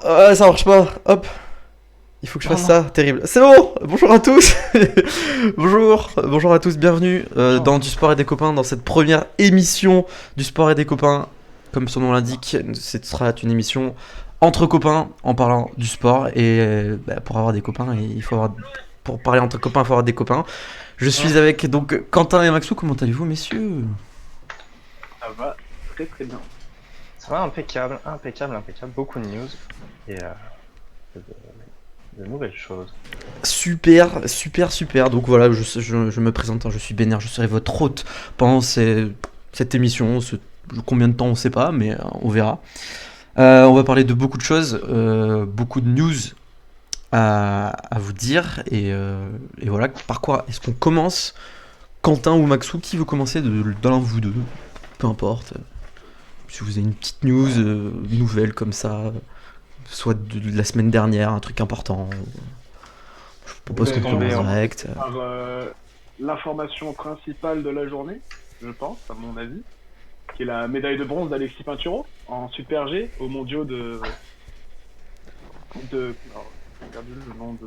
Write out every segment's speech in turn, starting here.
Ça marche pas. Hop. Il faut que je fasse ça. Terrible. C'est bon. Bonjour à tous. Bonjour à tous. Bienvenue dans Du Sport et des Copains, dans cette première émission du Sport et des Copains. Comme son nom l'indique, ce sera une émission entre copains en parlant du sport. Et pour avoir des copains, pour parler entre copains, il faut avoir des copains. Je suis avec donc Quentin et Maxou. Comment allez-vous, messieurs? Ça va très très bien. Ça va, impeccable. Beaucoup de news et de nouvelles choses. Super. Donc voilà, je me présente, je suis Bénard, je serai votre hôte pendant cette émission. Combien de temps, on sait pas, mais on verra. On va parler de beaucoup de choses, beaucoup de news à vous dire. Et voilà, par quoi est-ce qu'on commence? Quentin ou Maxou, qui veut commencer de l'un de vous deux? Peu importe. Si vous avez une petite news, nouvelle comme ça, soit de la semaine dernière, un truc important. Je vous propose qu'on commence direct. Par l'information principale de la journée, je pense, à mon avis, qui est la médaille de bronze d'Alexis Pinturo en Super G aux mondiaux de... Alors, j'ai perdu le nom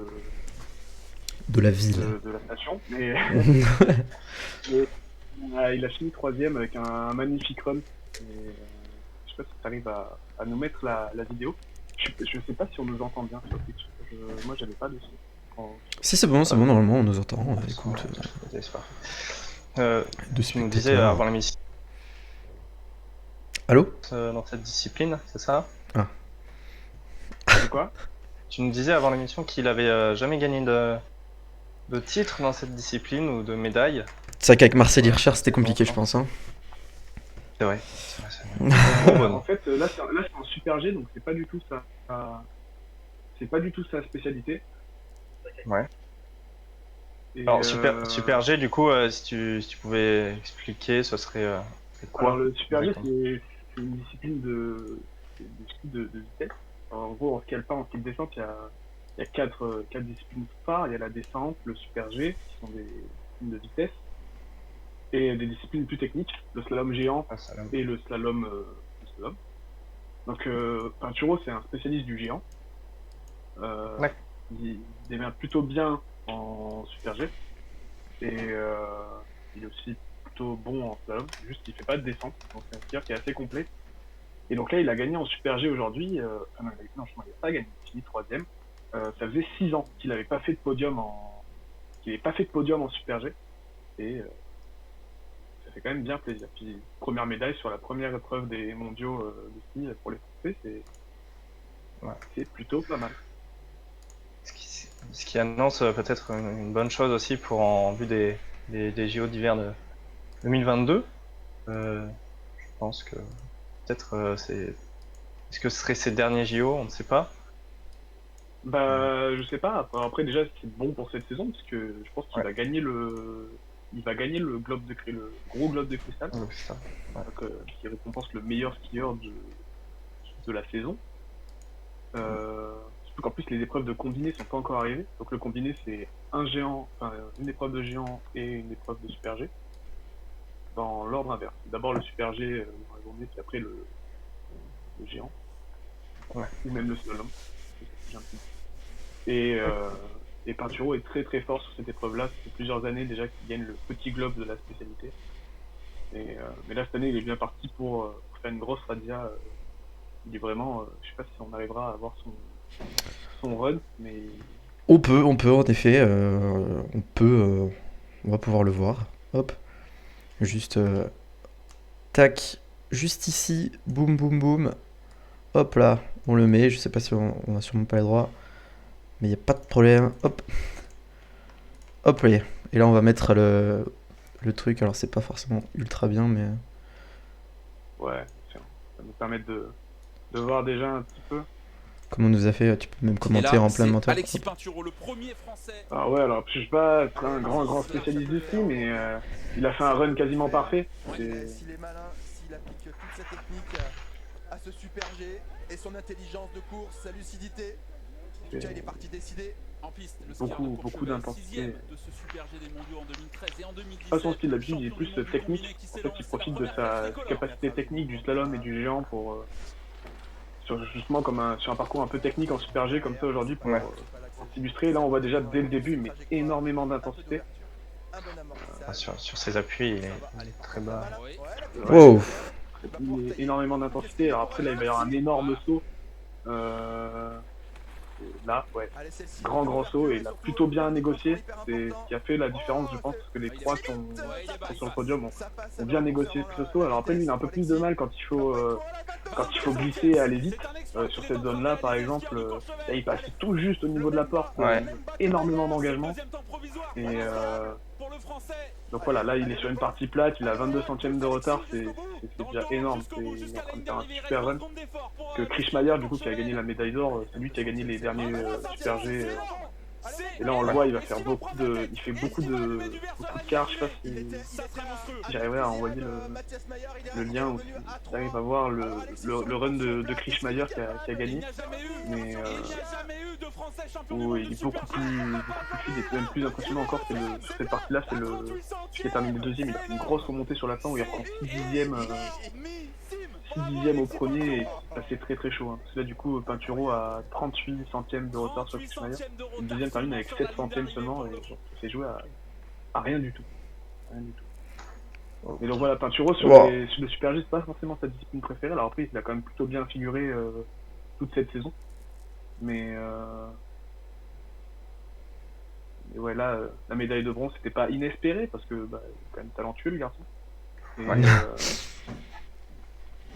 de la ville. De la station, mais... il a fini 3ème avec un magnifique run. Et, je sais pas si tu arrives à nous mettre la vidéo. Je sais pas si on nous entend bien sur Twitch. Moi, j'avais pas de son. Si c'est bon, normalement on nous entend. Écoute, c'est parfait. Tu nous disais avant l'émission. Allô? Dans cette discipline, c'est ça? Ah. C'est quoi? Tu nous disais avant l'émission qu'il avait jamais gagné de titre dans cette discipline ou de médaille. C'est vrai qu'avec Marcel Hirscher c'était compliqué, je pense. Hein. C'est vrai. En fait, là c'est en Super G, donc c'est pas du tout sa spécialité. Ouais. Et alors Super G, du coup, si tu pouvais expliquer, ce serait quoi? Alors le Super G, c'est une discipline de ski de vitesse. Alors, en gros, en ski alpin, en ski de descente, il y a quatre disciplines phares. Il y a la descente, le Super G, qui sont des disciplines de vitesse, et des disciplines plus techniques, le slalom géant et le slalom. Donc Pinturo, c'est un spécialiste du géant. Il démarre plutôt bien en Super G, et il est aussi plutôt bon en slalom, juste il fait pas de descente, donc c'est un skieur qui est assez complet. Et donc là, il a gagné en Super G aujourd'hui. Non, il n'a pas gagné, il a fini 3ème. Ça faisait 6 ans qu'il n'avait pas fait de podium en Super G, et ça fait quand même bien plaisir. Puis première médaille sur la première épreuve des mondiaux de ski pour les Français, c'est plutôt pas mal. Ce qui annonce peut-être une bonne chose aussi en vue des JO d'hiver de 2022. Je pense que peut-être est-ce que ce serait ses derniers JO? On ne sait pas. Je sais pas. Après déjà, c'est bon pour cette saison parce que je pense qu'il va gagner le globe le gros globe de cristal, qui récompense le meilleur skieur de la saison. Surtout qu'en plus les épreuves de combiné sont pas encore arrivées. Donc le combiné, c'est une épreuve de géant et une épreuve de Super G dans l'ordre inverse. D'abord le Super G dans la journée, puis après le géant, ou même le slalom. Et Pinturo est très très fort sur cette épreuve-là. Ça fait plusieurs années déjà qu'il gagne le petit globe de la spécialité. Mais là cette année, il est bien parti pour faire une grosse radia. Il est vraiment, je sais pas si on arrivera à avoir son run, mais on peut en effet, on va pouvoir le voir. Hop, juste tac, juste ici, boum boum boum. Hop là, on le met. Je sais pas si on a sûrement pas les droits, mais y a pas de problème. Hop, hop là. Et là on va mettre le truc. Alors c'est pas forcément ultra bien, mais ouais, ça nous permet de voir déjà un petit peu. Comme on nous a fait, tu peux même commenter en plein menteur. Alexis Pinturo, le premier français. Ah ouais, alors je suis pas un grand spécialiste du ski, mais il a fait un run quasiment parfait. S'il est malin, s'il applique toute sa technique à ce Super G et son intelligence de course, sa lucidité, en tout cas il est parti décider. En piste, beaucoup d'intensité. De ce Super G des mondiaux en 2013 et en 2017. Pas son style d'habitude, il est plus technique. En fait, il profite de sa capacité technique du slalom et du géant pour justement sur un parcours un peu technique en Super G comme ça aujourd'hui pour Ouais. s'illustrer. Là, on voit déjà dès le début, mais énormément d'intensité. Sur ses appuis, il est très bas. Wow. Énormément d'intensité. Alors après, là, il va y avoir un énorme saut. Euh, Là, ouais. Grand saut, et il a plutôt bien négocié. C'est ce qui a fait la différence, je pense, parce que les trois qui sont sur le podium ont bien négocié ce saut. Alors après, lui, il a un peu plus de mal quand il faut glisser et aller vite. Sur cette zone-là, par exemple, là, il passe tout juste au niveau de la porte. Ouais. Énormément d'engagement. Et donc voilà, là, il est sur une partie plate, il a 22 centièmes de retard, c'est déjà énorme. Il est en train de faire un super run. Que Krishmayer, du coup, qui a gagné la médaille d'or, c'est lui qui a gagné les derniers Super G. Et là, on le voit, il va faire il fait beaucoup de quarts. Je sais pas si j'arriverai à envoyer le lien ou si j'arrive à voir le run de Krishmayer qui a gagné. Mais où il est beaucoup plus fluide et même plus impressionnant encore. Sur cette partie-là, c'est ce qui est terminé deuxième. Il a fait une grosse remontée sur la fin où il reprend 6 dixièmes. 6 dixièmes au premier, et c'est très très chaud. Hein. Parce que là, du coup, Pinturo a 38 centièmes de retard sur Krishmayer. Le deuxième termine avec 7 centièmes seulement, et ça s'est joué à rien du tout. Rien du tout. Et donc voilà, Pinturo sur les Super G, c'est pas forcément sa discipline préférée. Alors après, il a quand même plutôt bien figuré toute cette saison. Mais ouais, là, la médaille de bronze, c'était pas inespéré, parce que il est quand même talentueux, le garçon. Et, Ouais.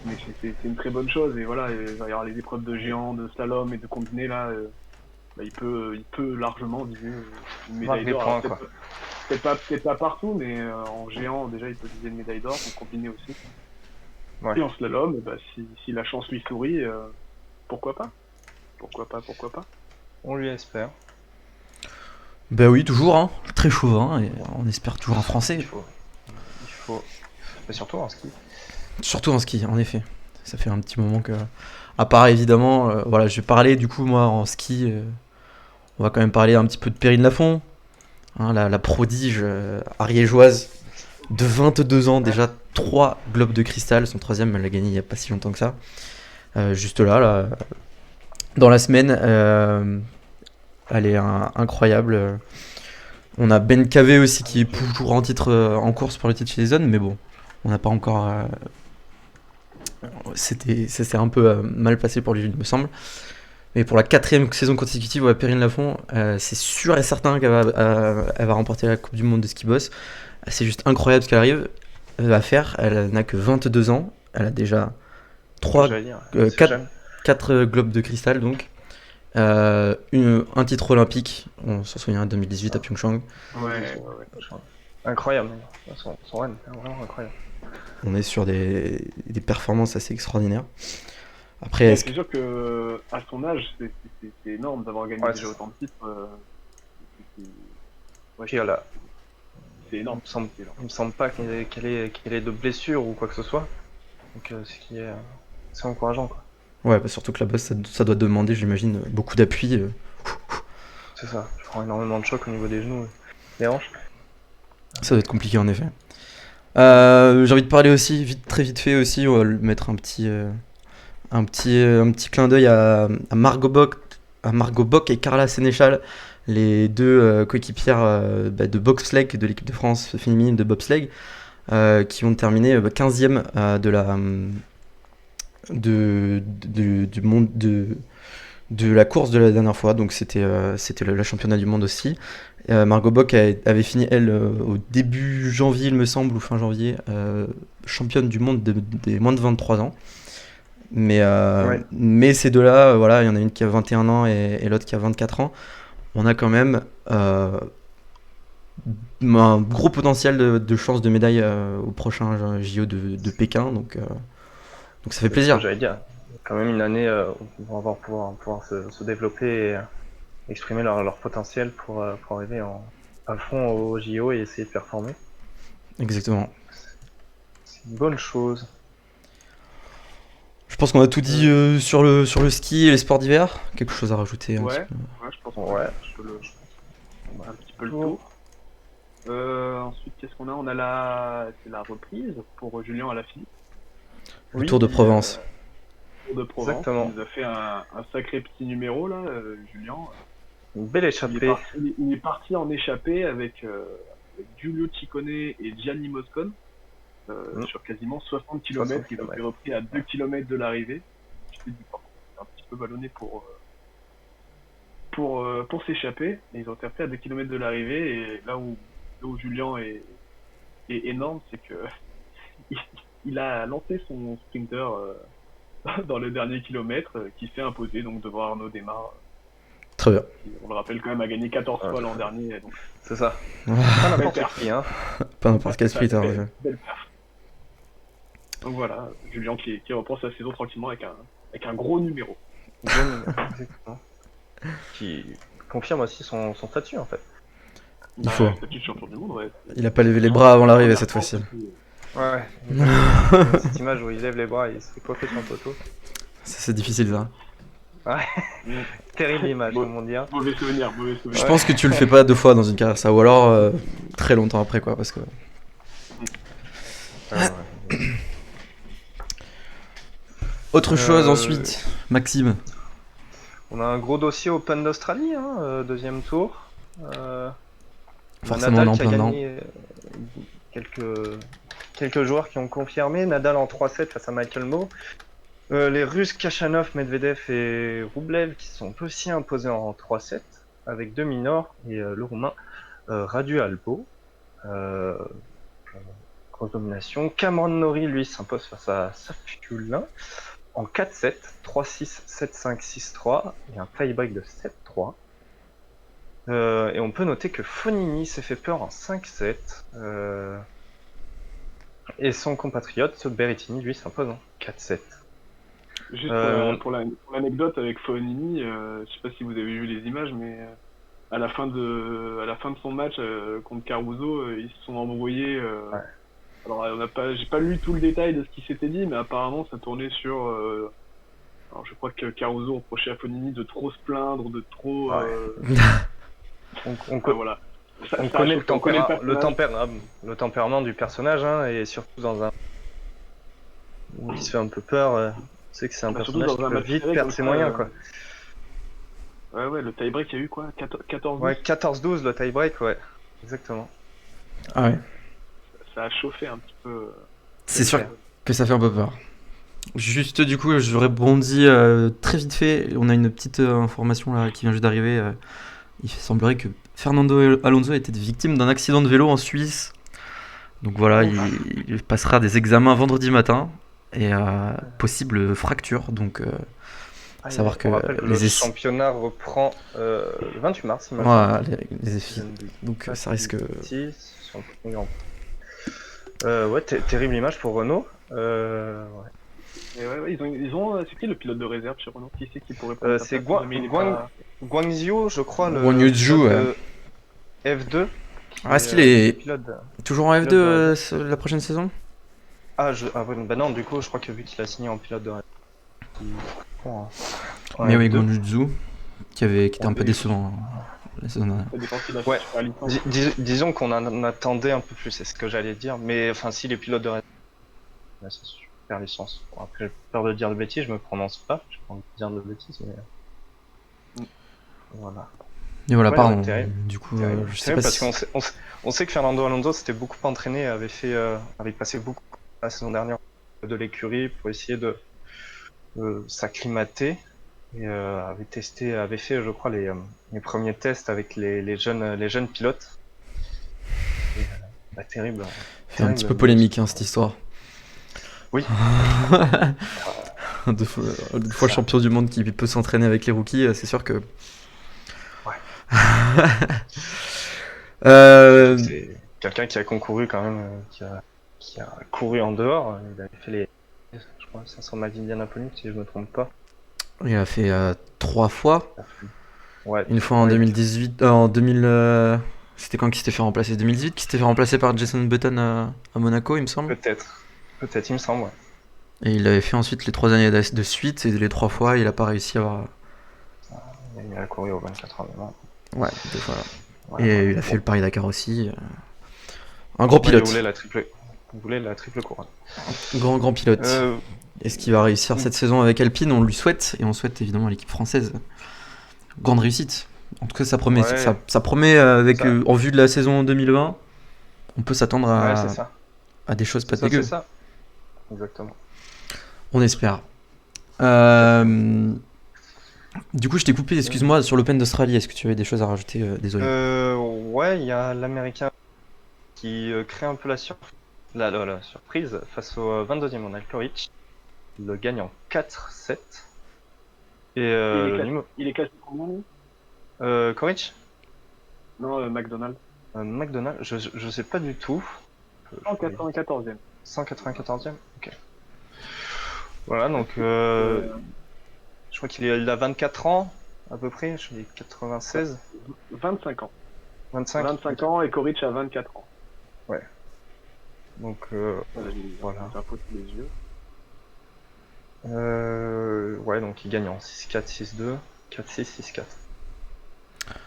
mais c'est une très bonne chose, et voilà, il va y avoir les épreuves de géant, de slalom et de combiné là, il peut largement viser une médaille Marque des d'or. points, Alors, peut-être pas partout, mais en géant déjà il peut viser une médaille d'or, en combiné aussi. Ouais. Et en slalom, si la chance lui sourit, pourquoi pas. On lui espère. Ben oui, toujours, hein. Très chauvin, et on espère toujours un français. Il faut. Mais surtout en ski. Surtout en ski, en effet. Ça fait un petit moment que. À part évidemment, voilà, je vais parler du coup, moi, en ski. On va quand même parler un petit peu de Perrine Lafont, hein, la prodige ariégeoise de 22 ans, déjà 3 globes de cristal. Son troisième, elle l'a gagné il n'y a pas si longtemps que ça. Juste là, dans la semaine, elle est incroyable. On a Ben Cavé aussi qui est toujours en titre en course pour le titre chez les zones, mais bon, on n'a pas encore. Ça s'est un peu mal passé pour lui, il me semble. Mais pour la 4e saison consécutive, ouais, Perrine Lafont, c'est sûr et certain qu'elle va remporter la Coupe du Monde de ski boss. C'est juste incroyable ce qu'elle arrive à faire. Elle n'a que 22 ans. Elle a déjà 4 globes de cristal, donc. Un titre olympique, on s'en souvient, en 2018 à Pyeongchang. Ouais. Incroyable, son run, vraiment incroyable. On est sur des performances assez extraordinaires. Après, C'est sûr que à son âge, c'est énorme d'avoir gagné déjà autant de titres. C'est énorme. Il me semble pas qu'elle ait de blessures ou quoi que ce soit. Donc ce qui est assez encourageant, quoi. Ouais, bah surtout que la bosse, ça doit demander, j'imagine, beaucoup d'appui. C'est ça, je prends énormément de choc au niveau des genoux, des hanches. Ça doit être compliqué en effet. J'ai envie de parler aussi, très vite fait aussi, on va mettre un petit clin d'œil à Margot Bock et Carla Sénéchal, les deux coéquipières de bobsleigh de l'équipe de France féminine de bobsleigh, qui ont terminé 15e du monde de la course de la dernière fois, donc c'était la championnat du monde aussi. Margot Bock avait fini elle au début janvier il me semble, ou fin janvier, championne du monde des moins de 23 ans. Mais ces deux-là, voilà, il y en a une qui a 21 ans et l'autre qui a 24 ans. On a quand même un gros potentiel de chance de médaille au prochain JO de Pékin, donc ça fait plaisir. J'allais dire, quand même une année où on va pouvoir se développer et exprimer leur potentiel pour arriver à fond au JO et essayer de performer. Exactement. C'est une bonne chose. Je pense qu'on a tout dit sur le ski et les sports d'hiver. Quelque chose à rajouter je pense qu'on a un petit peu le tour. Ensuite, qu'est-ce qu'on a? On a c'est la reprise pour Julien Alaphilippe. Le Tour de Provence. Tour de Provence. Exactement. Il nous a fait un sacré petit numéro là, Julien. Une belle échappée. Il est parti en échappée avec Giulio Ciccone et Gianni Moscon sur quasiment 60 km. 60 Ils ont été kilomètres. repris à 2 km de l'arrivée. Je t'ai dit, par contre, c'est un petit peu ballonné pour s'échapper. Et ils ont été repris à 2 km de l'arrivée. Et là où Julien est énorme, c'est que il a lancé son sprinter dans le dernier kilomètre qui s'est imposé donc devant Arnaud Démare. Très bien. Qui, on le rappelle quand même, a gagné 14 fois l'an dernier. Donc, C'est ça. Ah, Pas n'importe qui, hein. pas n'importe quel sprinter. belle- ouais. belle perf. Donc voilà, Julien qui reprend sa saison tranquillement avec un gros numéro. Exactement. Qui confirme aussi son statut en fait. Il faut. Statut de champion du monde, ouais. Il a pas levé les bras avant l'arrivée cette fois-ci. Ouais. Cette image où il lève les bras et il se fait coiffer sur un poteau. C'est difficile ça. Terrible image, Bon. comme on dit. Hein. Mauvais souvenir, mauvais souvenir. Je pense que tu le fais pas 2 fois dans une carrière ça, ou alors très longtemps après quoi, parce que. Autre chose ensuite, Maxime. On a un gros dossier Open d'Australie, hein, deuxième tour. Forcément, on est en Nadal qui a plein dedans. gagné quelques joueurs qui ont confirmé. Nadal en 3-7 face à Michael Mmoh. Les Russes Kachanov, Medvedev et Rublev qui sont aussi imposés en 3-7 avec 2 minors et le Roumain Radu Albo. Grosse domination. Cameron Norrie lui s'impose face à Safiulin en 4-7, 3-6, 7-5, 6-3 et un tie-break de 7-3. Et on peut noter que Fognini s'est fait peur en 5-7 et son compatriote Berrettini lui s'impose en 4-7. Juste pour l'anecdote avec Fognini, je sais pas si vous avez vu les images, mais à la fin de son match contre Caruso, ils se sont embrouillés. Alors j'ai pas lu tout le détail de ce qui s'était dit, mais apparemment ça tournait sur. Alors je crois que Caruso reprochait à Fognini de trop se plaindre, de trop. Voilà. On connaît le tempérament du personnage, hein, et surtout dans un où il se fait un peu peur. C'est que c'est un personnage qui peut vite perdre ses moyens, quoi. Ouais, le tie-break, il y a eu quoi 14-12 Ouais, 14-12 le tie-break, ouais. Exactement. Ah ouais. Ça a chauffé un petit peu. C'est sûr que ça fait un peu peur. Juste du coup, je rebondis très vite fait. On a une petite information là qui vient juste d'arriver. Il semblerait que Fernando Alonso ait été victime d'un accident de vélo en Suisse. Donc voilà, il passera des examens vendredi matin et possible fracture. Donc savoir que le championnat reprend le 28 mars. Voilà, les effets. Donc ça risque. Ouais, terrible image pour Renault. Et ouais, ils ont c'est qui le pilote de réserve chez Renault? Qui c'est qui pourrait prendre c'est Guangzhou, je crois, le Guangzhou, F2. Est-ce qu'il est toujours en F2 la prochaine saison? Ouais, bah non, du coup, je crois que vu qu'il a signé en pilote de réserve. Mais oui, Guangzhou, qui était un peu décevant la saison dernière. Ouais. Disons qu'on en attendait un peu plus, c'est ce que j'allais dire. Mais enfin, si les pilotes de réserve, c'est super licence. Bon, après, j'ai peur de dire de bêtises, je me prononce pas. J'ai pas envie de dire de bêtises, mais voilà. Et voilà, ouais, pardon. Du coup, je sais pas parce qu'on sait que Fernando Alonso s'était beaucoup entraîné, avait passé beaucoup la saison dernière de l'écurie pour essayer de s'acclimater et avait fait, je crois, les premiers tests avec les jeunes pilotes. Et, terrible. C'est un petit peu polémique cette histoire. Oui. deux fois champion du monde qui peut s'entraîner avec les rookies, c'est sûr que. Ouais. C'est quelqu'un qui a concouru quand même, qui a couru en dehors. Il avait fait je crois, 500 miles d'Indianapolis, si je me trompe pas. Il a fait 3 fois. Ouais. Une fois en 2018, en 2000. C'était quand qui s'était fait remplacer? 2018 qui s'était fait remplacer par Jason Button à Monaco, il me semble. Peut-être, il me semble, ouais. Et il avait fait ensuite les 3 années de suite, et les 3 fois, il a pas réussi à avoir. Il a couru aux 24 heures de mort. Ouais, 2 fois. Ouais, et il a fait le Paris-Dakar aussi. Un gros pilote. Il roulait la triple. voulait la triple couronne. Grand pilote. Euh, Est-ce qu'il va réussir cette saison avec Alpine? On lui souhaite, et on souhaite évidemment à l'équipe française grande réussite. En tout cas, ça promet, Ouais. ça promet avec, Ça- en vue de la saison 2020, on peut s'attendre ouais, c'est ça. à des choses pas C'est ça, dégueu. c'est ça. Exactement. On espère. Euh, Du coup, je t'ai coupé, excuse-moi, sur l'Open d'Australie. Est-ce que tu avais des choses à rajouter? Désolé. Ouais, il y a l'Américain qui crée un peu la surprise face au 22e mondial Coric. Il le gagne en 4-7. Et Il est classé combien, lui? Coric, Non, McDonald. McDonald, je sais pas du tout. 194e. 194e? Ok. Voilà, donc je crois il a 24 ans à peu près, je suis 96, 25 ans. 25. 25 ans et Koric a 24 ans. Donc Voilà, Voilà. j'ai un peu sous les yeux. ouais, donc il gagne en 6-4, 6-2, 4-6, 6-4.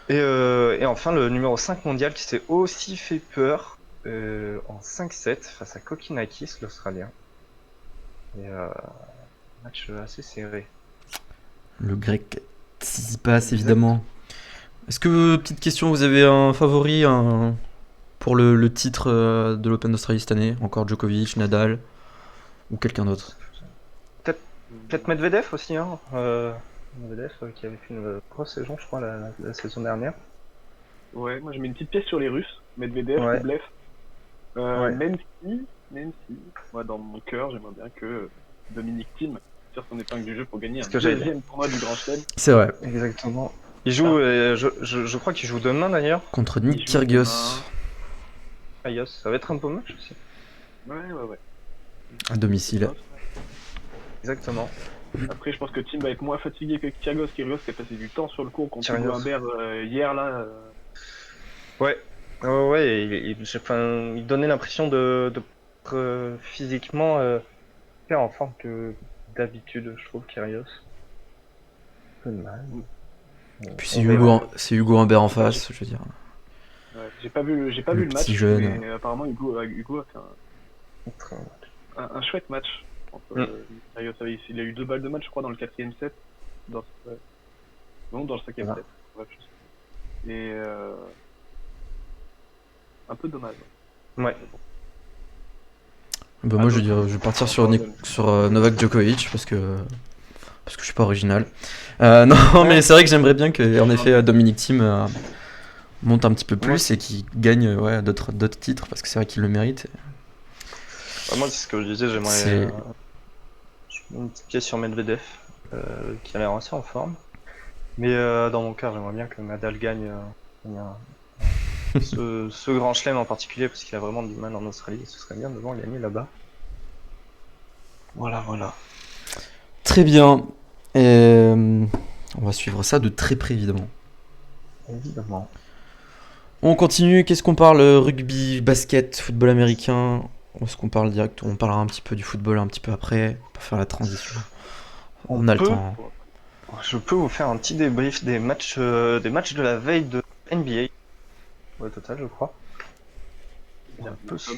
Et enfin le numéro 5 mondial qui s'est aussi fait peur en 5-7 face à Kokinakis, l'Australien. Et match assez serré. Le grec Tsitsipas, évidemment. Est-ce que, petite question, vous avez un favori pour le titre de l'Open d'Australie cette année? Encore Djokovic, Nadal ou quelqu'un d'autre? Peut-être Medvedev aussi, hein. Medvedev qui avait fait une grosse saison, je crois, la saison dernière. Ouais, moi je mets une petite pièce sur les Russes, Medvedev, Ouais. Rublev. Ouais. Même si, moi dans mon cœur, j'aimerais bien que Dominic Thiem tire son épingle du jeu pour gagner Ce un que j'allais deuxième tournoi du Grand Chelem. C'est vrai. Exactement. Il joue, je crois qu'il joue demain d'ailleurs. Contre Il Nick joue Kyrgios Ayos, ça va être un beau match aussi. Ouais. à domicile. Exactement. Après, je pense que Thiem va être moins fatigué que Kyrgios. Kyrgios qui a passé du temps sur le court contre Kyrgios. Humbert hier là. Ouais. Ouais, et il donnait l'impression de être physiquement plus en forme que d'habitude, je trouve, Kyrgios. Un peu de mal. Puis On c'est Hugo Humbert en face, je veux dire. Ouais, j'ai pas vu le match, petit jeune. mais apparemment Hugo a fait verra. un chouette match. Kyrgios, il a eu 2 balles de match, je crois, dans le 4ème set. Non, dans le 5ème Ah. set. Bref, je sais. Et un peu dommage. Ouais. Bah, moi, je vais partir sur Novak Djokovic parce que je suis pas original. Non, mais c'est vrai que j'aimerais bien que, en effet, Dominic Thiem monte un petit peu plus et qu'il gagne d'autres titres parce que c'est vrai qu'il le mérite. Moi, c'est ce que je disais, C'est- j'aimerais une petite pièce sur Medvedev qui a l'air assez en forme. Mais dans mon cœur, j'aimerais bien que Nadal gagne ce grand chelem en particulier parce qu'il a vraiment du mal en Australie et ce serait bien de voir gagner là-bas. Voilà. Très bien. Et, on va suivre ça de très près, évidemment. Évidemment. On continue. Qu'est-ce qu'on parle? Rugby, basket, football américain. Est-ce qu'on parle direct? On parlera un petit peu du football un petit peu après pour faire la transition. On a le temps. Je peux vous faire un petit débrief des matchs de la veille de NBA. Au total, je crois. On peut se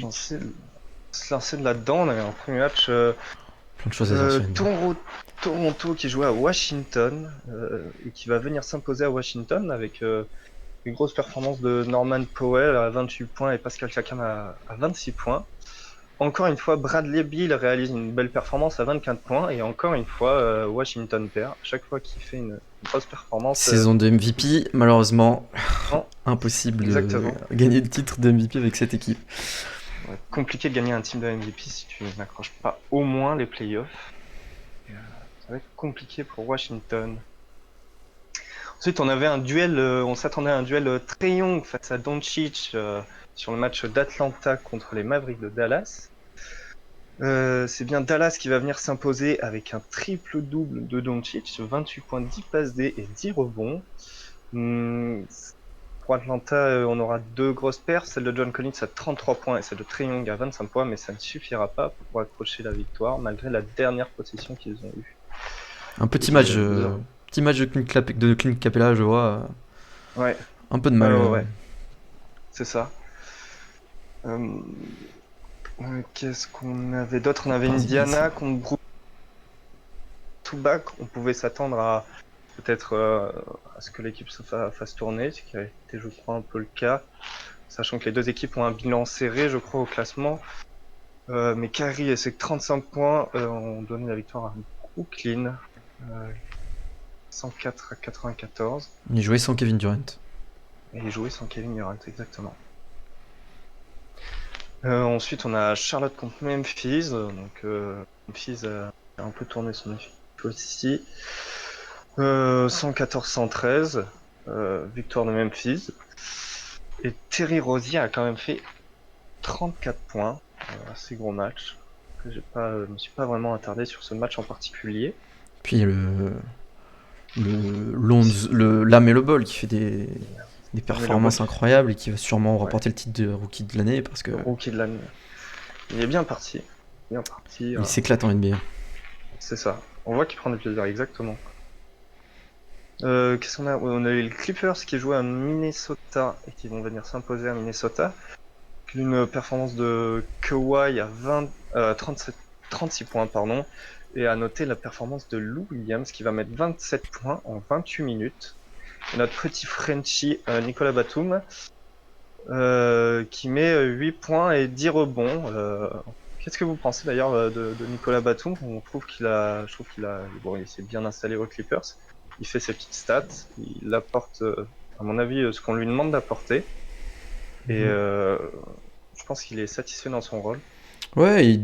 lancer de là-dedans. On avait un premier match Plein de choses à dire sur NBA. Toronto qui jouait à Washington et qui va venir s'imposer à Washington avec une grosse performance de Norman Powell à 28 points et Pascal Siakam à 26 points. Encore une fois, Bradley Beal réalise une belle performance à 24 points et encore une fois, Washington perd. Chaque fois qu'il fait une grosse performance. Saison de MVP, malheureusement, Non. impossible Exactement. de gagner le titre de MVP avec cette équipe. Ouais, compliqué de gagner un team de MVP si tu n'accroches pas au moins les playoffs. Ça va être compliqué pour Washington. Ensuite, on avait un duel, on s'attendait à un duel Trae Young face à Doncic sur le match d'Atlanta contre les Mavericks de Dallas. C'est bien Dallas qui va venir s'imposer avec un triple-double de Doncic, 28 points, 10 passes D et 10 rebonds. Pour Atlanta, on aura 2 grosses perfs, celle de John Collins à 33 points et celle de Trae Young à 25 points, mais ça ne suffira pas pour accrocher la victoire malgré la dernière possession qu'ils ont eue. Un petit match de Clint Capella, je vois. Ouais. Un peu de mal. Ouais. C'est ça. Qu'est-ce qu'on avait d'autre? On avait Porzingis. Indiana contre Brook. Tout back, on pouvait s'attendre à peut-être à ce que l'équipe se fasse tourner, ce qui a été, je crois, un peu le cas, sachant que les deux équipes ont un bilan serré, je crois, au classement. Mais Kyrie et ses 35 points ont donné la victoire à Brooklyn, 104 à 94. Il jouait sans Kevin Durant. Et il jouait sans Kevin Durant, exactement. Ensuite, on a Charlotte contre Memphis. Donc, Memphis a un peu tourné son effet aussi. 114-113. Victoire de Memphis. Et Terry Rozier a quand même fait 34 points. Assez gros match. Je me suis pas vraiment attardé sur ce match en particulier. Puis Lamelo Ball qui fait des performances incroyables et qui va sûrement remporter le titre de rookie de l'année parce que Rookie de l'année. Il est bien parti. il s'éclate en NBA. C'est ça. On voit qu'il prend du plaisir, exactement. Qu'est-ce qu'on a? On a eu les Clippers qui jouaient à Minnesota et qui vont venir s'imposer à Minnesota. Une performance de Kawhi à 36 points, pardon. Et à noter la performance de Lou Williams qui va mettre 27 points en 28 minutes. Et notre petit Frenchie Nicolas Batum qui met 8 points et 10 rebonds. Qu'est-ce que vous pensez d'ailleurs de Nicolas Batum? Je trouve qu'il s'est bien installé aux Clippers. Il fait ses petites stats, il apporte, à mon avis, ce qu'on lui demande d'apporter. Et je pense qu'il est satisfait dans son rôle. Ouais,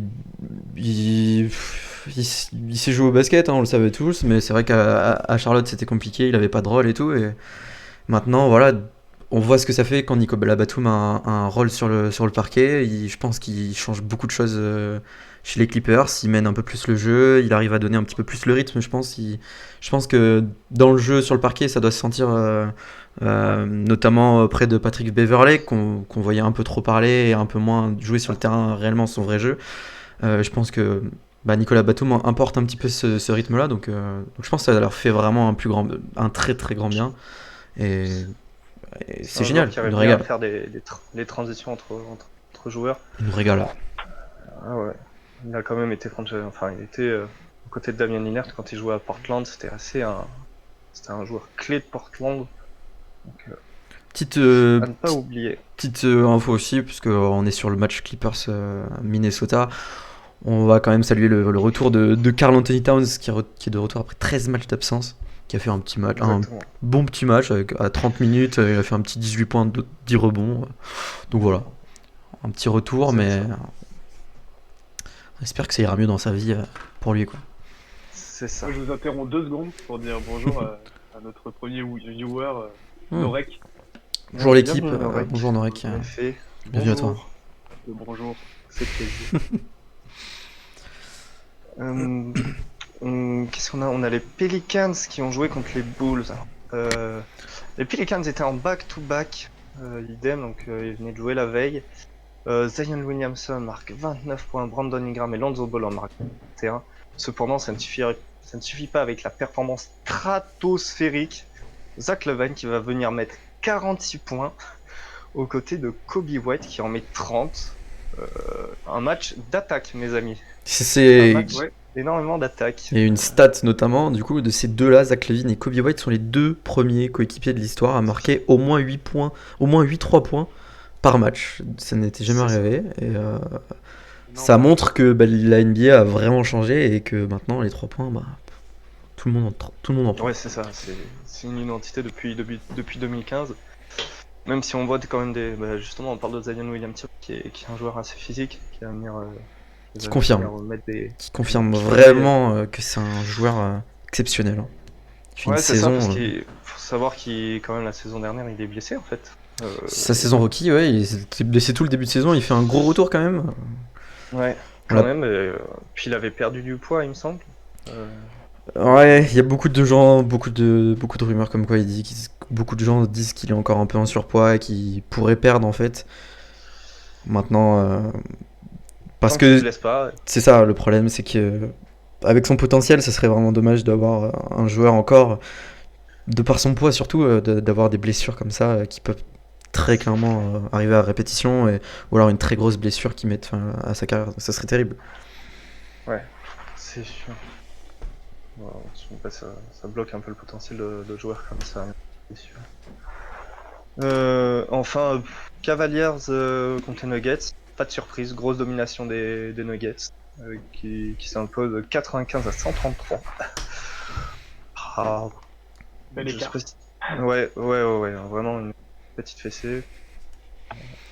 il s'est joué au basket, hein, on le savait tous, mais c'est vrai qu'à Charlotte c'était compliqué, il avait pas de rôle et tout, et maintenant voilà, on voit ce que ça fait quand Nicolas Batum a un rôle sur le parquet. Je pense qu'il change beaucoup de choses chez les Clippers, il mène un peu plus le jeu, il arrive à donner un petit peu plus le rythme, je pense. Je pense que dans le jeu sur le parquet ça doit se sentir notamment près de Patrick Beverley qu'on voyait un peu trop parler et un peu moins jouer sur le terrain réellement son vrai jeu. Je pense que Nicolas Batum importe un petit peu ce rythme là, donc je pense que ça leur fait vraiment un très très grand bien et c'est génial, qui il arrive nous bien à régale. faire les transitions entre joueurs. Il nous régale. Ah ouais. Il a quand même été il était aux côtés de Damian Lillard quand il jouait à Portland, c'était un joueur clé de Portland. Donc, Petite à ne pas oublier. petite info aussi, puisque on est sur le match Clippers Minnesota. On va quand même saluer le retour de Karl Anthony Towns qui est de retour après 13 matchs d'absence, qui a fait un petit match, un Exactement. bon petit match à 30 minutes, il a fait un petit 18 points, 10 rebonds. Donc voilà, un petit retour, C'est mais ça. on espère que ça ira mieux dans sa vie pour lui, quoi. C'est ça. Je vous interromps 2 secondes pour dire bonjour à notre premier viewer, Norek. Bonjour l'équipe, Bienvenue, Norek. bonjour Norek, En effet. bienvenue à toi. Bonjour. C'est plaisir. Qu'est-ce qu'on a? On a les Pelicans qui ont joué contre les Bulls. Les Pelicans étaient en back-to-back, idem, donc ils venaient de jouer la veille. Zion Williamson marque 29 points, Brandon Ingram et Lonzo Ball en marquent 21. Cependant, ça ne suffit pas avec la performance stratosphérique. Zach LaVine qui va venir mettre 46 points aux côtés de Kobe White qui en met 30. Un match d'attaque, mes amis. C'est Un match, énormément d'attaque. Il y a une stat notamment, du coup, de ces deux-là, Zach LaVine et Kobe White sont les deux premiers coéquipiers de l'histoire à marquer au moins 8 points, au moins 8-3 points par match. Ça n'était jamais C'est ça. arrivé. Et ça montre que la NBA a vraiment changé et que maintenant, les 3 points, tout le monde en prend. Ouais, c'est ça. C'est une identité depuis 2015. Même si on voit quand même justement, on parle de Zion Williamson qui est un joueur assez physique, qui va venir. Qui confirme. Mettre Qui confirme vraiment que c'est un joueur exceptionnel. Il fait une c'est saison. ça, parce qu'il faut savoir qu'il, quand même, la saison dernière, il est blessé en fait. Sa saison rookie, ouais, il s'est blessé tout le début de saison. Il fait un gros retour quand même. Ouais, Voilà. quand même. Puis il avait perdu du poids, il me semble. Ouais, il y a beaucoup de gens, beaucoup de rumeurs comme quoi beaucoup de gens disent qu'il est encore un peu en surpoids et qu'il pourrait perdre en fait. Maintenant, parce Tant qu'il se que laisse pas. c'est ça le problème, c'est que avec son potentiel, ça serait vraiment dommage d'avoir un joueur encore, de par son poids surtout, d'avoir des blessures comme ça qui peuvent très clairement arriver à répétition ou alors une très grosse blessure qui mette fin à sa carrière. Ça serait terrible. C'est sûr. Bon, ça bloque un peu le potentiel de joueurs comme ça, c'est sûr. Enfin, Cavaliers contre les Nuggets, pas de surprise, grosse domination des Nuggets qui s'impose 95 à 133. Ah, Bel je sais écart. pas si- Ouais, vraiment une petite fessée.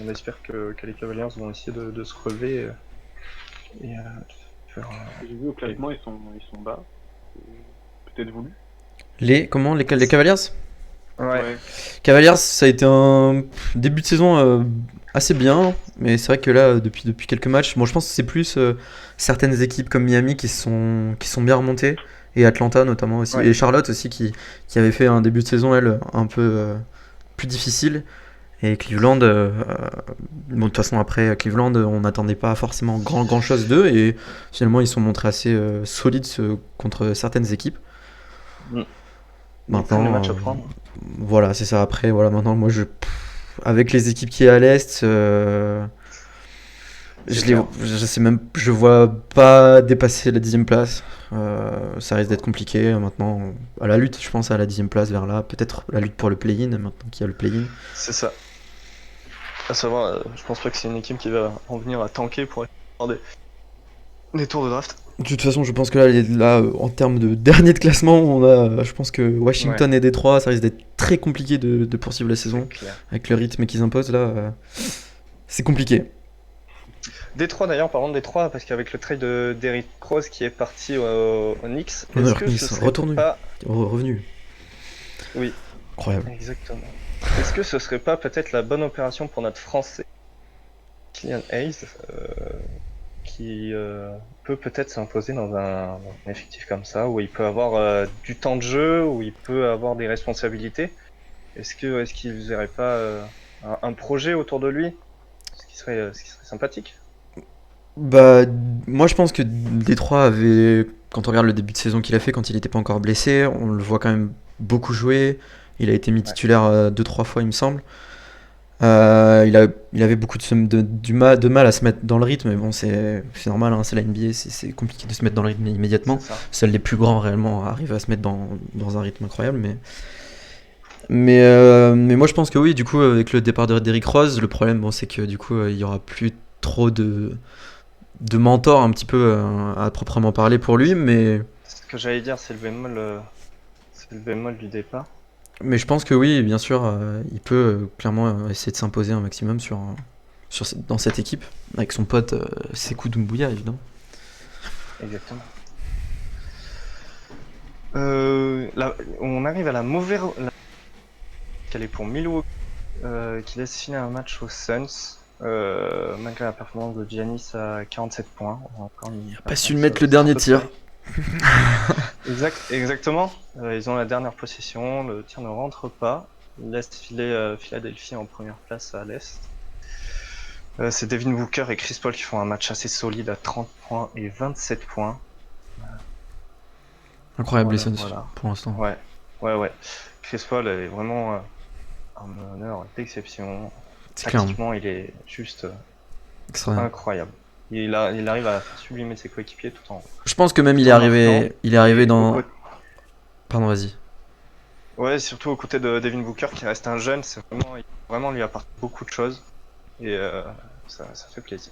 On espère que les Cavaliers vont essayer de se relever et faire. J'ai vu au classement, ils sont bas. C'est peut-être voulu. Les Cavaliers? Ouais. Cavaliers, ça a été un début de saison assez bien, mais c'est vrai que là, depuis quelques matchs, bon, je pense que c'est plus certaines équipes comme Miami qui sont bien remontées, et Atlanta notamment aussi, Ouais. et Charlotte aussi qui avait fait un début de saison, elle, un peu plus difficile. Et Cleveland, bon, de toute façon, après Cleveland, on n'attendait pas forcément grand chose d'eux, et finalement, ils sont montrés assez solides contre certaines équipes. Mm. Maintenant, Les matchs à prendre. voilà, c'est ça. Après, voilà, maintenant, moi, avec les équipes qui est à l'Est, C'est clair. je sais même, je vois pas dépasser la 10e place. Ça risque d'être compliqué. Maintenant, à la lutte, je pense à la 10e place vers là. Peut-être la lutte pour le play-in, maintenant qu'il y a le play-in. C'est ça. À savoir, je pense pas que c'est une équipe qui va en venir à tanker pour avoir des tours de draft. De toute façon, je pense que là, en termes de dernier de classement, je pense que Washington et Détroit, ça risque d'être très compliqué de poursuivre la saison. C'est clair. Avec le rythme qu'ils imposent là, c'est compliqué. Détroit d'ailleurs, parlons de Détroit, parce qu'avec le trade de Derrick Rose qui est parti au Knicks, est-ce que ce serait retourné. pas... Revenu. Oui. Incroyable. Exactement. Est-ce que ce serait pas peut-être la bonne opération pour notre Français, Killian Hayes, qui peut peut-être s'imposer dans un effectif comme ça, où il peut avoir du temps de jeu, où il peut avoir des responsabilités. Est-ce qu'il ne verrait pas un projet autour de lui, ce qui serait sympathique? Bah, moi je pense que Détroit avait, quand on regarde le début de saison qu'il a fait, quand il n'était pas encore blessé, on le voit quand même beaucoup jouer. Il a été mis titulaire 2-3 fois, il me semble. Il avait beaucoup de mal à se mettre dans le rythme, mais bon, c'est normal, hein, c'est la NBA, c'est compliqué de se mettre dans le rythme immédiatement. C'est ça. Seuls les plus grands réellement arrivent à se mettre dans un rythme incroyable, mais moi je pense que oui, du coup, avec le départ de Derrick Rose, le problème, bon, c'est que du coup, il y aura plus trop de mentors un petit peu à proprement parler pour lui, mais Ce que j'allais dire, c'est le bémol du départ. je pense que oui, bien sûr, il peut clairement essayer de s'imposer un maximum dans cette équipe, avec son pote Sekou Doumbouya, évidemment. Exactement. On arrive à la mauvaise... qu'elle est pour Milwaukee, qui laisse filer un match aux Suns, malgré la performance de Giannis à 47 points. Il n'a pas su mettre le dernier tir. Exactement. Ils ont la dernière possession, le tir ne rentre pas. Ils laissent filer Philadelphie en première place à l'Est. C'est Devin Booker et Chris Paul qui font un match assez solide à 30 points et 27 points. Incroyable Voilà, les Suns voilà. pour l'instant. Ouais. Chris Paul est vraiment un meneur d'exception. C'est clair. Tactiquement, il est juste Extraordinaire. incroyable. Il arrive à faire sublimer ses coéquipiers tout en... Je pense que même il est arrivé dans... Pardon, vas-y. Ouais, surtout aux côtés de Devin Booker qui reste un jeune, il vraiment lui apporte beaucoup de choses et ça fait plaisir.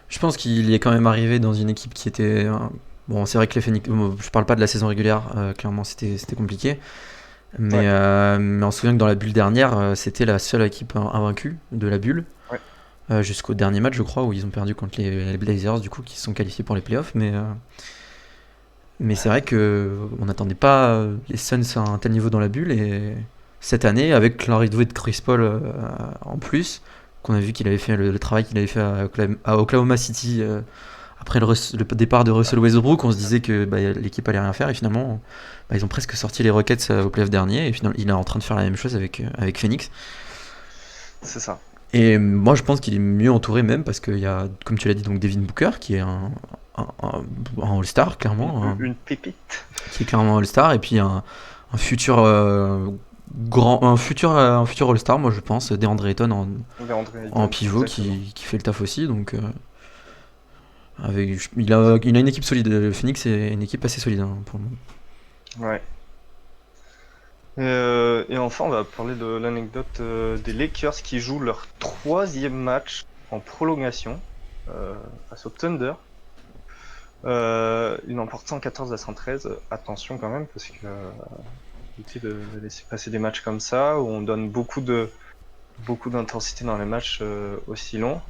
Je pense qu'il est quand même arrivé dans une équipe qui était... Bon, c'est vrai que les Phoenix... Je parle pas de la saison régulière, clairement c'était compliqué. Mais on se souvient que dans la bulle dernière, c'était la seule équipe invaincue de la bulle. Jusqu'au dernier match, je crois, où ils ont perdu contre les Blazers, du coup, qui se sont qualifiés pour les playoffs. Mais c'est vrai qu'on n'attendait pas les Suns à un tel niveau dans la bulle. Et cette année, avec l'arrivée de Chris Paul en plus, qu'on a vu qu'il avait fait le travail qu'il avait fait à Oklahoma City après le départ de Russell Westbrook, on se disait que l'équipe allait rien faire. Et finalement, ils ont presque sorti les Rockets au playoff dernier. Et finalement, il est en train de faire la même chose avec Phoenix. C'est ça. Et moi je pense qu'il est mieux entouré même parce qu'il y a, comme tu l'as dit, donc Devin Booker qui est un All-Star clairement. Une pépite. Qui est clairement All-Star et puis un futur un futur All-Star, moi je pense. DeAndre Ayton DeAndre Ayton, en pivot exactement. qui fait le taf aussi. Donc, il a une équipe solide. Le Phoenix est une équipe assez solide hein, pour le moment. Ouais. Et enfin, on va parler de l'anecdote des Lakers qui jouent leur 3e match en prolongation face au Thunder. Ils l'emportent 114 à 113. Attention quand même, parce que éviter de laisser passer des matchs comme ça où on donne beaucoup d'intensité dans les matchs aussi longs.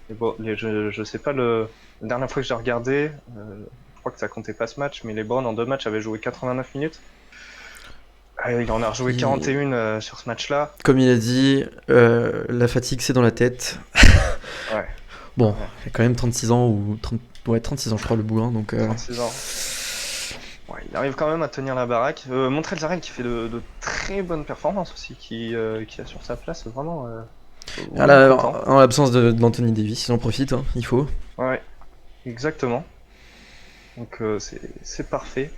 Et bon, je sais pas la dernière fois que j'ai regardé, je crois que ça comptait pas ce match, mais les Browns en 2 matchs avaient joué 89 minutes. Il en a rejoué 41 sur ce match-là. Comme il a dit, la fatigue c'est dans la tête. Ouais. Bon, Ouais. il a quand même 36 ans ou 36 ans je crois le boulin donc 36 ans. Ouais, il arrive quand même à tenir la baraque. Montrezl Harrell qui fait de très bonnes performances aussi, qui assure sa place vraiment. Content. en l'absence d'Anthony Davis, il en profite, hein, il faut. Ouais, exactement. Donc c'est parfait.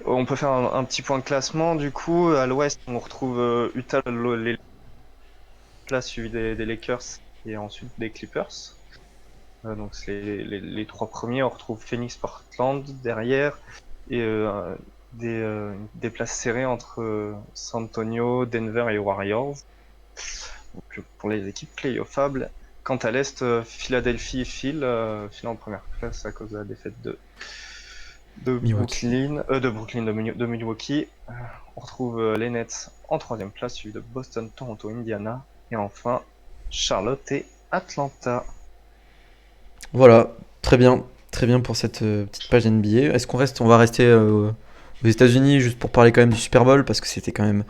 On peut faire un petit point de classement du coup. À l'ouest, on retrouve Utah, les places suivies des Lakers et ensuite des Clippers. Donc c'est les 3 premiers. On retrouve Phoenix, Portland derrière et des places serrées entre San Antonio, Denver et Warriors. Donc, pour les équipes playoffables. Quant à l'est, Philadelphie file en première place à cause de la défaite de Milwaukee. Milwaukee. On retrouve les Nets en 3e place, suivi de Boston, Toronto, Indiana. Et enfin, Charlotte et Atlanta. Voilà, très bien pour cette petite page NBA. On va rester aux États-Unis juste pour parler quand même du Super Bowl parce que c'était quand même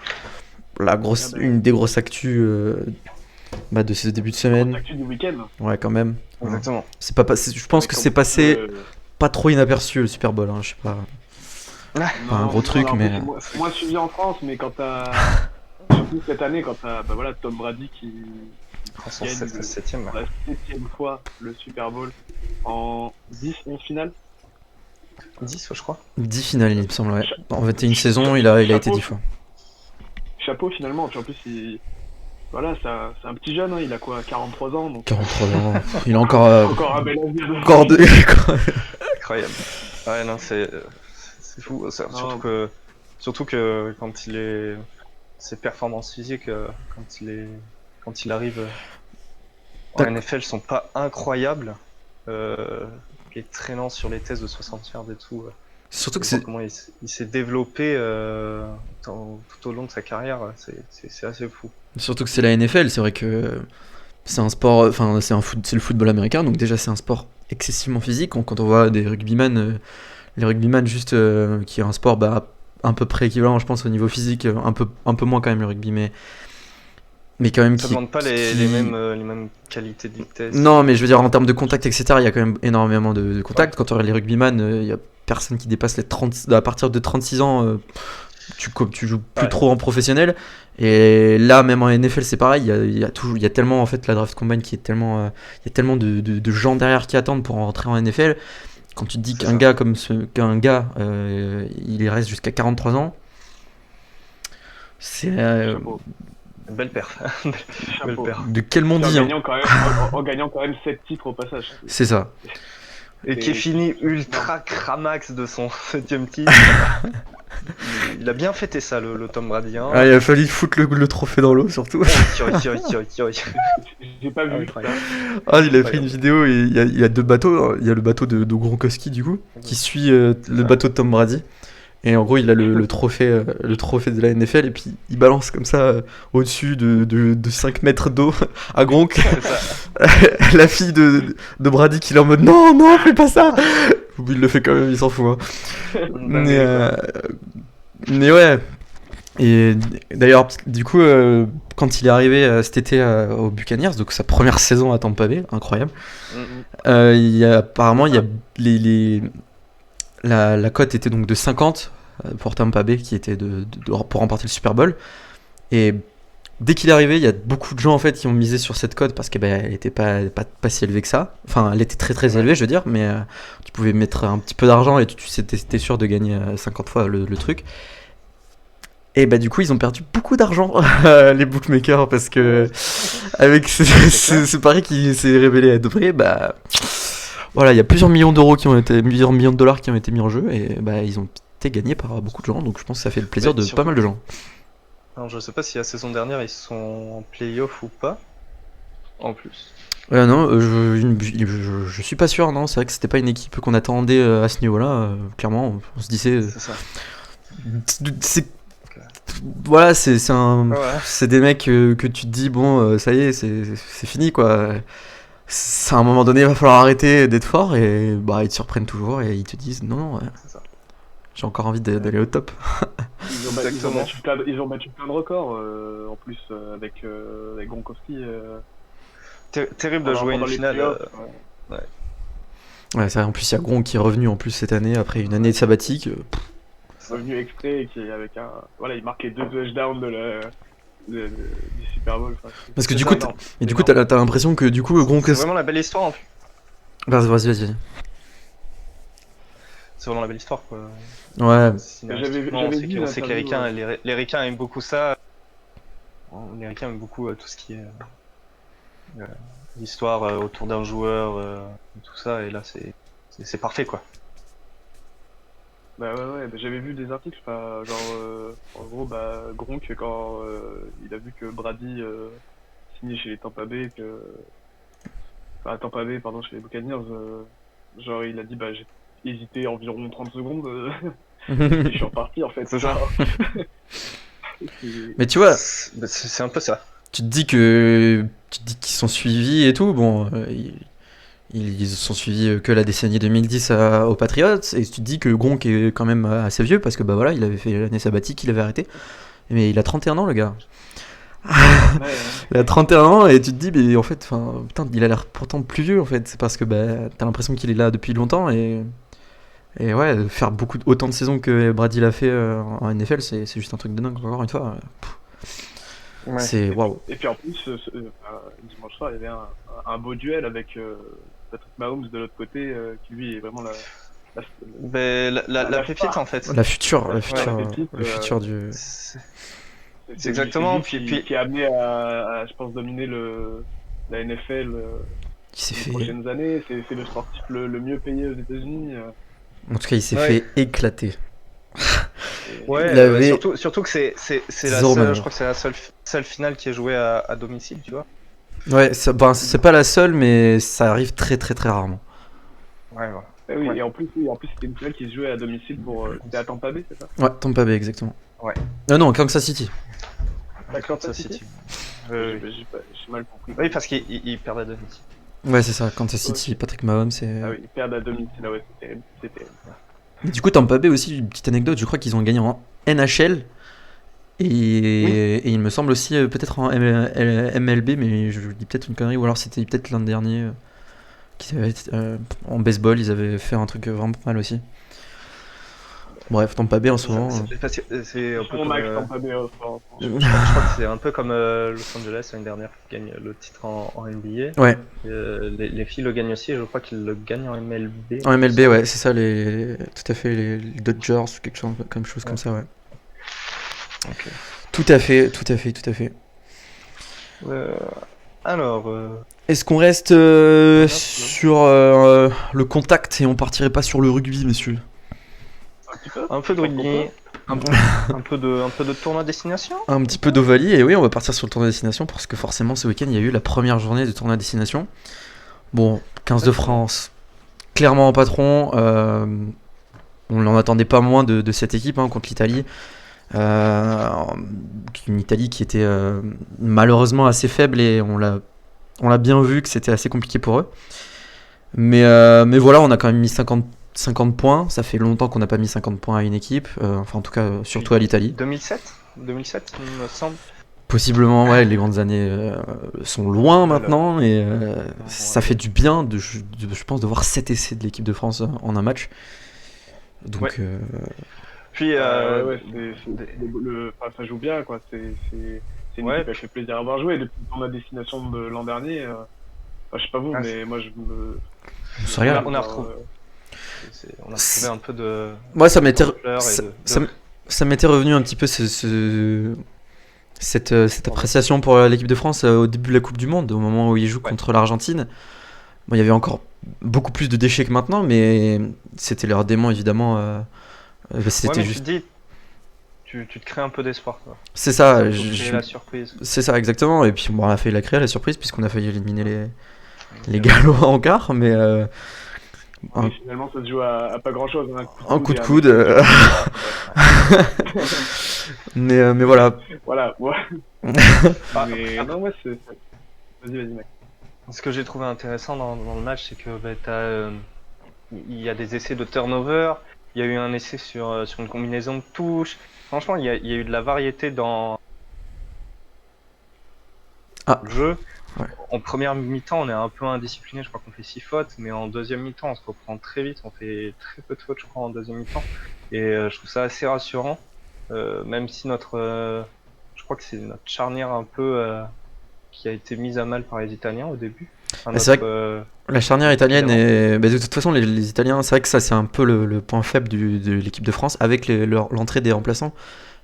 une des grosses actus de ce début de semaine. L'actu du week-end. Ouais, quand même. Exactement. Je pense que c'est passé pas trop inaperçu le Super Bowl. Hein, je sais pas. Pas un gros truc, mais. C'est moins suivi en France, mais quand t'as. Surtout cette année, quand t'as Tom Brady qui Prend son gagne 7e. pour la 7e fois le Super Bowl en 11 finales. 10, je crois. 10 finales, il me semble, ouais. En 21 saisons, il a été 10 fois. Chapeau finalement, puis en plus, voilà, c'est un petit jeune, hein, il a quoi, 43 ans donc... 43 ans, il a encore. Encore un bel avenir de Encore deux. Incroyable. Ouais, non, c'est fou. Surtout que quand ses performances physiques, quand il arrive en NFL, sont pas incroyables. Il est traînant sur les tests de 60 yards et tout. Surtout que c'est. Comment il s'est développé tout au long de sa carrière, c'est assez fou. Surtout que c'est la NFL, c'est vrai que c'est un sport, enfin c'est le football américain, donc déjà c'est un sport excessivement physique. Quand on voit des rugbyman, les rugbyman juste qui est un sport à peu près équivalent, je pense au niveau physique, un peu moins quand même le rugby, mais quand même ça demande pas les mêmes qualités de vitesse. Non, mais je veux dire en termes de contact, etc. Il y a quand même énormément de contact. Ouais. Quand on regarde les rugbyman, il y a personne qui dépasse les 30 à partir de 36 ans. Tu joues plus trop en professionnel, et là même en NFL c'est pareil, il y a tellement en fait la draft combine qui est tellement il y a tellement de gens derrière qui attendent pour rentrer en NFL. Quand tu te dis qu'un gars il reste jusqu'à 43 ans, c'est belle perf. Belle perf. De quel monde dit en gagnant quand même 7 titres au passage. C'est ça. Et qui est fini ultra cramax de son 7ème titre. Il a bien fêté ça, le Tom Brady. Hein. Ah, il a fallu foutre le trophée dans l'eau, surtout. J'ai pas vu. Il a fait une vidéo et il y a 2 bateaux. Il y a le bateau de Gronkowski, du coup, qui suit le bateau de Tom Brady. Et en gros, il a le trophée de la NFL et puis il balance comme ça au-dessus de 5 mètres d'eau à Gronk. La fille de Brady qui est en mode non, fais pas ça. Il le fait quand même, il s'en fout. Hein. Mais ouais. Et d'ailleurs, du coup, quand il est arrivé cet été aux Buccaneers, donc sa première saison à Tampa Bay, incroyable. Apparemment, il y a la cote était donc de 50 pour Tampa Bay qui était pour remporter le Super Bowl. Et dès qu'il est arrivé, il y a beaucoup de gens en fait qui ont misé sur cette cote parce que elle était pas si élevée que ça. Enfin, elle était très très élevée, je veux dire, mais tu pouvais mettre un petit peu d'argent et tu étais sûr de gagner 50 fois le truc. Et bah du coup ils ont perdu beaucoup d'argent les bookmakers parce que avec ce pari qui s'est révélé être vrai, bah voilà, il y a plusieurs millions d'euros plusieurs millions de dollars qui ont été mis en jeu et bah ils ont été gagnés par beaucoup de gens, donc je pense que ça fait le plaisir Ouais, de surtout- pas mal de gens. Alors je sais pas si la saison dernière ils sont en playoff ou pas. En plus. Non, je suis pas sûr, non, c'est vrai que c'était pas une équipe qu'on attendait à ce niveau-là, clairement, on se disait... C'est ça. c'est voilà, Ouais. c'est des mecs que tu te dis bon ça y est, c'est fini quoi. À un moment donné il va falloir arrêter d'être fort et bah ils te surprennent toujours et ils te disent non, C'est ça. j'ai encore envie d'aller au top. Exactement. Ils ont battu plein de records en plus avec Gronkowski. Terrible de jouer une pendant les finale. playoffs, Ouais, ça, en plus il y a Gronk qui est revenu en plus cette année après une année sabbatique. revenu exprès et qui avec un voilà, il marque les 2 touchdowns du Super Bowl. Enfin, Parce que C'est du ça, coup, non. et du coup t'as l'impression que du coup Gronk... C'est vraiment la belle histoire en plus. Vas-y. C'est vraiment la belle histoire quoi. Ouais, J'avais vu On sait que l'interview, les Ricains, les Ricains aiment beaucoup ça. Les Ricains aiment beaucoup tout ce qui est l'histoire autour d'un joueur, tout ça, et là c'est parfait quoi. Bah ouais, bah, j'avais vu des articles, en gros, bah, Gronk, quand il a vu que Brady signait chez les Tampa Bay, enfin, Tampa Bay, pardon, chez les Buccaneers, genre, il a dit, bah, j'ai hésité environ 30 secondes, et je suis reparti, en fait. C'est ça. mais tu vois, C'est un peu ça. tu te dis qu'ils sont suivis et tout, bon, ils sont suivis que la décennie 2010 aux Patriots, et tu te dis que Gronk est quand même assez vieux, parce que bah voilà, il avait fait l'année sabbatique, il avait arrêté, mais il a 31 ans le gars. Il a 31 ans et tu te dis, mais en fait, putain, il a l'air pourtant plus vieux en fait, c'est parce que bah, t'as l'impression qu'il est là depuis longtemps, et ouais, faire autant de saisons que Brady l'a fait en NFL, c'est juste un truc de dingue, encore une fois. Ouais. C'est waouh. Et puis en plus, dimanche soir, il y avait un beau duel avec Patrick Mahomes de l'autre côté, qui lui est vraiment La pépite en fait. La future pépite, le futur du... C'est exactement, lui puis- qui est amené à, je pense, dominer la NFL qui s'est les fait... prochaines années. C'est le sportif le mieux payé aux États-Unis. En tout cas, il s'est Ouais. fait éclater. Ouais, Il avait surtout que c'est la zéro seule, malheur. je crois que c'est la seule finale qui est jouée à domicile, tu vois. Ouais, c'est pas la seule, mais ça arrive très très très rarement. Ouais, voilà. Eh oui, Ouais. et en plus, c'était une finale qui se jouait à domicile c'était à Tampa Bay, c'est ça? Ouais, Tampa Bay, exactement. Ouais. Non, Kansas City. Kansas City. Oui, J'ai mal compris. oui, parce qu'il perd à domicile. Ouais, c'est ça, Kansas City, Patrick Mahomes, c'est... Ah oui, ils perdent à domicile, ah ouais, c'est terrible. Mais du coup, Tampa Bay aussi, une petite anecdote, je crois qu'ils ont gagné en NHL et il me semble aussi peut-être en MLB, mais je dis peut-être une connerie, ou alors c'était peut-être l'an dernier en baseball, ils avaient fait un truc vraiment pas mal aussi. Bref, Tampa Bay en ce moment. C'est un peu Son comme, max Tampa Bay, enfin, je crois que c'est un peu comme Los Angeles l'année dernière qui gagne le titre en NBA. Ouais, Les filles le gagnent aussi et je crois qu'ils le gagnent en MLB. en MLB, ouais, c'est ça, tout à fait, les Dodgers ou quelque chose comme ça, ouais. Ok. Tout à fait. Alors, Est-ce qu'on reste sur le contact et on partirait pas sur le rugby, messieurs? un petit peu. un peu de rugby, un peu de tournoi destination. Un petit peu d'Ovalie, et oui, on va partir sur le tournoi destination parce que forcément ce week-end il y a eu la première journée du tournoi destination. Bon, 15 de France, clairement en patron, on n'en attendait pas moins de cette équipe contre l'Italie. Une Italie qui était malheureusement assez faible et on l'a bien vu que c'était assez compliqué pour eux. Mais voilà, on a quand même mis 50 points, ça fait longtemps qu'on n'a pas mis 50 points à une équipe, enfin en tout cas surtout à l'Italie. 2007, il me semble. Possiblement, ouais, les grandes années sont loin maintenant et ça fait du bien, je pense, de voir 7 essais de l'équipe de France en un match. Donc, Ouais. Puis, Ouais, enfin, ça joue bien, quoi. C'est une Ouais. équipe qui fait plaisir à avoir joué. Depuis le tournoi destination de l'an dernier, enfin, je sais pas vous, Ah, mais moi je me. on se régale. on a retrouvé un peu de. Moi, ça m'était. de fleurs et ça- de- ça de- m- Ça m'était revenu un petit peu cette appréciation pour l'équipe de France au début de la Coupe du Monde, au moment où ils jouent Ouais. contre l'Argentine. Bon, il y avait encore beaucoup plus de déchets que maintenant, mais c'était leur démon évidemment. Ouais, C'était mais juste. tu te dis, tu te crées un peu d'espoir, quoi. C'est ça, Faut créer la surprise. c'est ça exactement. Et puis bon, on a failli la créer la surprise puisqu'on a failli éliminer les Gallois en quart, mais un, Et finalement, ça se joue à pas grand chose. un coup de et un coude. mec- Mais voilà. Voilà, ouais. Ah, Mais non, ouais, vas-y, mec. Ce que j'ai trouvé intéressant dans le match, c'est que il y a des essais de turnover, il y a eu un essai sur une combinaison de touches. Franchement, il y a eu de la variété dans Ah. le jeu. Ouais. En première mi-temps, on est un peu indiscipliné, je crois qu'on fait 6 fautes, mais en deuxième mi-temps, on se reprend très vite, on fait très peu de fautes, je crois, en deuxième mi-temps. Et je trouve ça assez rassurant, même si je crois que c'est notre charnière un peu qui a été mise à mal par les Italiens au début. Enfin, C'est vrai notre, La charnière italienne Évidemment. est. Bah, de toute façon, les Italiens, c'est vrai que ça, c'est un peu le point faible de l'équipe de France, avec l'entrée des remplaçants,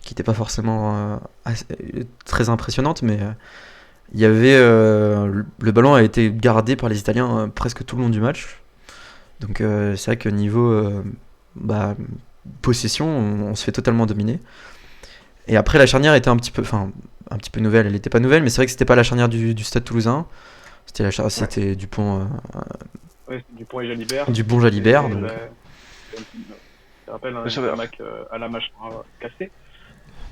qui n'était pas forcément très impressionnante, mais il y avait. Le ballon a été gardé par les Italiens presque tout le long du match. Donc, c'est vrai que niveau bah, possession, on se fait totalement dominer. Et après, la charnière était un petit peu. Enfin, un petit peu nouvelle, elle n'était pas nouvelle, mais c'est vrai que c'était pas la charnière du Stade Toulousain. C'était Dupont. Ouais, c'est Dupont et Jalibert. Du bon Jalibert. Et, Donc. ça rappelle un Je- Mac à la mâche cassée.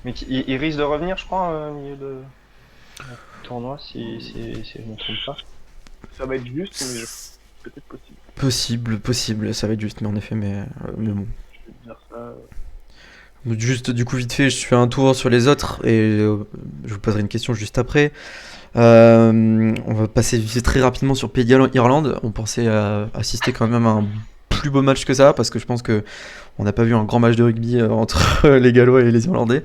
Mais il risque de revenir, je crois, au milieu de tournoi, si je ne me trompe pas. Ça va être juste, mais peut-être possible. Possible, ça va être juste, mais en effet, mais bon. Je vais te dire ça. Juste, du coup, vite fait, je fais un tour sur les autres et je vous poserai une question juste après. On va passer très rapidement sur Pays de Galles Irlande. On pensait assister quand même à un plus beau match que ça, parce que je pense que on n'a pas vu un grand match de rugby entre les Gallois et les Irlandais.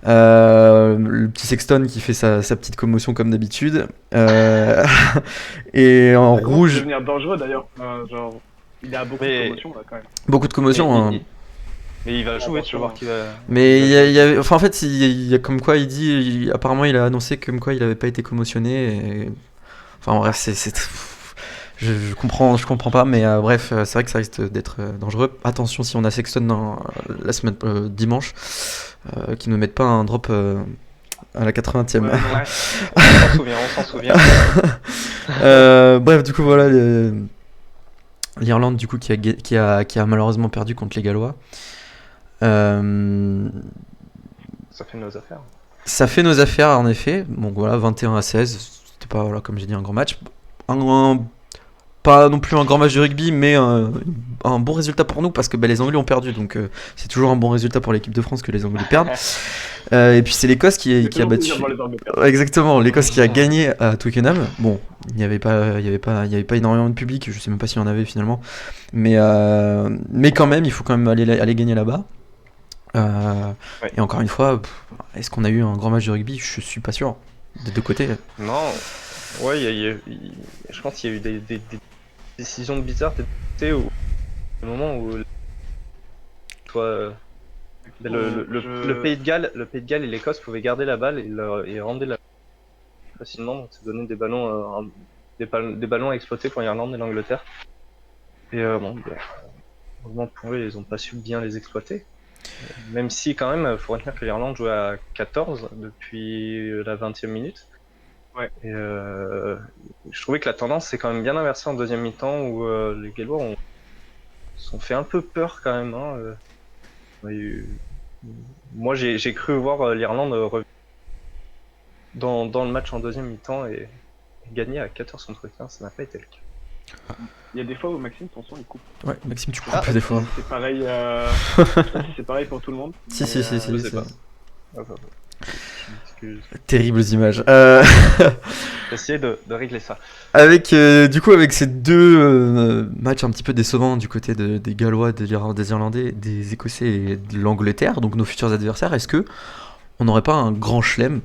Le petit Sexton qui fait sa petite commotion comme d'habitude. Et en Ça commence à rouge, devenir dangereux d'ailleurs. Genre, il a beaucoup de commotion là quand même. beaucoup de commotion. Mais Hein. mais il va jouer, tu vas voir qu'il va. Mais enfin, en fait, il y a comme quoi il dit, apparemment, il a annoncé comme quoi il n'avait pas été commotionné. Enfin bref, je comprends pas, mais bref, c'est vrai que ça risque d'être dangereux. Attention si on a Sexton dans la semaine dimanche, qu'il ne mette pas un drop à la 80e. Ouais, On s'en souvient. Bref, du coup voilà, l'Irlande du coup qui a malheureusement perdu contre les Gallois. Ça fait nos affaires. Ça fait nos affaires en effet. Bon voilà, 21-16, c'était pas, voilà, comme j'ai dit, un grand match. Pas non plus un grand match de rugby, mais un bon résultat pour nous, parce que les Anglais ont perdu, donc c'est toujours un bon résultat pour l'équipe de France que les Anglais perdent. Et puis c'est l'Écosse qui a battu. Exactement, l'Écosse qui a gagné à Twickenham. Bon, il n'y avait pas énormément de public, je sais même pas s'il y en avait finalement, mais quand même, il faut quand même aller gagner là-bas. Ouais. Et encore une fois, est-ce qu'on a eu un grand match de rugby? Je suis pas sûr, des deux côtés. Non, ouais, je pense qu'il y a eu des décisions bizarres, au moment où le Pays de Galles, et l'Écosse pouvaient garder la balle et rendre la facilement, donc ça donnait des ballons, des ballons à exploiter pour l'Irlande et l'Angleterre. Et heureusement pour eux, ils n'ont pas su bien les exploiter. Même si quand même, il faut retenir que l'Irlande jouait à 14 depuis la 20e minute. Ouais. Et je trouvais que la tendance s'est quand même bien inversée en deuxième mi-temps, où les Gallois se sont fait un peu peur quand même. Hein. Moi j'ai cru voir l'Irlande dans le match en deuxième mi-temps et gagner à 14 contre 15, ça n'a pas été le cas. Il y a des fois où Maxime, ton son il coupe. Ouais, Maxime, tu coupes des fois. C'est pareil. Je sais pas si c'est pareil pour tout le monde. Si, mais, si. je sais pas. Terribles images. J'ai essayé de régler ça. Avec ces deux matchs un petit peu décevants du côté des Gallois, des Irlandais, des Écossais et de l'Angleterre, donc nos futurs adversaires, est-ce que on n'aurait pas un grand chelem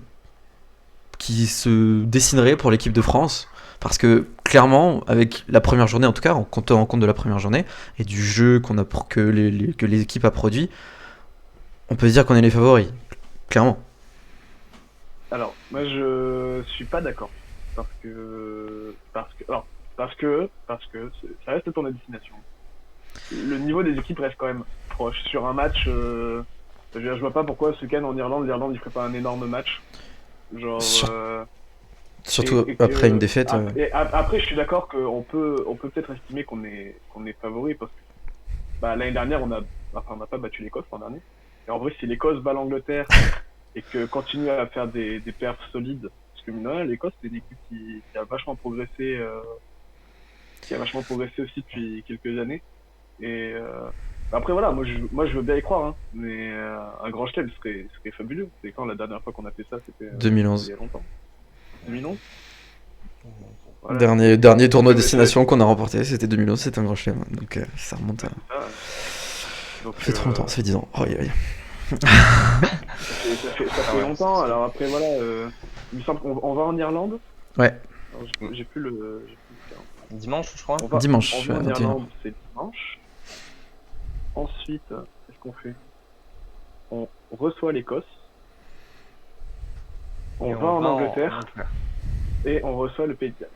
qui se dessinerait pour l'équipe de France? Parce que clairement, avec la première journée en tout cas, en compte de la première journée et du jeu que l'équipe a produit, on peut se dire qu'on est les favoris, clairement. Alors, moi je suis pas d'accord. Ça reste le tournoi de destination. Le niveau des équipes reste quand même proche. Sur un match, je vois pas pourquoi ce week-end en Irlande, l'Irlande il ferait pas un énorme match. Genre. Surtout et après une défaite. Après, je suis d'accord qu'on peut peut-être estimer qu'on est favori parce que l'année dernière on n'a pas battu l'Écosse l'an dernier. Et en vrai, si l'Écosse bat l'Angleterre et que continue à faire des perfs solides, parce que mine de rien, l'Écosse c'est une équipe qui a vachement progressé, aussi depuis quelques années. Et après voilà, moi je veux bien y croire, hein, mais un grand chelem serait fabuleux. C'est quand la dernière fois qu'on a fait ça, c'était 2011. il y a longtemps. 2011. Voilà. Dernier tournoi destination qu'on a remporté, c'était 2011, c'était un grand chelem. Donc ça remonte à. Donc, Ça fait trop longtemps, ça fait 10 ans. Oh, aïe, aïe. Ça fait longtemps. Alors après voilà, il me semble qu'on va en Irlande. Ouais. Alors, j'ai plus le. Dimanche, je crois. Dimanche, On va en 21. Irlande, c'est dimanche. Ensuite, qu'est-ce qu'on fait? On reçoit l'Écosse. On va en Angleterre. Et on reçoit le Pays de Galles.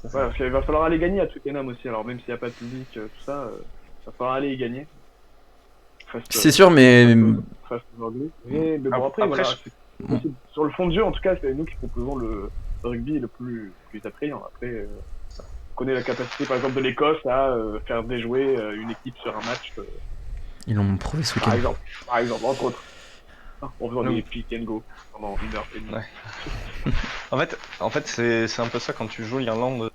Voilà, parce qu'il va falloir aller gagner à Twickenham aussi. Alors même s'il n'y a pas de public, tout ça, il va falloir aller y gagner. C'est sûr, mais. Mais bon, après voilà, sur le fond de jeu, en tout cas, c'est nous qui proposons le rugby le plus attrayant. Après, on connaît la capacité, par exemple, de l'Écosse à faire déjouer une équipe sur un match. Ils l'ont prouvé ce week-end. Par exemple, entre autres. En faisant des pick and go pendant 1h30. Ouais. en fait c'est un peu ça quand tu joues l'Irlande.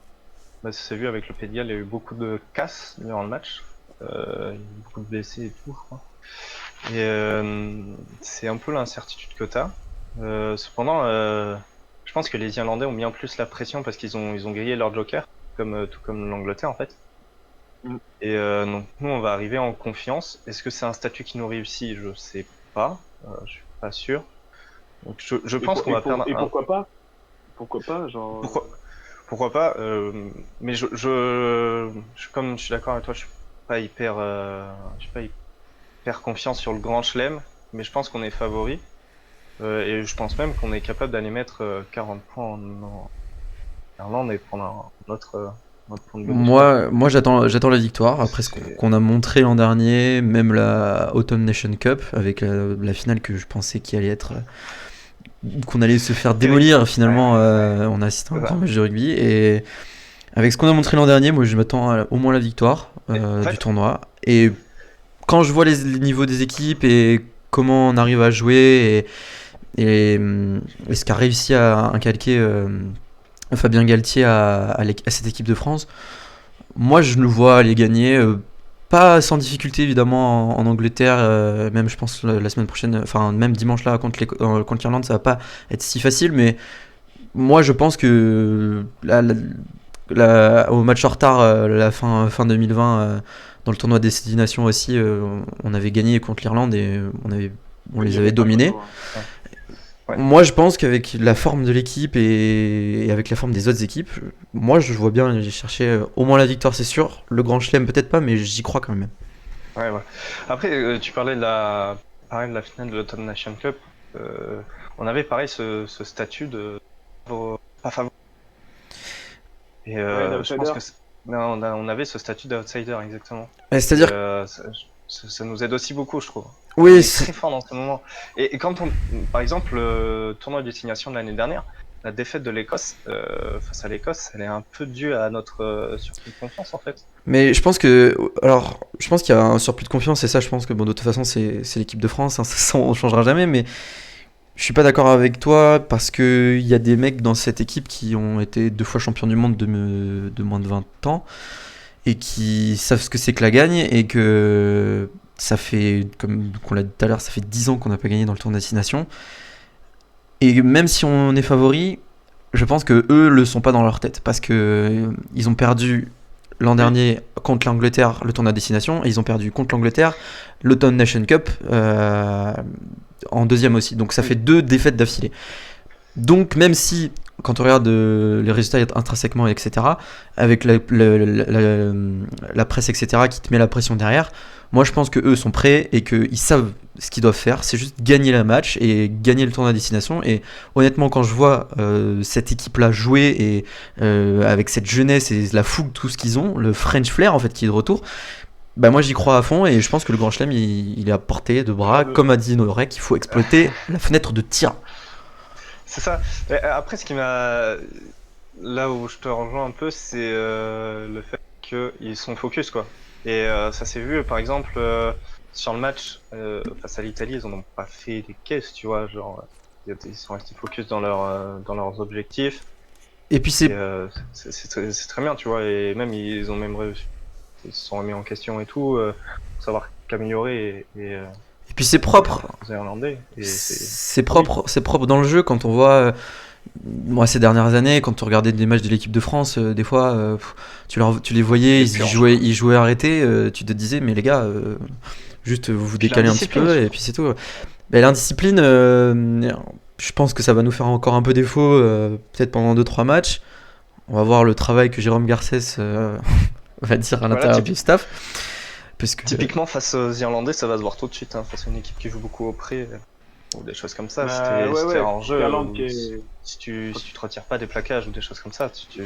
C'est vu avec le Pays de Galles, il y a eu beaucoup de casses durant le match. Il y a eu beaucoup de blessés et tout, je crois. Et c'est un peu l'incertitude que t'as. Cependant, je pense que les Irlandais ont mis en plus la pression parce qu'ils ont grillé leur joker, tout comme l'Angleterre en fait. Et donc nous on va arriver en confiance. Est-ce que c'est un statut qui nous réussit? Je sais pas. Je suis pas sûr. Donc je pense qu'on va perdre. Et pourquoi pas? Pourquoi pas, genre. Pourquoi pas? Mais comme je suis d'accord avec toi, je suis pas hyper confiant sur le Grand Chelem, mais je pense qu'on est favori. Et je pense même qu'on est capable d'aller mettre 40 points en Irlande et prendre notre point de bonus. Moi j'attends la victoire après ce qu'on a montré l'an dernier, même la Autumn Nation Cup avec la finale que je pensais qu'il allait être qu'on allait se faire démolir finalement. On a assisté à un grand match de rugby et avec ce qu'on a montré l'an dernier, moi je m'attends au moins la victoire du tournoi. Et quand je vois les niveaux des équipes et comment on arrive à jouer et ce qu'a réussi à incalquer Fabien Galtier à cette équipe de France, moi je nous vois aller gagner, pas sans difficulté évidemment en Angleterre, même je pense la semaine prochaine, enfin même dimanche là contre l'Irlande ça va pas être si facile, mais moi je pense que au match en retard, la fin 2020 dans le tournoi Destination aussi, on avait gagné contre l'Irlande et on les avait dominés. Ouais. Moi je pense qu'avec la forme de l'équipe et avec la forme des autres équipes, moi je vois bien aller chercher au moins la victoire, c'est sûr. Le Grand Chelem peut-être pas, mais j'y crois quand même. Ouais. Après tu parlais de la finale de l'Autumn Nation Cup. On avait pareil ce statut de pas favori. Et je pense que on avait ce statut d'outsider exactement. C'est-à-dire ça nous aide aussi beaucoup, je trouve. Oui, on est très fort dans ce moment. Et quand par exemple, le tournoi de destination de l'année dernière, la défaite de l'Écosse face à l'Écosse, elle est un peu due à notre surplus de confiance en fait. Mais je pense qu'il y a un surplus de confiance et ça, je pense que bon, de toute façon, c'est l'équipe de France, hein, ça on changera jamais. Mais je suis pas d'accord avec toi parce que il y a des mecs dans cette équipe qui ont été 2 fois champions du monde de moins de 20 ans. Et qui savent ce que c'est que la gagne et que ça fait, comme on l'a dit tout à l'heure, ça fait 10 ans qu'on n'a pas gagné dans le tour de destination. Et même si on est favori, je pense que eux le sont pas dans leur tête parce que ils ont perdu l'an dernier contre l'Angleterre le tour de destination et ils ont perdu contre l'Angleterre l'Autumn Nation Cup en deuxième aussi. Donc ça fait 2 défaites d'affilée. Donc même si quand on regarde les résultats intrinsèquement, etc., avec la presse, etc., qui te met la pression derrière, moi je pense que eux sont prêts et qu'ils savent ce qu'ils doivent faire, c'est juste gagner le match et gagner le tournoi à destination. Et honnêtement, quand je vois cette équipe-là jouer et avec cette jeunesse et la fougue, tout ce qu'ils ont, le French Flair en fait qui est de retour, bah moi j'y crois à fond et je pense que le Grand Chelem il est à portée de bras, comme a dit Norek, il faut exploiter la fenêtre de tir. C'est ça. Et après, ce qui m'a. Là où je te rejoins un peu, c'est le fait qu'ils sont focus, quoi. Et ça s'est vu, par exemple, sur le match face à l'Italie, ils en ont pas fait des caisses, tu vois. Genre, ils sont restés focus dans leurs objectifs. Et puis c'est très bien, tu vois. Et même, ils ont même réussi. Ils se sont remis en question et tout, pour savoir qu'améliorer et puis c'est propre. Les Irlandais. C'est propre dans le jeu quand on voit. Moi, ces dernières années, quand tu regardais des matchs de l'équipe de France, des fois, tu les voyais, ils jouaient arrêtés, tu te disais, mais les gars, juste vous vous décalez un petit peu, et puis c'est tout. Mais l'indiscipline, je pense que ça va nous faire encore un peu défaut, peut-être pendant 2-3 matchs. On va voir le travail que Jérôme Garcès va dire à l'intérieur du staff. Parce que, typiquement, face aux Irlandais, ça va se voir tout de suite, hein, face à une équipe qui joue beaucoup au pré, ou des choses comme ça. C'était en jeu. Si tu te retires pas des plaquages ou des choses comme ça, tu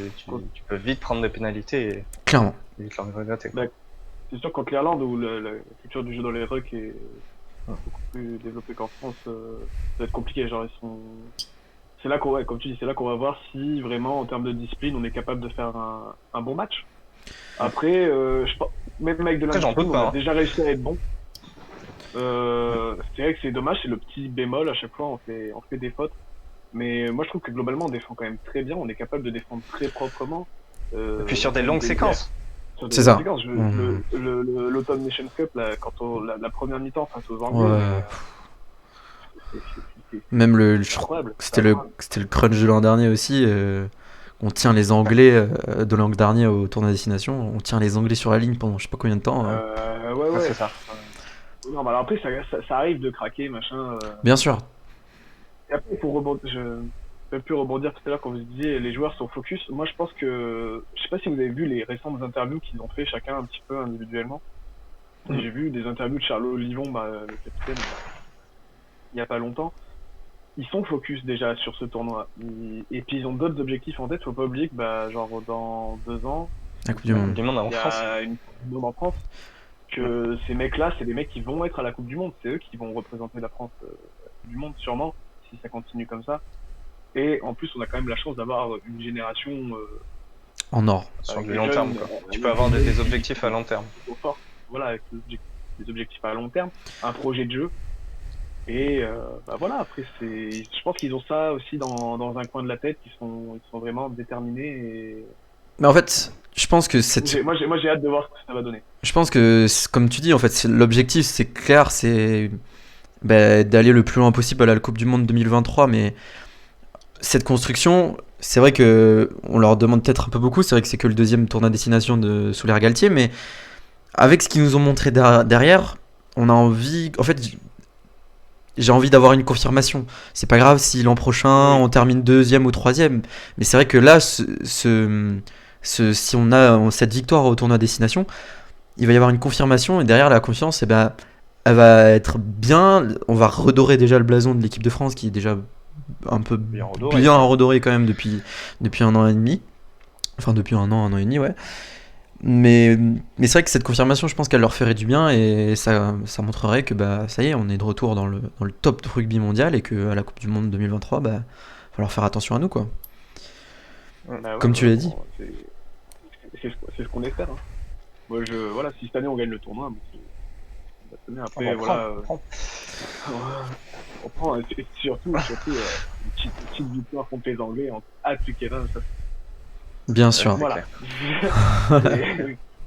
peux vite prendre des pénalités et clairement vite leur regretter. Bah, c'est sûr, contre l'Irlande, où la culture du jeu dans les rucks est beaucoup plus développée qu'en France, ça va être compliqué. Genre, c'est là qu'on, comme tu dis, c'est là qu'on va voir si vraiment, en termes de discipline, on est capable de faire un bon match. Après, je pense, même avec de l'indiscipline, on a déjà réussi à être bon. C'est vrai que c'est dommage, c'est le petit bémol, à chaque fois on fait des fautes. Mais moi je trouve que globalement on défend quand même très bien, on est capable de défendre très proprement. Et puis sur des longues séquences. C'est ça. L'Autumn Nation Cup, là, quand la première mi-temps face aux Anglais, même c'était le crunch de l'an dernier aussi. On tient les Anglais de l'an dernier au tournoi à destination, on tient les Anglais sur la ligne pendant je sais pas combien de temps. Ouais, c'est ça. Non, mais alors après ça arrive de craquer, machin. Bien sûr. Et après, pour rebondir, je peux plus rebondir tout à l'heure quand vous disiez les joueurs sont focus. Moi, je pense que, je sais pas si vous avez vu les récentes interviews qu'ils ont fait chacun un petit peu individuellement. J'ai vu des interviews de Charlot Livon, le capitaine, il y a pas longtemps. Ils sont focus déjà sur ce tournoi. Et puis ils ont d'autres objectifs en tête. Faut pas oublier que genre dans 2 ans, la Coupe du Monde. Il y a une Coupe du Monde en France. Que ces mecs-là, c'est des mecs qui vont être à la Coupe du Monde. C'est eux qui vont représenter la France à la Coupe du Monde, sûrement, si ça continue comme ça. Et en plus, on a quand même la chance d'avoir une génération en or. Sur du long terme, quoi. Tu peux avoir des objectifs à long terme. Voilà, avec des objectifs à long terme, un projet de jeu. Et voilà, après, je pense qu'ils ont ça aussi dans un coin de la tête. Ils sont vraiment déterminés. Et... Mais en fait, je pense que moi j'ai hâte de voir ce que ça va donner. Je pense que, comme tu dis, en fait, l'objectif, c'est clair, c'est d'aller le plus loin possible à la Coupe du Monde 2023. Mais cette construction, c'est vrai que on leur demande peut-être un peu beaucoup. C'est vrai que c'est que le 2e tournoi à destination sous l'ère Galtier, mais avec ce qu'ils nous ont montré derrière, on a envie. En fait, j'ai envie d'avoir une confirmation. C'est pas grave si l'an prochain on termine 2e ou 3e, mais c'est vrai que là, si on a cette victoire au tournoi à destination, il va y avoir une confirmation et derrière la confiance, elle va être bien. On va redorer déjà le blason de l'équipe de France qui est déjà un peu bien redoré quand même depuis 1 an et demi. Enfin, depuis 1 an et demi, ouais. Mais c'est vrai que cette confirmation, je pense qu'elle leur ferait du bien et ça montrerait que ça y est, on est de retour dans le top de rugby mondial et qu'à la Coupe du Monde 2023, va falloir faire attention à nous, quoi. Comme tu l'as dit. C'est ce qu'on espère. Hein. Moi, voilà, si cette année on gagne le tournoi, après, on prend et surtout une petite victoire contre les Anglais à Twickenham. Bien sûr. Voilà.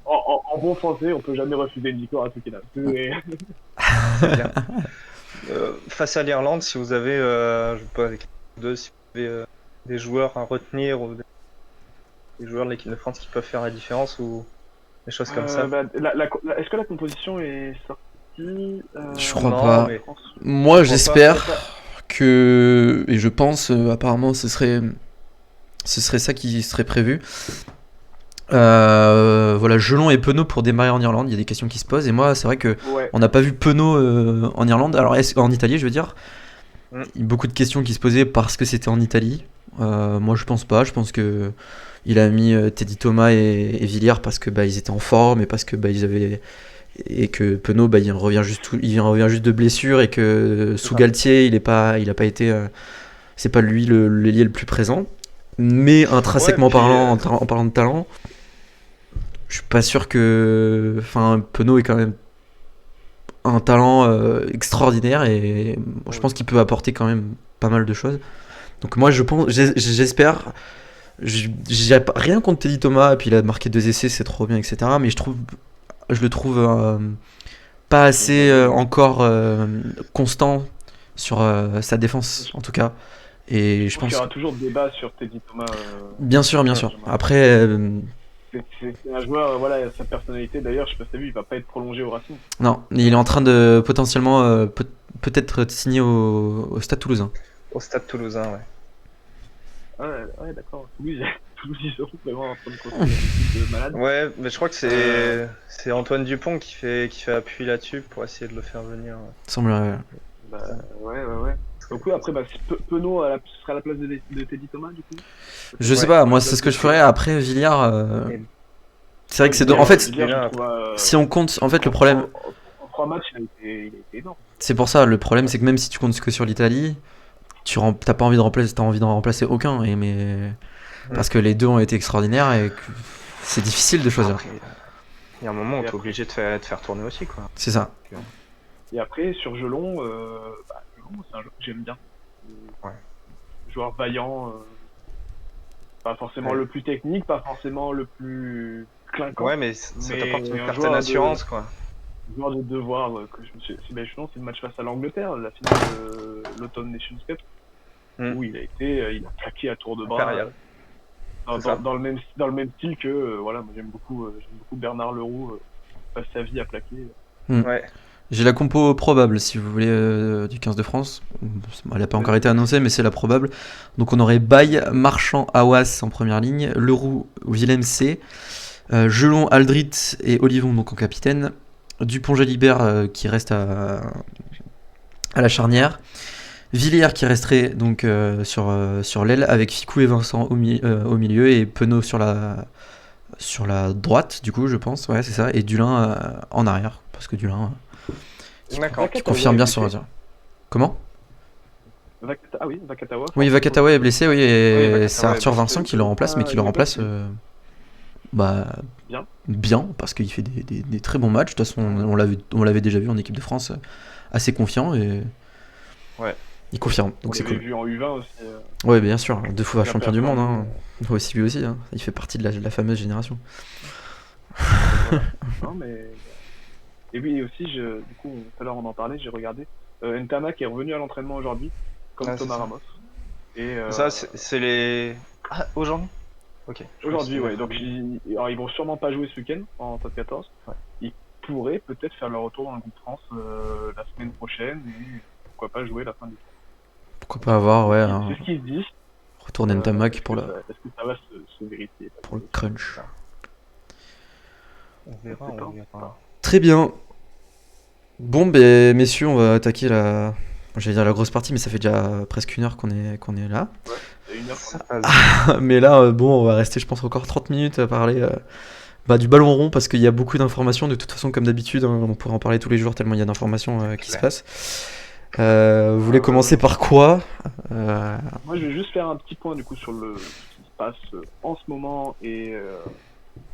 En bon français, on peut jamais refuser une victoire à Twickenham. Face à l'Irlande, si vous avez, je sais pas, avec si vous avez des joueurs à retenir ou des joueurs de l'équipe de France qui peuvent faire la différence ou des choses comme ça. Est-ce que la composition est sortie Je crois pas. Moi, j'espère que, et je pense, apparemment, ce serait Ce serait ça qui serait prévu. Voilà, Gelon et Penaud pour démarrer en Irlande. Il y a des questions qui se posent. Et moi, c'est vrai que Ouais. on n'a pas vu Penaud en Irlande. Alors, en Italie, je veux dire. Mm. Il y a beaucoup de questions qui se posaient parce que c'était en Italie. Moi, je pense pas. Je pense que il a mis Teddy Thomas et Villiers parce que ils étaient en forme et parce que ils avaient et que Penaud il revient juste de blessure et que sous Galtier il a pas été c'est pas lui l'ailier le plus présent. Mais intrinsèquement Ouais, puis, parlant, en parlant de talent, je suis pas sûr que. Enfin, Penaud est quand même un talent extraordinaire et je pense qu'il peut apporter quand même pas mal de choses. Donc moi, j'espère. J'ai rien contre Teddy Thomas, et puis il a marqué 2 essais, c'est trop bien, etc. Mais je le trouve pas assez encore constant sur sa défense, en tout cas. Et je Il pense. y aura toujours débat sur Teddy Thomas. Bien sûr, bien sûr. Après, C'est un joueur, voilà, sa personnalité d'ailleurs, je sais pas si t'as vu, il va pas être prolongé au Racing. non, il est en train de potentiellement peut-être signer au Stade Toulousain. Au Stade Toulousain, ouais. Ouais, d'accord. Oui, Toulouse, ils sont vraiment en train de construire une équipe de malades. Ouais, mais je crois que c'est Antoine Dupont qui fait appui là-dessus pour essayer de le faire venir. Il semblerait. Bah, ouais. Donc oui, après, si Penaud serait à la place de Teddy Thomas, du coup. Je sais Ouais, pas, moi c'est ce que je ferais. Après Villiers, c'est vrai que c'est. En fait, si on compte, en fait le problème, En 3 matchs, il a été énorme. c'est pour ça. Le problème, c'est que même si tu comptes que sur l'Italie, t'as pas envie de remplacer, t'as envie d'en remplacer aucun. Parce que les deux ont été extraordinaires et que c'est difficile de choisir. Après, il y a un moment où t'es obligé de faire tourner aussi, quoi. C'est ça. Et après, sur Gelon, Gelon, c'est un joueur que j'aime bien. Ouais. Joueur vaillant, pas forcément Ouais. le plus technique, pas forcément le plus clinquant. Ouais, mais ça t'apporte une un certaine joueur assurance, quoi. Joueur de devoir que je me suis. Gelon, c'est le match face à l'Angleterre, la finale de l'Autumn Nations Cup, où il a claqué à tour de bras. Impérial. Dans le même style que voilà, moi j'aime beaucoup Bernard Leroux, passe sa vie à plaquer. Ouais. J'ai la compo probable, si vous voulez, du 15 de France. Elle n'a pas encore été annoncée, mais c'est la probable. Donc on aurait Baye, Marchand, Awas en première ligne, Leroux, Willem C, Gelon, Aldrit et Olivon donc en capitaine, Dupont-Jalibert qui reste à la charnière, Villiers qui resterait donc sur l'aile avec Ficou et Vincent au milieu et Penaud sur la droite, du coup, je pense. Ouais, c'est ça. Et Dulin en arrière, parce que Dulin D'accord. qui confirme bien sur Razia. Comment ? Vakatawa. Oui, Vakatawa est blessé, oui, et Vakatawa c'est Arthur est blessé. Vincent qui le remplace, mais qui le remplace Bien. bien, parce qu'il fait des très bons matchs. De toute façon, on l'avait déjà vu en équipe de France, assez confiant, et Ouais. il confirme, On donc c'est l'avait cool. vu en U20 aussi. Ouais, bien sûr, 2 fois Il a champion du monde, performé. hein. Aussi, lui aussi, hein. Il fait partie de la fameuse génération. Non, mais... Et oui, aussi, du coup, tout à l'heure on en parlait, j'ai regardé. Ntama qui est revenu à l'entraînement aujourd'hui, comme Ah, Thomas c'est ça. Ramos. Et, Ça, c'est les. Ah, aujourd'hui. Ok. aujourd'hui, ouais. Donc, alors, ils vont sûrement pas jouer ce week-end en top 14. Ouais. Ils pourraient peut-être faire leur retour dans le groupe France la semaine prochaine et pourquoi pas jouer la fin du tour. Pourquoi pas avoir, ouais, C'est ce qu'ils se disent. retour d'Entamac Est-ce pour que le ça va se vérifier pour le crunch. On verra, on verra. Très bien. Bon, ben messieurs, on va attaquer j'allais dire la grosse partie, mais ça fait déjà presque 1 heure qu'on est là. Il y a 1 heure. Ça passe. Mais là, bon, on va rester, je pense, encore 30 minutes à parler du ballon rond, parce qu'il y a beaucoup d'informations. De toute façon, comme d'habitude, hein, on pourrait en parler tous les jours tellement il y a d'informations qui se passent. Vous voulez commencer par quoi Moi, je vais juste faire un petit point du coup sur ce qui se passe en ce moment et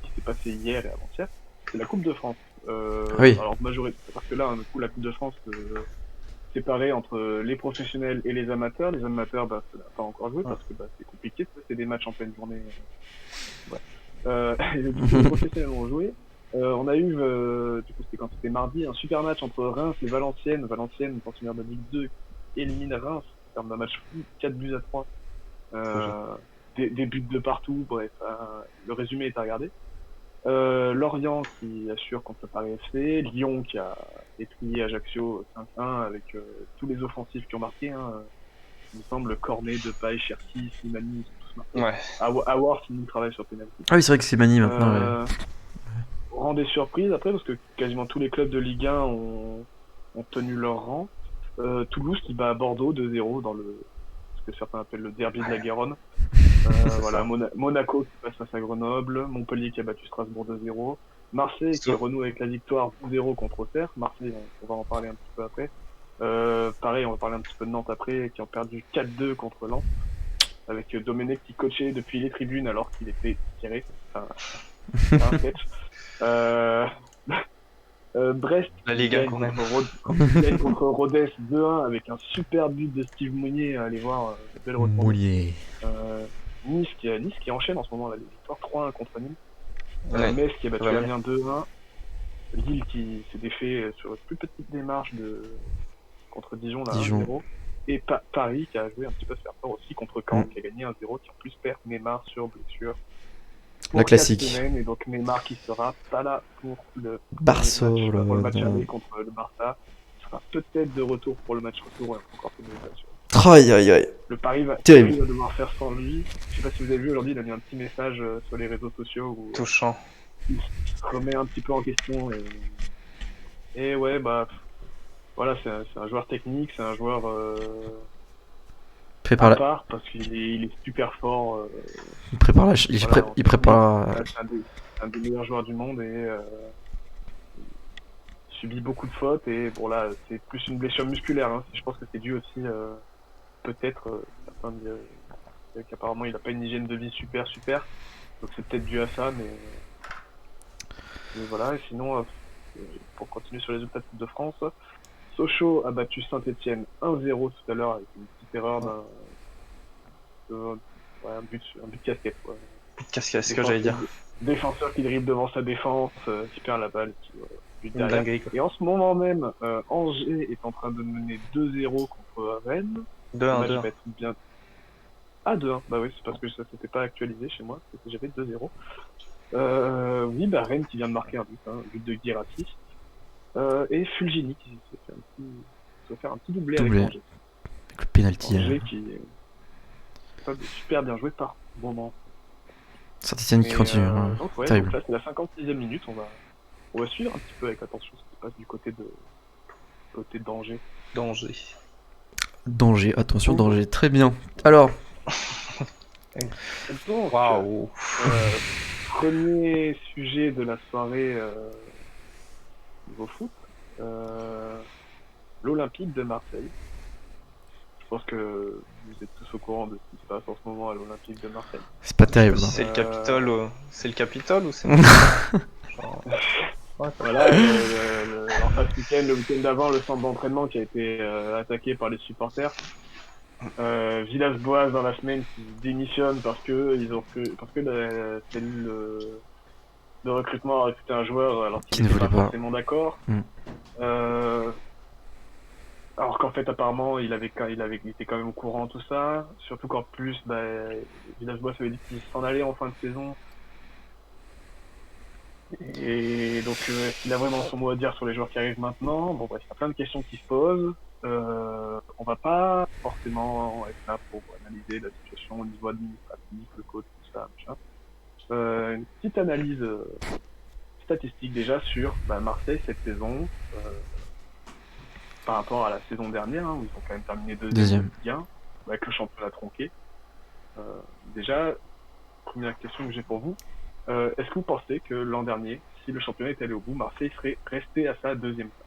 ce qui s'est passé hier et avant-hier. C'est la Coupe de France. Oui. Alors, parce que là, du coup, la Coupe de France séparée entre les professionnels et les amateurs. Les amateurs, ça n'a pas encore joué parce que c'est compliqué. C'est des matchs en pleine journée. Et du coup, les professionnels ont joué. On a eu, du coup, c'était mardi, un super match entre Reims et Valenciennes. Valenciennes, pensionnaire de Ligue 2, qui élimine Reims en termes d'un match fou, 4-3. Des buts de partout, bref, le résumé est à regarder. Lorient qui assure contre le Paris FC, Lyon qui a étrié Ajaccio 5-1 avec tous les offensifs qui ont marqué. Il me semble Cornet, Depay, Cherki, Slimani, tout marqué. Ouais. Awar finit le travail sur penalty. Ah oui, c'est vrai que c'est Mani maintenant. Ouais. Rang des surprises après, parce que quasiment tous les clubs de Ligue 1 ont tenu leur rang. Toulouse qui bat Bordeaux 2-0 dans ce que certains appellent le derby de la Garonne. Voilà, ça. Monaco qui passe face à Grenoble, Montpellier qui a battu Strasbourg 2-0, Marseille qui Ça. renoue avec la victoire 2-0 contre Auxerre. Marseille, on va en parler un petit peu après. Pareil, on va parler un petit peu de Nantes après, qui ont perdu 4-2 contre Lens, avec Domenech qui coachait depuis les tribunes alors qu'il était tiré. Enfin, c'est un sketch. Brest La qui Ligue 1 gagne qu'on aime. contre Rodez 2-1 avec un super but de Steve Mounier à aller voir, belle retournée. Moulier. Nice qui enchaîne en ce moment la victoire 3-1 contre Nîmes. Ouais. Metz qui a battu Vraiment. Amiens 2-1. Lille qui s'est défait sur une plus petite démarche contre Dijon là, Dijon. 1-0. Et Paris qui a joué un petit peu se faire peur aussi contre Caen qui a gagné 1-0, qui en plus perd Neymar sur blessure. La classique. 4 semaines, et donc Neymar qui sera pas là pour le Barcelone. pour le match aller contre le Barça. Il sera peut-être de retour pour le match retour, ouais, encore une invitation. Aïe aïe aïe. Le Paris va Terrible. devoir faire sans lui. Je sais pas si vous avez vu aujourd'hui, il a mis un petit message sur les réseaux sociaux où Touchant. il se remet un petit peu en question et ouais bah voilà, c'est un joueur technique, c'est un joueur Prépare à la... part parce qu'il est super fort. Il prépare la... Il, Voilà, il prépare... c'est un des meilleurs joueurs du monde et il subit beaucoup de fautes et bon là c'est plus une blessure musculaire. Hein. Je pense que c'est dû aussi peut-être certains disent qu'apparemment il a pas une hygiène de vie super donc c'est peut-être dû à ça mais voilà. Et sinon pour continuer sur les résultats de Coupe de France, Sochaux a battu Saint-Etienne 1-0 tout à l'heure avec une petite erreur un but casquette quoi. Qu'est-ce que j'allais dire? Défenseur qui dribble devant sa défense, qui perd la balle, qui but derrière. Dinguerie, quoi. Et en ce moment même, Angers est en train de mener 2-0 contre Rennes. 2-1, Le match 2-1. va être bien. Ah 2-1, bah oui, c'est parce que ça s'était pas actualisé chez moi, parce que j'avais 2-0. Oui, bah Rennes qui vient de marquer un but de Guirassy. Et Fulgini qui se fait faire un petit doublé avec Doublé. Angers. Avec le penalty. Angers qui est super bien joué par moment. Saint-Etienne qui continue. Ouais. Donc, ouais, Terrible. donc là c'est la 56e minute, on va suivre un petit peu avec attention ce qui se passe du côté d'Angers. Danger. Danger, attention, danger. Très bien. Alors, Donc, Waouh. premier sujet de la soirée niveau foot, l'Olympique de Marseille. Je pense que vous êtes tous au courant de ce qui se passe en ce moment à l'Olympique de Marseille. c'est pas terrible. Si hein. c'est le Capitole, c'est le Capitole ou c'est genre... Voilà, en face le week-end d'avant, le centre d'entraînement qui a été attaqué par les supporters. Villas-Boas dans la semaine qui démissionne parce que la cellule de recrutement a recruté un joueur alors Qui qu'il ne n'était pas voulait pas. forcément d'accord. Mm. Alors qu'en fait apparemment il était quand même au courant de tout ça, surtout qu'en plus Villas-Boas avait dit qu'il s'en allait en fin de saison. Et donc est-ce qu'il a vraiment son mot à dire sur les joueurs qui arrivent maintenant? Bon bref, il y a plein de questions qui se posent. On va pas forcément être là pour analyser la situation au niveau administratif, le coach, tout ça, machin. Une petite analyse statistique déjà sur Marseille cette saison par rapport à la saison dernière où ils ont quand même terminé deuxième. Bien avec le championnat tronqué. Déjà, première question que j'ai pour vous, est-ce que vous pensez que l'an dernier, si le championnat était allé au bout, Marseille serait resté à sa deuxième place?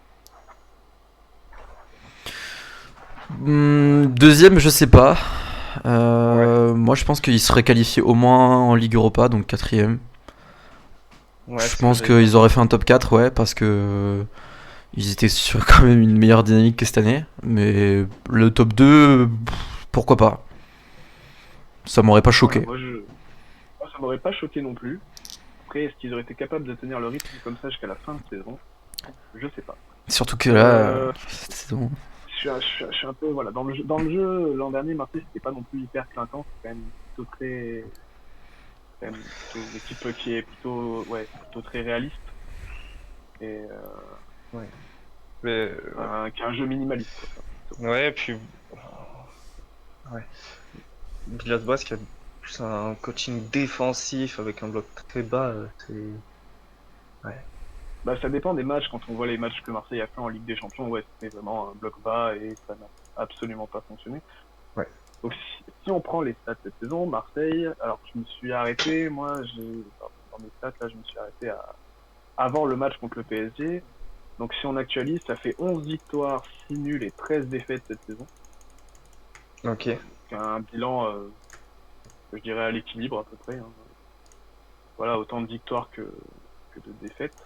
Deuxième, je sais pas. Moi, je pense qu'ils seraient qualifiés au moins en Ligue Europa, donc quatrième. Ouais, Je pense qu'ils auraient fait un top 4, ouais, parce que ils étaient sur quand même une meilleure dynamique que cette année. Mais le top 2, pourquoi pas? Ça m'aurait pas choqué. Moi, ça m'aurait pas choqué non plus. Après, est-ce qu'ils auraient été capables de tenir le rythme comme ça jusqu'à la fin de saison? Je sais pas. Surtout que là, cette saison... Je suis un peu voilà dans le jeu l'an dernier. Marseille c'était pas non plus hyper clinquant, c'est quand même plutôt une équipe qui est plutôt très réaliste et Mais, qui a un jeu minimaliste quoi. ouais, et puis... Ouais. Villas-Boas qui a plus un coaching défensif avec un bloc très bas, Bah, ça dépend des matchs. Quand on voit les matchs que Marseille a fait en Ligue des Champions, ouais, c'était vraiment un bloc bas et ça n'a absolument pas fonctionné. Ouais. Donc, si on prend les stats cette saison, Marseille, alors je me suis arrêté, moi, dans mes stats, là, je me suis arrêté avant le match contre le PSG. Donc, si on actualise, ça fait 11 victoires, 6 nuls et 13 défaites cette saison. ok. C'est un bilan, que je dirais à l'équilibre à peu près, hein. Voilà, autant de victoires que de défaites.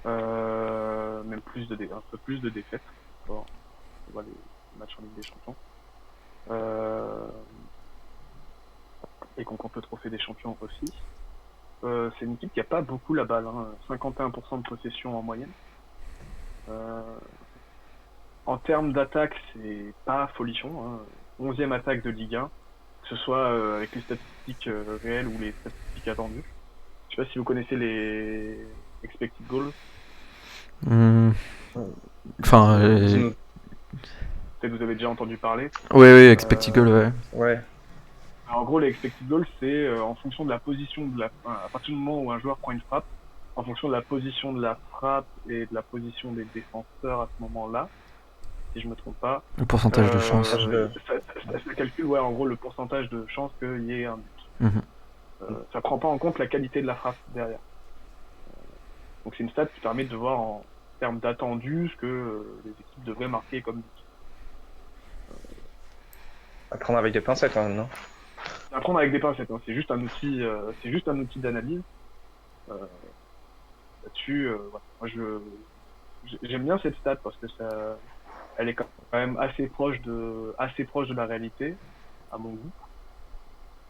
Même un peu plus de défaites. Bon, on voit les matchs en Ligue des Champions. Et qu'on compte le trophée des champions aussi. C'est une équipe qui a pas beaucoup la balle, hein. 51% de possession en moyenne. En termes d'attaque, c'est pas folichon, hein. 11e attaque de Ligue 1, que ce soit avec les statistiques réelles ou les statistiques attendues. Je sais pas si vous connaissez les expected goals. Hmm. Enfin, Peut-être vous avez déjà entendu parler. oui, expected goal, ouais. Ouais. Alors, en gros, les expected goals, c'est en fonction de la position à partir du moment où un joueur prend une frappe, en fonction de la position de la frappe et de la position des défenseurs à ce moment-là, si je me trompe pas. Le pourcentage de chance. Ça calcule, ouais, en gros, le pourcentage de chance qu'il y ait un but. Mhm. Ça prend pas en compte la qualité de la frappe derrière. Donc c'est une stat qui permet de voir en termes d'attendu ce que les équipes devraient marquer comme but. À prendre avec des pincettes quand même, non? À prendre avec des pincettes, hein. C'est juste un outil d'analyse. Là-dessus, voilà. Moi j'aime bien cette stat parce que elle est quand même assez proche de la réalité, à mon goût.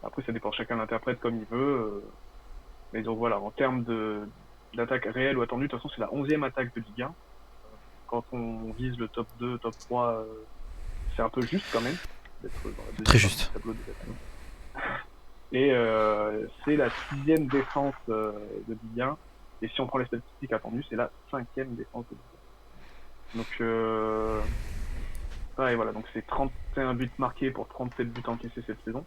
Après, ça dépend, chacun l'interprète comme il veut. Mais donc voilà, en termes d'attaque réelle ou attendue, de toute façon, c'est la 11e attaque de Ligue 1. Quand on vise le top 2, top 3, c'est un peu juste quand même d'être dans la deuxième Très partie juste. du tableau des attaques. Et c'est la 6e défense de Ligue 1. Et si on prend les statistiques attendues, c'est la 5e défense de Ligue 1. Donc, et voilà, donc c'est 31 buts marqués pour 37 buts encaissés cette saison.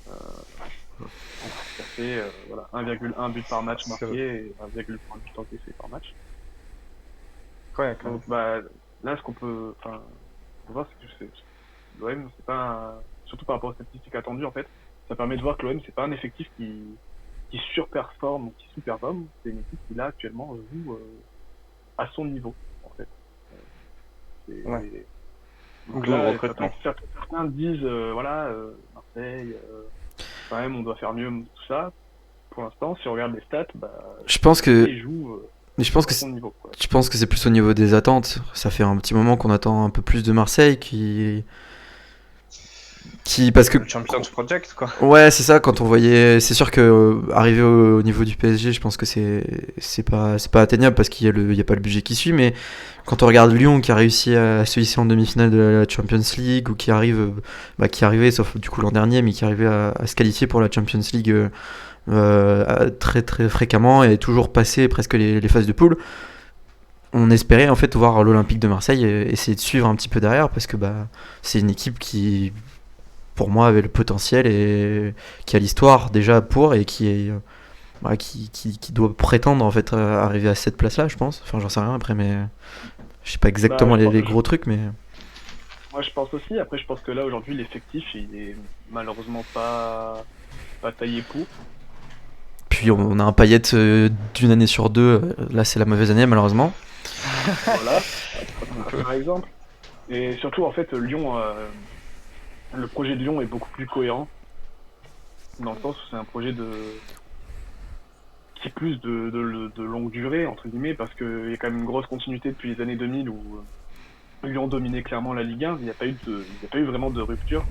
Donc ça fait voilà, 1,1 but par match marqué et 1,3 but encaissé par match. Ouais, quand même. Donc bah, là, ce qu'on peut voir, c'est que l'OM, c'est pas surtout par rapport aux statistiques attendues, en fait, ça permet de voir que l'OM, c'est pas un effectif qui surperforme ou qui sous-performe, c'est une équipe qui là actuellement joue à son niveau, en fait. Ouais. Donc D'où le là, recrutement. certains disent, voilà, Marseille, quand même, on doit faire mieux, tout ça. Pour l'instant, si on regarde les stats, bah, Je pense que ils jouent je pense à que son niveau, quoi. je pense que c'est plus au niveau des attentes. Ça fait un petit moment qu'on attend un peu plus de Marseille qui parce que Le Champions Project, quoi. ouais, c'est ça. Quand on voyait, c'est sûr que arriver au niveau du PSG, je pense que c'est pas atteignable parce qu'il y a pas le budget qui suit. Mais quand on regarde Lyon qui a réussi à se hisser en demi-finale de la Champions League ou qui arrivait, sauf du coup l'an dernier, mais qui arrivait à se qualifier pour la Champions League très très fréquemment et toujours passer presque les phases de poule. On espérait en fait voir l'Olympique de Marseille essayer de suivre un petit peu derrière parce que c'est une équipe qui pour moi avait le potentiel et qui a l'histoire déjà pour et qui doit prétendre en fait à arriver à cette place là, je pense. Enfin j'en sais rien après, mais je sais pas exactement les gros trucs, mais Moi, je pense aussi. Après, je pense que là, aujourd'hui, l'effectif, il est malheureusement pas taillé pour. puis on a un paillette d'une année sur deux, là c'est la mauvaise année malheureusement. Voilà, par exemple. Et surtout, en fait, Lyon, le projet de Lyon est beaucoup plus cohérent. Dans le sens où c'est un projet qui est plus de longue durée, entre guillemets, parce qu'il y a quand même une grosse continuité depuis les années 2000 où Lyon dominait clairement la Ligue 1. Il n'y a pas eu vraiment de rupture.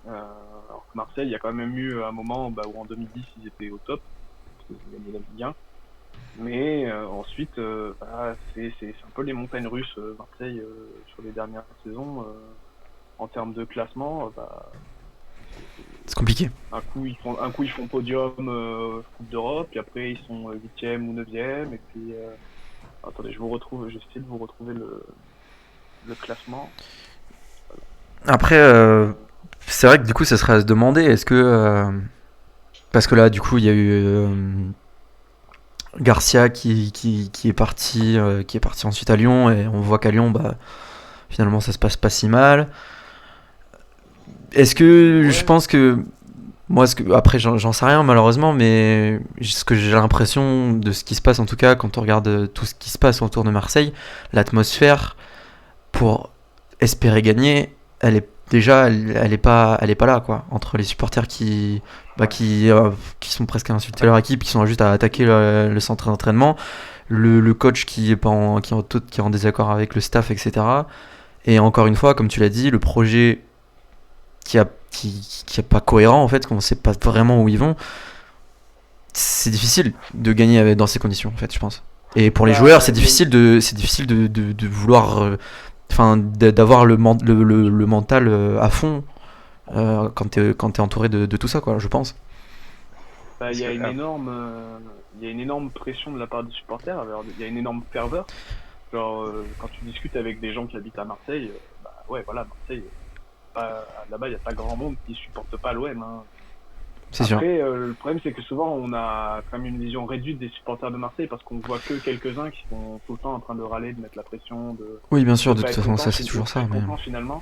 Alors que Marseille, il y a quand même eu un moment où en 2010, ils étaient au top, parce qu'ils ont gagné la Ligue 1. Mais ensuite, c'est un peu les montagnes russes, Marseille, sur les dernières saisons. En termes de classement, C'est compliqué. un coup ils font podium Coupe d'Europe, puis après ils sont 8e ou 9e, et puis attendez, j'essaie de vous retrouver le classement. Après c'est vrai que du coup, ça serait à se demander, est-ce que parce que là, du coup, il y a eu Garcia qui est parti ensuite à Lyon, et on voit qu'à Lyon, bah, finalement, ça se passe pas si mal. Est-ce que je Ouais, pense que moi, après, j'en sais rien malheureusement, mais ce que j'ai l'impression de ce qui se passe, en tout cas, quand on regarde tout ce qui se passe autour de Marseille, l'atmosphère pour espérer gagner, elle est déjà, elle est pas là, quoi. Entre les supporters ouais. qui sont presque à insulter leur équipe, qui sont juste à attaquer le centre d'entraînement, le coach qui est pas qui est en désaccord avec le staff, etc. Et encore une fois, comme tu l'as dit, le projet qui est pas cohérent en fait, qu'on sait pas vraiment où ils vont. C'est difficile de gagner dans ces conditions en fait, je pense. Et pour les joueurs, Bah, c'est difficile de vouloir, enfin, d'avoir le mental à fond quand t'es entouré de tout ça, quoi, je pense. il Parce y a que, une énorme, il y a une énorme pression de la part des supporters. Alors, il y a une énorme ferveur. Genre, quand tu discutes avec des gens qui habitent à Marseille, bah ouais, voilà, Marseille, là-bas, il n'y a pas grand monde qui supporte pas l'OM, hein. C'est sûr. Après, le problème, c'est que souvent, on a quand même une vision réduite des supporters de Marseille parce qu'on voit que quelques-uns qui sont tout le temps en train de râler, de mettre la pression, Oui, bien de sûr, de pas toute être façon, content, ça c'est toujours pas ça, être mais content finalement.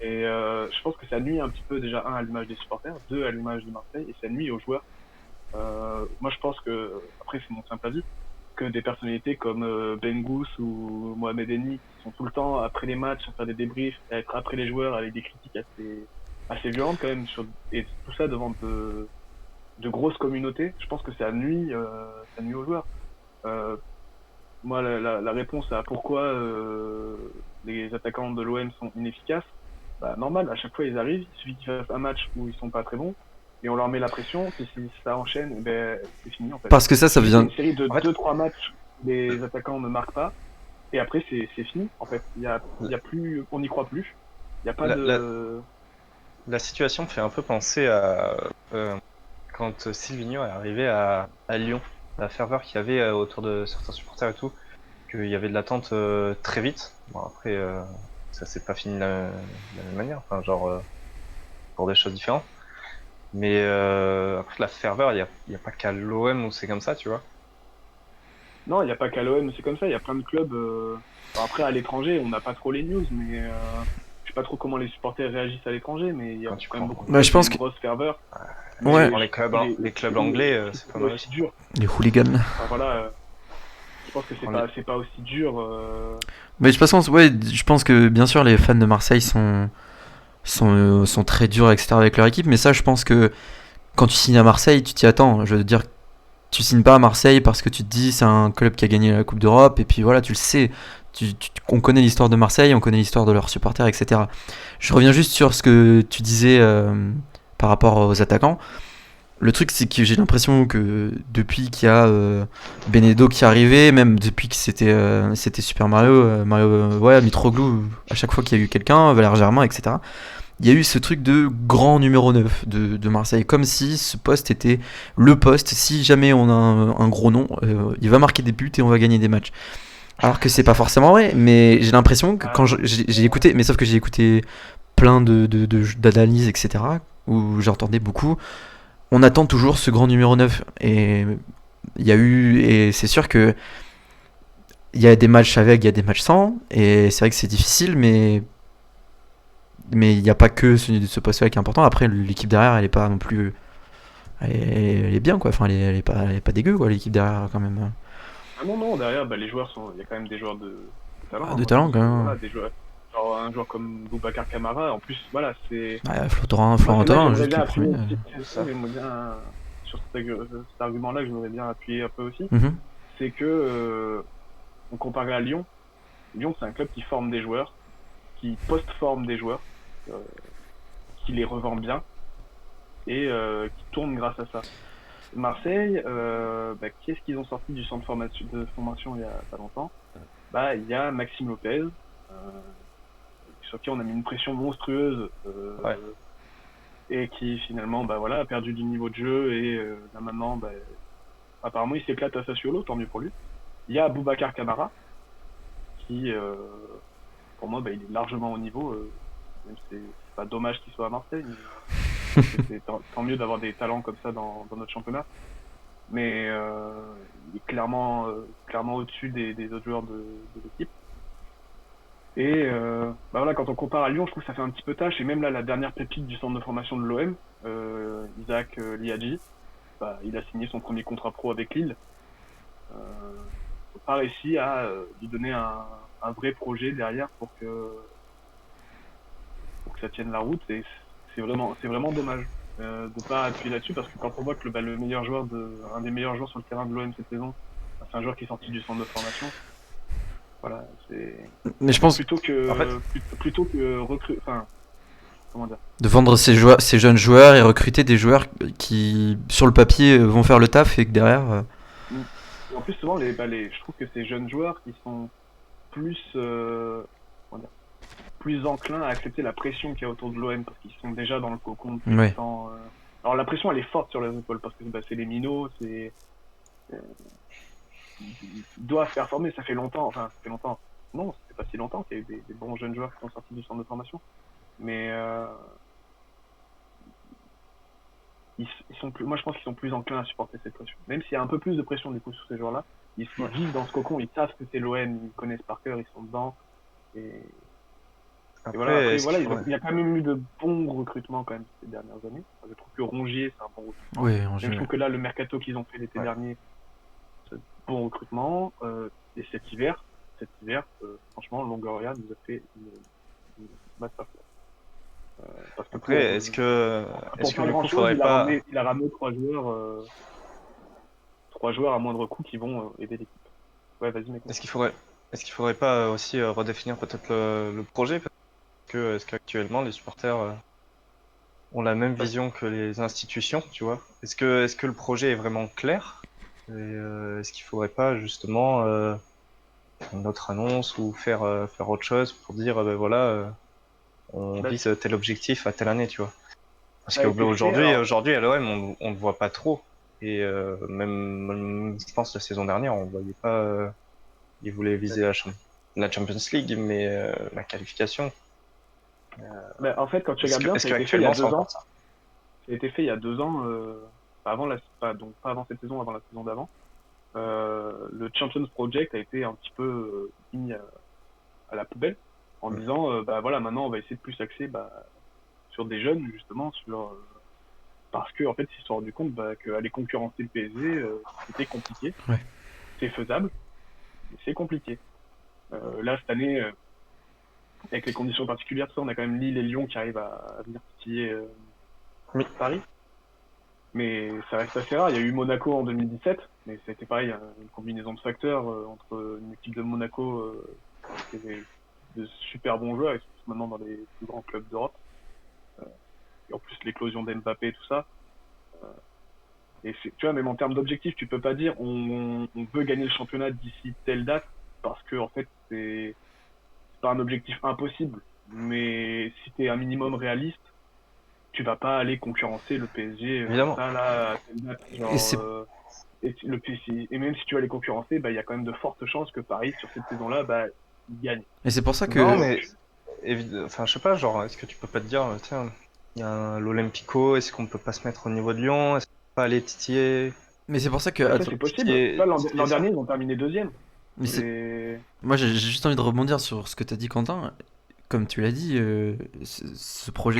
Et je pense que ça nuit un petit peu déjà, un, à l'image des supporters, deux, à l'image de Marseille, et ça nuit aux joueurs. Moi, je pense que, après, c'est mon simple avis, que des personnalités comme Bengous ou Mohamed Eni, qui sont tout le temps après les matchs, à faire des débriefs, à être après les joueurs, avec des critiques assez violentes quand même, et tout ça devant de grosses communautés, je pense que ça nuit aux joueurs. Euh, Moi, la réponse à pourquoi les attaquants de l'OM sont inefficaces, bah normal, à chaque fois ils arrivent, il suffit qu'ils fassent un match où ils sont pas très bons, et on leur met la pression, puis si ça enchaîne, eh ben, c'est fini en fait. parce que ça Il suffit qu'il y ait vient. une série de en fait, deux trois matchs où les attaquants ne marquent pas, et après c'est fini en fait. Il y a plus, on n'y croit plus, il n'y a pas la, la, de... la situation me fait un peu penser à quand Silvino est arrivé à Lyon. La ferveur qu'il y avait autour de certains supporters et tout, qu'il y avait de l'attente très vite. Bon, après, ça s'est pas fini de la même manière, enfin, genre, pour des choses différentes. Mais après, la ferveur, il y a pas qu'à l'OM où c'est comme ça, tu vois. Non, il n'y a pas qu'à l'OM, c'est comme ça, il y a plein de clubs. Bon, après, à l'étranger, on n'a pas trop les news, mais je sais pas trop comment les supporters réagissent à l'étranger, mais il y a Quand tu quand même prends, beaucoup de Bah, je clubs, il y a pense une que. grosse ferveur. quand tu Ouais, prends les clubs anglais, c'est pas mal Aussi aussi. dur. les hooligans. Enfin, voilà, je pense que On est- c'est pas aussi dur. Mais de toute façon, ouais, je pense que bien sûr les fans de Marseille sont très durs, etc. avec leur équipe, mais ça, je pense que quand tu signes à Marseille, tu t'y attends. Je veux dire, tu signes pas à Marseille parce que tu te dis c'est un club qui a gagné la Coupe d'Europe, et puis voilà, tu le sais. On connaît l'histoire de Marseille, on connaît l'histoire de leurs supporters, etc. Je reviens juste sur ce que tu disais par rapport aux attaquants. Le truc, c'est que j'ai l'impression que depuis qu'il y a Benedo qui est arrivé, même depuis que c'était Super Mario, ouais, Mitroglou, à chaque fois qu'il y a eu quelqu'un, Valère Germain, etc., il y a eu ce truc de grand numéro 9 de Marseille, comme si ce poste était le poste, si jamais on a un gros nom, il va marquer des buts et on va gagner des matchs. Alors que c'est pas forcément vrai, mais j'ai l'impression que Ah quand non, j'ai écouté, mais sauf que j'ai écouté plein d'analyses, etc., où j'entendais beaucoup, on attend toujours ce grand numéro 9. Et il y a eu, et c'est sûr que il y a des matchs avec, il y a des matchs sans, et c'est vrai que c'est difficile, mais il n'y a pas que ce poste-là qui est important. Après, l'équipe derrière, elle est pas non plus, elle est bien, quoi. Enfin, elle est pas dégueu, quoi, l'équipe derrière, quand même. ah non, non, derrière, bah, les joueurs sont. Il y a quand même des joueurs de talent, Ah, hein. de Moi, je talent, pense quand que même. voilà, des joueurs. Genre un joueur comme Boubacar Camara, en plus, voilà, c'est. Ouais, Moi, Florent c'est là que Thauvin, j'aimerais juste bien le appuyer premier. aussi. C'est ça, Ça. j'aimerais bien. Sur cet argument-là, que j'aimerais bien appuyer un peu aussi. Mhm. C'est que, on comparait à Lyon. Lyon, c'est un club qui forme des joueurs, qui post-forme des joueurs, euh, qui les revend bien et qui tourne grâce à ça. Marseille, bah, qu'est-ce qu'ils ont sorti du centre de formation il y a pas longtemps? Bah, il y a Maxime Lopez, sur qui on a mis une pression monstrueuse Ouais. et qui finalement bah, voilà, a perdu du niveau de jeu et là maintenant, bah, apparemment, il s'éclate à Sassuolo, tant mieux pour lui. Il y a Boubacar Camara qui, pour moi, bah, il est largement au niveau. Même si c'est pas dommage qu'il soit à Marseille, mais c'est tant mieux d'avoir des talents comme ça dans notre championnat. Mais il est clairement au-dessus des autres joueurs de l'équipe. Et bah voilà, quand on compare à Lyon, je trouve que ça fait un petit peu tâche. Et même là, la dernière pépite du centre de formation de l'OM, Isaac Liadji, bah, il a signé son premier contrat pro avec Lille. N'a pas réussi à lui donner un vrai projet derrière pour que ça tienne la route. Et c'est vraiment dommage de pas appuyer là-dessus, parce que quand on voit que le meilleur joueur un des meilleurs joueurs sur le terrain de l'OM cette saison, bah, c'est un joueur qui est sorti du centre de formation. Voilà, c'est Mais je pense plutôt que En fait- plutôt que recruter, enfin, comment dire. de vendre ces jeunes joueurs et recruter des joueurs qui, sur le papier, vont faire le taf et que derrière. Et en plus, souvent, je trouve que ces jeunes joueurs, ils sont plus, comment dire, plus enclins à accepter la pression qu'il y a autour de l'OM, parce qu'ils sont déjà dans le cocon depuis Ouais. longtemps. Alors la pression, elle est forte sur les épaules, parce que bah, c'est les minots, ils doivent performer, ça fait longtemps, non, ça fait pas si longtemps qu'il y a eu des bons jeunes joueurs qui sont sortis du centre de formation. Mais moi je pense qu'ils sont plus enclins à supporter cette pression. Même s'il y a un peu plus de pression du coup sur ces joueurs-là, ils vivent dans ce cocon, ils savent que c'est l'OM, ils connaissent par cœur, ils sont dedans. Et voilà, il y a quand même eu de bons recrutements quand même ces dernières années. Enfin, je trouve que Rongier, c'est un bon recrutement. Oui, Même je trouve que là, le mercato qu'ils ont fait l'été dernier, c'est un bon recrutement. Et cet hiver, franchement, Longoria nous a fait une masterclass. Parce que Après, est-ce que du coup, faudrait pas. il a ramené trois joueurs à moindre coût qui vont aider l'équipe. Ouais, vas-y, mec. Est-ce qu'il faudrait pas aussi redéfinir peut-être le projet, parce que est-ce qu'actuellement les supporters ont la même vision que les institutions, tu vois? Est-ce que le projet est vraiment clair? Et est-ce qu'il faudrait pas justement faire une autre annonce ou faire autre chose pour dire ben voilà, on Bah, vise tel objectif à telle année, tu vois? Parce ça a été fait, alors, qu'aujourd'hui à l'OM on le voit pas trop, et même je pense la saison dernière on voyait pas. Ils voulaient viser la Champions League, mais la qualification. bah, en fait, quand tu Est-ce regardes que, bien, est-ce ça a été fait il y a qu'actuellement c'est 2 ans. encore ça? Ça a été fait il y a 2 ans, donc pas avant cette saison, avant la saison d'avant. Le Champions Project a été un petit peu mis à la poubelle en disant, bah voilà, maintenant on va essayer de plus axer sur des jeunes, justement, parce que en fait, ils se sont rendus compte qu'aller concurrencer le PSG, c'était compliqué. Ouais. C'est faisable, mais c'est compliqué. Là, cette année, avec les conditions particulières, tout ça, on a quand même Lille et Lyon qui arrivent à venir titiller Oui. Paris. Mais ça reste assez rare. Il y a eu Monaco en 2017, mais c'était pareil, une combinaison de facteurs entre une équipe de Monaco qui avait de super bons joueurs, et qui sont maintenant dans les plus grands clubs d'Europe. Et en plus, l'éclosion d'Mbappé et tout ça. Et tu vois, même en termes d'objectifs, tu peux pas dire on veut gagner le championnat d'ici telle date, parce que en fait, c'est pas un objectif impossible. Mais si tu es un minimum réaliste, tu vas pas aller concurrencer le PSG Évidemment. ça là à telle date. Et c'est- Et même si tu vas les concurrencer, bah il y a quand même de fortes chances que Paris sur cette saison-là, bah il gagne. Et c'est pour ça que. Non, mais enfin, je sais pas, genre, est-ce que tu peux pas te dire, tiens, il y a l'Olympico, est-ce qu'on peut pas se mettre au niveau de Lyon? Est-ce qu'on peut pas aller titiller? Mais c'est pour ça que. Ça Attends, c'est possible. Titiller- L'an titiller ça. dernier ils ont terminé deuxième. mais c'est- Et Moi j'ai juste envie de rebondir sur ce que t'as dit, Quentin. Comme tu l'as dit, ce projet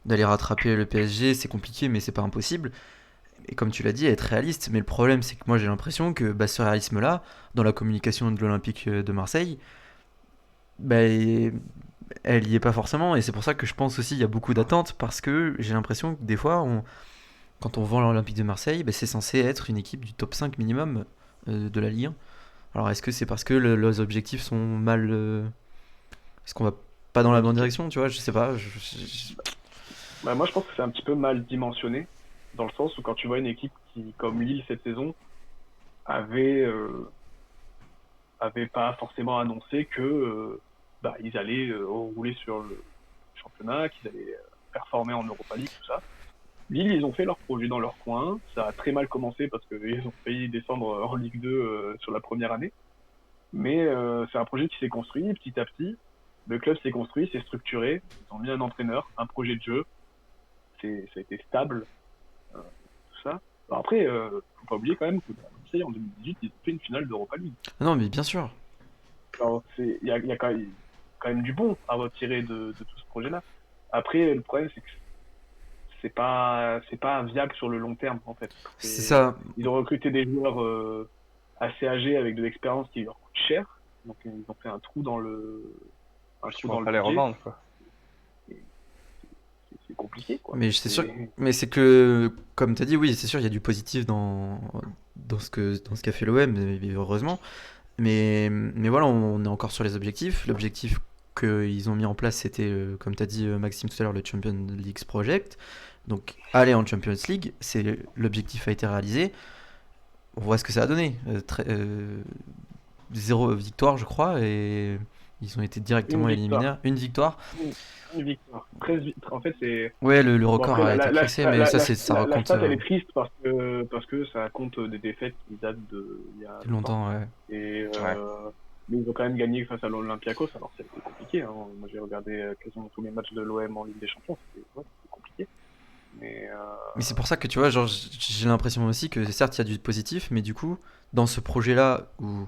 d'aller rattraper le PSG, c'est compliqué, mais c'est pas impossible. Et comme tu l'as dit, être réaliste. Mais le problème, c'est que moi j'ai l'impression que ce réalisme-là, dans la communication de l'Olympique de Marseille, bah, elle y est pas forcément. Et c'est pour ça que je pense aussi qu'il y a beaucoup d'attentes, parce que j'ai l'impression que des fois, quand on vend l'Olympique de Marseille, c'est censé être une équipe du top 5 minimum de la Ligue 1. Alors est-ce que c'est parce que leurs objectifs sont mal. Est-ce qu'on va pas dans la bonne direction, tu vois? Je sais pas. bah, moi je pense que c'est un petit peu mal dimensionné, dans le sens où quand tu vois une équipe qui, comme Lille cette saison, avait pas forcément annoncé que ils allaient rouler sur le championnat, qu'ils allaient performer en Europa League, tout ça. Lille, ils ont fait leur projet dans leur coin. Ça a très mal commencé parce qu'ils ont failli descendre en Ligue 2 sur la première année. Mais c'est un projet qui s'est construit petit à petit. Le club s'est construit, s'est structuré, ils ont mis un entraîneur, un projet de jeu, ça a été stable, tout ça. Alors après, faut pas oublier quand même que Marseille, en 2018, ils ont fait une finale d'Europa League. Ah non, mais bien sûr. Alors, il y a quand même du bon à retirer de tout ce projet-là. Après, le problème, c'est que c'est pas viable sur le long terme, en fait. C'est ça. Ils ont recruté des joueurs assez âgés avec de l'expérience qui leur coûte cher. Donc, ils ont fait un trou dans un Tu trou vas dans le pas les budget. revendre, quoi. C'est compliqué, quoi. Mais c'est sûr. Et- Mais c'est que, comme tu as dit, oui, c'est sûr, il y a du positif dans ce qu'a fait l'OM, heureusement. Mais voilà, on est encore sur les objectifs. L'objectif qu'ils ont mis en place, c'était, comme tu as dit, Maxime, tout à l'heure, le Champions League Project. Donc, aller en Champions League, l'objectif a été réalisé. On voit ce que ça a donné. 0 victoire, je crois, et ils ont été directement Une victoire. éliminés. Une victoire. Une victoire. 13 victoires. En fait, c'est. Ouais, le Bon, record après, a été cassé, mais ça, ça la raconte stat, elle est triste parce que ça compte des défaites qui datent il y a longtemps. Ouais. Et Ouais. mais ils ont quand même gagné face à l'Olympiakos, alors c'était compliqué. Hein. Moi j'ai regardé quasiment tous les matchs de l'OM en Ligue des Champions, c'était compliqué. Mais c'est pour ça que tu vois, genre, j'ai l'impression aussi que certes il y a du positif, mais du coup, dans ce projet-là, où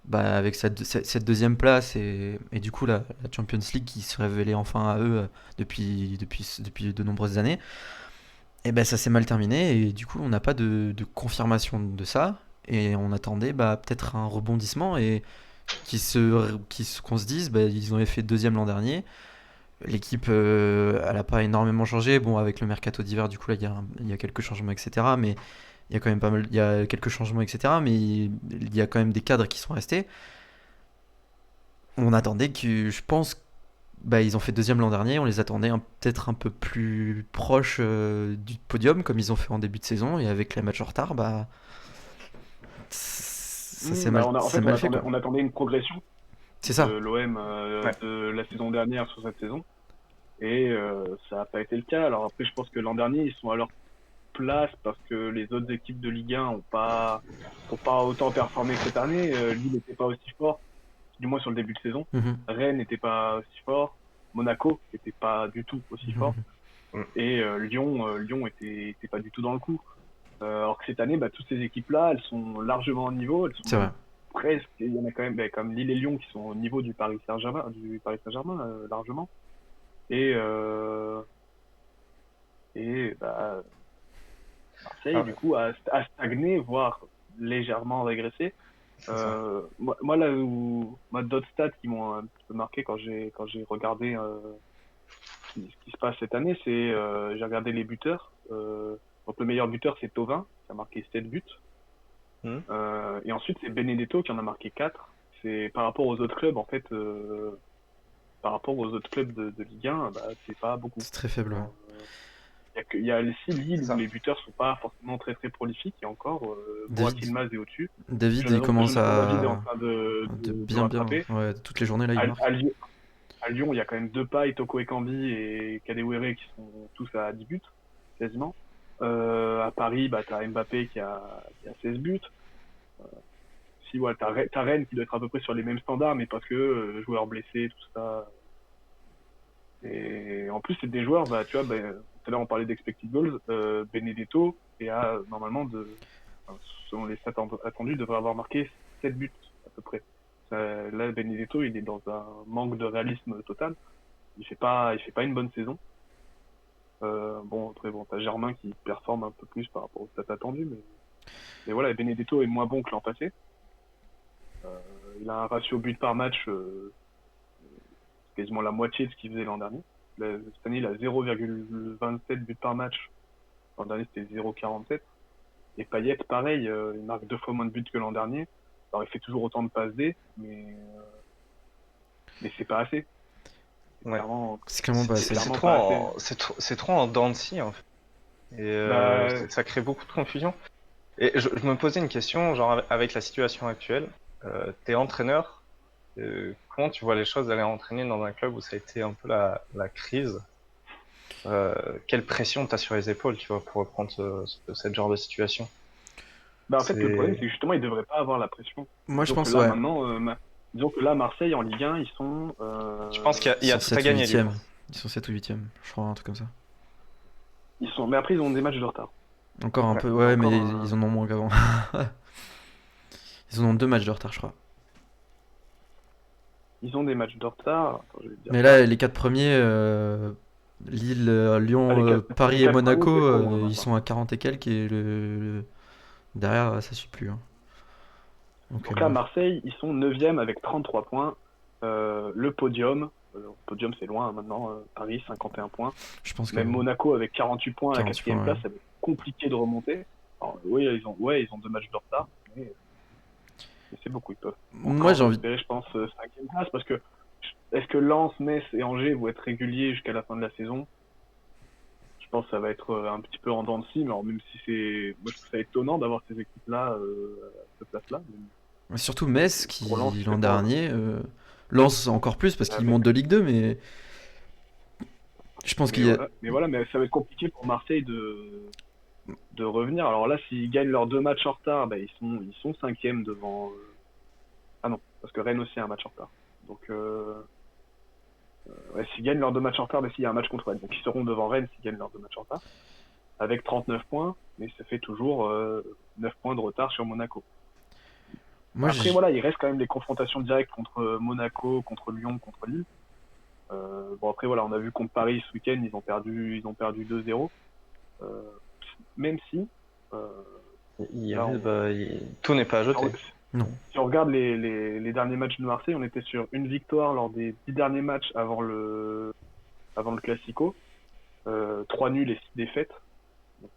bah, avec cette deuxième place et du coup la Champions League qui se révélait enfin à eux depuis de nombreuses années, et ben ça s'est mal terminé et du coup on n'a pas de confirmation de ça et on attendait bah, peut-être un rebondissement et qu'on se dise bah, ils ont fait deuxième l'an dernier. L'équipe, elle a pas énormément changé. Bon, avec le mercato d'hiver, du coup, là, il y a quelques changements, etc. Mais il y a quand même pas mal, il y a quelques changements, etc. Mais il y a quand même des cadres qui sont restés. On attendait que, je pense, bah, ils ont fait deuxième l'an dernier. On les attendait peut-être un peu plus proches du podium, comme ils ont fait en début de saison. Et avec les matchs en retard, bah, ça s'est mal, en c'est fait, mal fait, quoi. on attendait une progression C'est ça. de l'OM Ouais. de la saison dernière sur cette saison. Et ça n'a pas été le cas. Alors après, je pense que l'an dernier, ils sont à leur place parce que les autres équipes de Ligue 1 ont pas autant performé que cette année. Lille n'était pas aussi fort, du moins sur le début de saison. Mhm. Rennes n'était pas aussi fort. Monaco n'était pas du tout aussi fort. Mhm. Et Lyon était pas du tout dans le coup. Alors que cette année, bah, toutes ces équipes-là, elles sont largement au niveau. Elles sont C'est vrai. presque. Il y en a quand même, bah, comme Lille et Lyon, qui sont au niveau du Paris Saint-Germain, largement. Et bah, Marseille, du coup, a stagné, voire légèrement régressé. C'est ça. Moi, là où d'autres stats qui m'ont un petit peu marqué quand j'ai regardé ce qui se passe cette année, c'est j'ai regardé les buteurs. Donc le meilleur buteur c'est Thauvin, qui a marqué 7 buts. Et ensuite c'est Benedetto qui en a marqué 4. C'est par rapport aux autres clubs en fait. Par rapport aux autres clubs de Ligue 1, bah, c'est pas beaucoup. C'est très faible. Ouais. Il y a aussi Lille C'est ça. où les buteurs sont pas forcément très très prolifiques et encore David. Boak Yilmaz est au-dessus. David, il commence David est en à train de bien. rattraper. Ouais, toutes les journées là, il marque. À Lyon, il y a quand même Depay, Toko Ekambi et Kadewere qui sont tous à 10 buts, quasiment. À Paris, bah, t'as Mbappé qui a 16 buts. Si, ouais, t'as Rennes qui doit être à peu près sur les mêmes standards, mais parce que joueurs blessés, tout ça. Et en plus, c'est des joueurs, bah, tu vois, bah, tout à l'heure on parlait d'expected goals, Benedetto, et normalement, selon les stats attendus, devrait avoir marqué 7 buts, à peu près. Là, Benedetto, il est dans un manque de réalisme total. Il fait pas une bonne saison. Après, t'as Germain qui performe un peu plus par rapport aux stats attendus, mais voilà, Benedetto est moins bon que l'an passé. Il a un ratio but par match quasiment la moitié de ce qu'il faisait l'an dernier. Cette année, il a 0,27 buts par match. L'an dernier, c'était 0,47. Et Payet, pareil, il marque 2 fois moins de buts que l'an dernier. Alors, il fait toujours autant de passes D, mais c'est pas assez. Ouais. C'est clairement pas assez. C'est trop en dents de scie, en fait. Et ça crée beaucoup de confusion. Et je me posais une question, genre avec la situation actuelle, t'es entraîneur, comment tu vois les choses d'aller entraîner dans un club où ça a été un peu la crise? Quelle pression t'as sur les épaules, tu vois, pour reprendre ce genre de situation? Bah, en fait, le problème, c'est que justement, il devrait pas avoir la pression. Moi, je Donc pense, là, ouais. maintenant, disons que là, Marseille en Ligue 1, ils sont. Je pense qu'il y a Ils sont tout à 7 ou gagner. du 8e. coup. Ils sont 7 ou 8e, je crois, un truc comme ça. Mais après, ils ont des matchs de retard. Encore un Ouais. peu, ouais, mais Encore ils en ont moins qu'avant. Ils en ont 2 matchs de retard, je crois. Ils ont des matchs de retard. Attends, je vais te dire Mais ça. là, les 4 premiers, Lille, Lyon, Ah, les Paris et quatre premiers, Monaco, c'est trop loin, ils maintenant. sont à 40 et quelques, et derrière, ça suit plus. Hein. Donc là, Bref. Marseille, ils sont 9e avec 33 points. Le podium, podium c'est loin hein, maintenant, Paris 51 points. Je pense que Même Monaco avec 48 points à la 48 quatrième points, place, ouais. ça va être compliqué de remonter. Alors, oui, ils ont 2 matchs de retard, mais c'est beaucoup. Ils peuvent Moi, encore j'ai envie. espérer, je pense, 5e place, parce que est-ce que Lens, Metz et Angers vont être réguliers jusqu'à la fin de la saison? Je pense que ça va être un petit peu en dents de scie, mais alors, même si c'est. Moi, je trouve ça étonnant d'avoir ces équipes-là à cette place-là. Surtout Metz, Pour Lens, qui c'est l'an pas, dernier, Lens encore plus, parce qu'il mais, monte de Ligue 2, mais je pense qu'il y a. voilà, mais ça va être compliqué pour Marseille de revenir. Alors là, s'ils gagnent leurs 2 matchs en retard, bah, ils sont 5e devant. Ah non, parce que Rennes aussi a un match en retard. Donc, ouais, s'ils gagnent leurs 2 matchs en retard, bah, s'il y a un match contre Rennes. Donc ils seront devant Rennes s'ils gagnent leurs 2 matchs en retard. Avec 39 points, mais ça fait toujours 9 points de retard sur Monaco. Moi, Après, voilà, il reste quand même les confrontations directes contre Monaco, contre Lyon, contre Lille. Bon, après, voilà, on a vu contre Paris ce week-end, ils ont perdu 2-0. Même si, là, Tout n'est pas à jeter. Non. si on regarde les derniers matchs de Marseille, on était sur une victoire lors des 10 derniers matchs avant le Classico, 3 nuls et 6 défaites. Donc,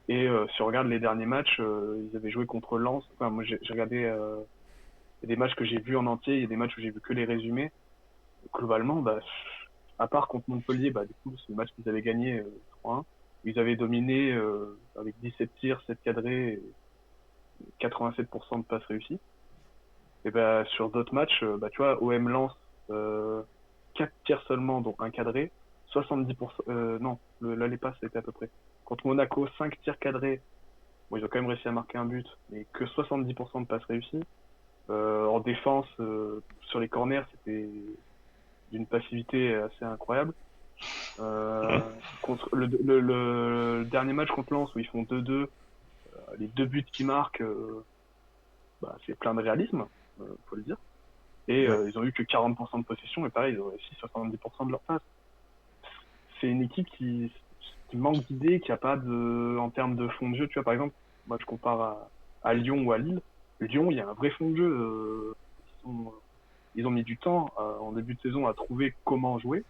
si on regarde les derniers matchs, ils avaient joué contre Lens. Enfin, moi, j'ai regardé il y a des matchs que j'ai vus en entier, il y a des matchs où j'ai vu que les résumés. Globalement, bah, à part contre Montpellier, bah, du coup, c'est le match qu'ils avaient gagné 3-1. Ils avaient dominé avec 17 tirs, 7 cadrés, et 87% de passes réussies. Et bah, sur d'autres matchs, bah, tu vois, OM Lens, 4 tirs seulement, dont un cadré, 70%. Non, là, les passes, c'était à peu près. Contre Monaco, 5 tirs cadrés. Bon, ils ont quand même réussi à marquer un but, mais que 70% de passes réussies. En défense, sur les corners, c'était d'une passivité assez incroyable. Contre le dernier match contre Lens où ils font 2-2, les 2 buts qu'ils marquent, bah, c'est plein de réalisme, faut le dire. Et ils ont eu que 40% de possession, et pareil, ils ont réussi 70% de leur passe. C'est une équipe qui manque d'idées, qui a pas en termes de fond de jeu, tu vois, par exemple, moi je compare à Lyon ou à Lille. Lyon, il y a un vrai fond de jeu. Ils ont mis du temps en début de saison à trouver comment jouer.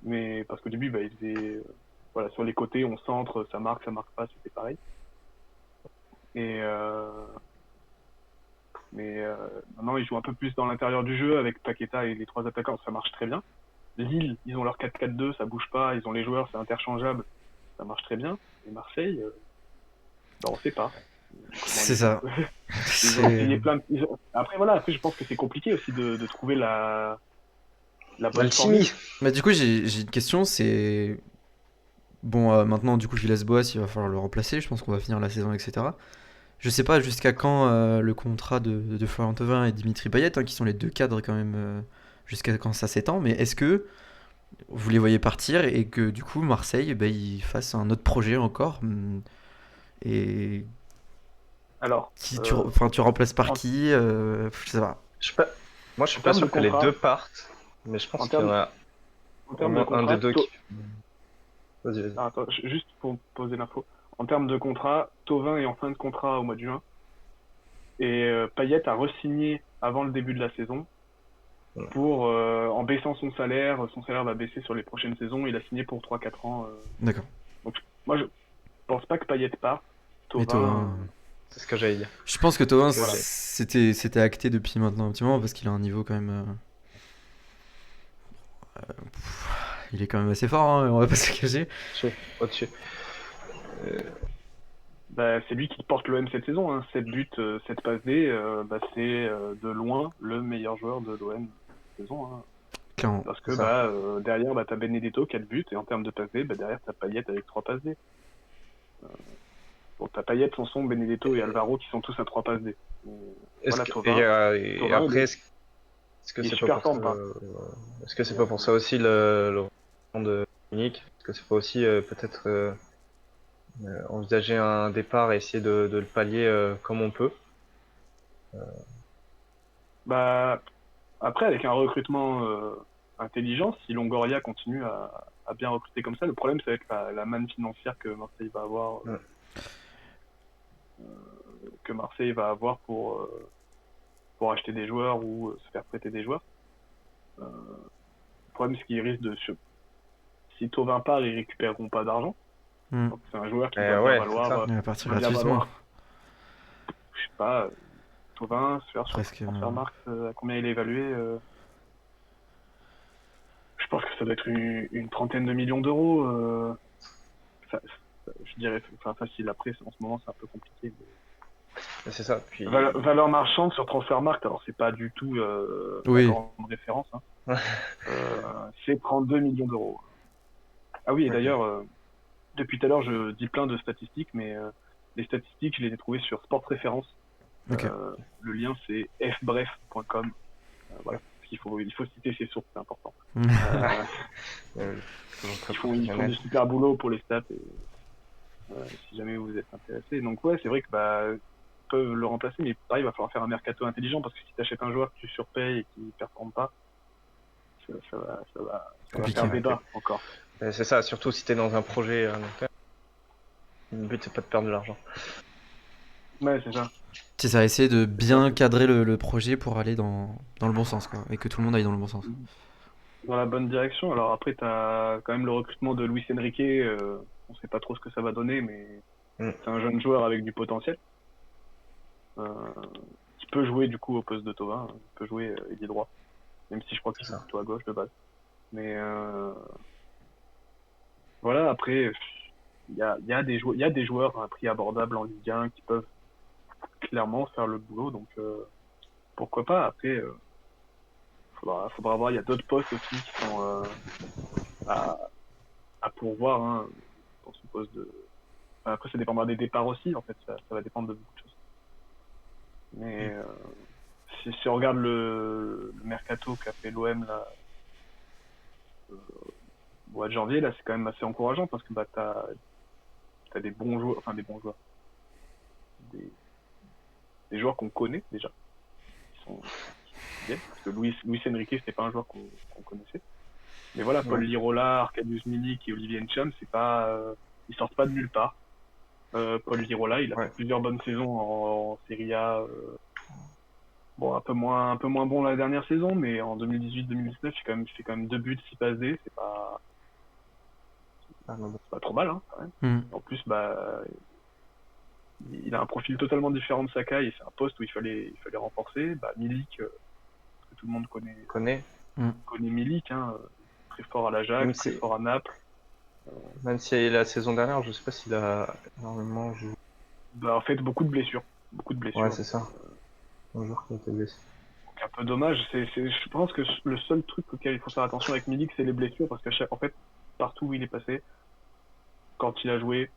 Mais parce qu'au début, bah, ils faisaient, voilà, sur les côtés, on centre, ça marque pas, c'était pareil. Et maintenant, ils jouent un peu plus dans l'intérieur du jeu avec Paqueta et les 3 attaquants, ça marche très bien. Lille, ils ont leur 4-4-2, ça bouge pas, ils ont les joueurs, c'est interchangeable, ça marche très bien. Et Marseille, bah, on sait pas. C'est ça. Ils ont essayé plein de... Après, voilà, après, je pense que c'est compliqué aussi de trouver la bonne formule. L'alchimie. Mais du coup, j'ai une question, c'est. Bon, maintenant, du coup, Villas-Boas, il va falloir le remplacer. Je pense qu'on va finir la saison, etc. Je sais pas jusqu'à quand le contrat de Florian Thauvin et Dimitri Payet, hein, qui sont les 2 cadres quand même, jusqu'à quand ça s'étend. Mais est-ce que vous les voyez partir et que du coup, Marseille, ben, il fasse un autre projet encore et Alors, tu remplaces par en- qui je sais pas. Moi, je suis En pas termes sûr de que les contrat- 2 partent, mais je pense en qu'il y en termes- a en au termes de moins un contrat, des deux qui. Vas-y, vas-y. attends, juste pour poser l'info. En termes de contrat, Thauvin est en fin de contrat au mois de juin. Et Payet a re-signé avant le début de la saison. Ouais. Pour, en baissant son salaire va baisser sur les prochaines saisons. Il a signé pour 3-4 ans. D'accord. Moi, je pense pas que Payet parte. Mais Thauvin, C'est ce que j'allais dire. je pense que Thauvin, Voilà. c'était acté depuis maintenant un petit moment parce qu'il a un niveau quand même. Il est quand même assez fort, hein, on va pas se le cacher. Au-dessus. Bah, c'est lui qui porte l'OM cette saison. Hein. 7 buts, 7 passes D. Bah, c'est de loin le meilleur joueur de l'OM cette saison. Hein. Clairement. Parce que C'est ça. derrière, bah, t'as Benedetto, 4 buts. Et en termes de passes D, bah, derrière, t'as Payet avec 3 passes D. Bon, t'as Payet, Sanson, Benedetto et Alvaro qui sont tous à 3 passes D. Est-ce Voilà, que, Thauvin. et Thauvin, après, est-ce que il est c'est pas super pour ça, forme, pas. est-ce que c'est pas pour ça aussi le recrutement de Munich? Est-ce que c'est pas aussi peut-être envisager un départ et essayer de le pallier comme on peut? Bah, après, avec un recrutement intelligent, si Longoria continue à bien recruter comme ça, le problème, c'est avec la manne financière que Marseille va avoir, Ouais. pour acheter des joueurs ou se faire prêter des joueurs. Le problème, c'est qu'ils risquent si Thauvin part, ils récupéreront pas d'argent. Hmm. Donc, c'est un joueur qui Eh doit bien ouais, c'est valoir, ça. Il va partir doit bien gratuitement. valoir, je sais pas, Thauvin, sur Presque. Transfermarkt, à combien il est évalué je pense que ça doit être une trentaine de millions d'euros. Je dirais, enfin, facile. Après, en ce moment, c'est un peu compliqué. Mais c'est ça. Puis, Valeur marchande sur Transfermarkt, alors c'est pas du tout la Oui. grande référence. Hein. C'est 32 millions d'euros. Ah oui, et Ok. d'ailleurs, depuis tout à l'heure, je dis plein de statistiques, mais les statistiques, je les ai trouvées sur Sport Référence. Ok. Le lien, c'est fbref.com. Voilà. Il faut citer ses sources, c'est important. euh, toujours très Ils font professionnel. du super boulot pour les stats. Et, si jamais vous êtes intéressé. Donc ouais, c'est vrai que ils peuvent le remplacer, mais pareil, il va falloir faire un mercato intelligent parce que si tu achètes un joueur que tu surpayes et qui ne performe pas, ça va Compliqué, faire ouais. débat encore. C'est ça, surtout si t'es dans un projet à long terme. Le but c'est pas de perdre de l'argent. Ouais, c'est ça. C'est ça, essayer de bien cadrer le projet pour aller dans le bon sens, quoi. Et que tout le monde aille dans le bon sens. Dans la bonne direction. Alors après, tu as quand même le recrutement de Luis Enrique. On sait pas trop ce que ça va donner, mais c'est un jeune joueur avec du potentiel. Qui peut jouer du coup au poste de Thauvin. Il peut jouer ailier droit. Même si je crois que c'est plutôt à gauche de base. Mais voilà, après, il y a des joueurs à un prix abordable en Ligue 1 qui peuvent clairement faire le boulot. Donc pourquoi pas. Après, faudra voir. Il y a d'autres postes aussi qui sont à, à pourvoir hein, dans ce poste de. Enfin, après, ça dépendra des départs aussi. En fait, ça va dépendre de beaucoup de choses. Mais si on regarde le mercato qu'a fait l'OM là, au mois de janvier, là, c'est quand même assez encourageant parce que t'as des bons joueurs, enfin des bons joueurs, des joueurs qu'on connaît déjà, qui viennent. Parce que Luis Enrique, c'était pas un joueur qu'on connaissait. Mais voilà, Paul Lirola, Arkadiusz Milik et Olivier Ncham, c'est pas, ils sortent pas de nulle part. Paul Lirola, il a fait plusieurs bonnes saisons en Serie A. Bon, un peu moins bon la dernière saison, mais en 2018-2019, il fait quand même 2 buts, 6 passes D, c'est pas trop mal, hein, quand même. En plus, il a un profil totalement différent de Sakai, et c'est un poste où il fallait renforcer. Milik, que tout le monde connaît Milik, hein, très fort à l'Ajax, très fort à Naples. Même si la saison dernière, je sais pas s'il a énormément joué. En fait, beaucoup de blessures. Ouais, c'est ça. Un joueur qui a été blessé. Donc, un peu dommage. Je pense que le seul truc auquel il faut faire attention avec Milik, c'est les blessures, parce qu'en fait, partout où il est passé, quand il a joué,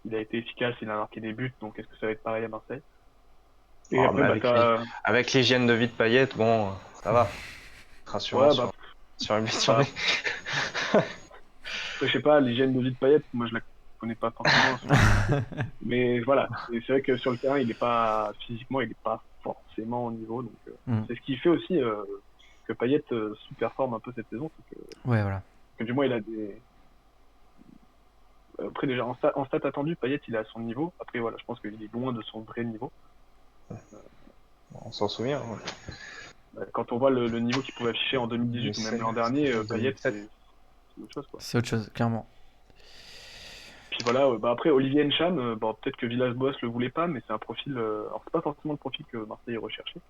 il a été efficace, il a marqué des buts, donc est-ce que ça va être pareil à Marseille? Et après, avec l'hygiène de vie de Payet, bon, ça va. Rassurant sur une blessure. Je sais pas, l'hygiène de vie de Payet, moi je la connais pas forcément. Mais voilà, c'est vrai que sur le terrain, physiquement, il est pas forcément au niveau. Donc c'est ce qui fait aussi que Payet sous-performe un peu cette saison. Ouais, voilà. Que du moins, il a des. Après, déjà, en stat attendu, Payet, il est à son niveau. Après, voilà, je pense qu'il est loin de son vrai niveau. On s'en souvient. Quand on voit le niveau qu'il pouvait afficher en 2018 ou même l'an dernier, Payet, c'est autre chose, quoi. C'est autre chose, clairement. Puis voilà, après Olivier Ncham, peut-être que Villas-Boas le voulait pas, mais c'est un profil. Alors c'est pas forcément le profil que Marseille recherchait.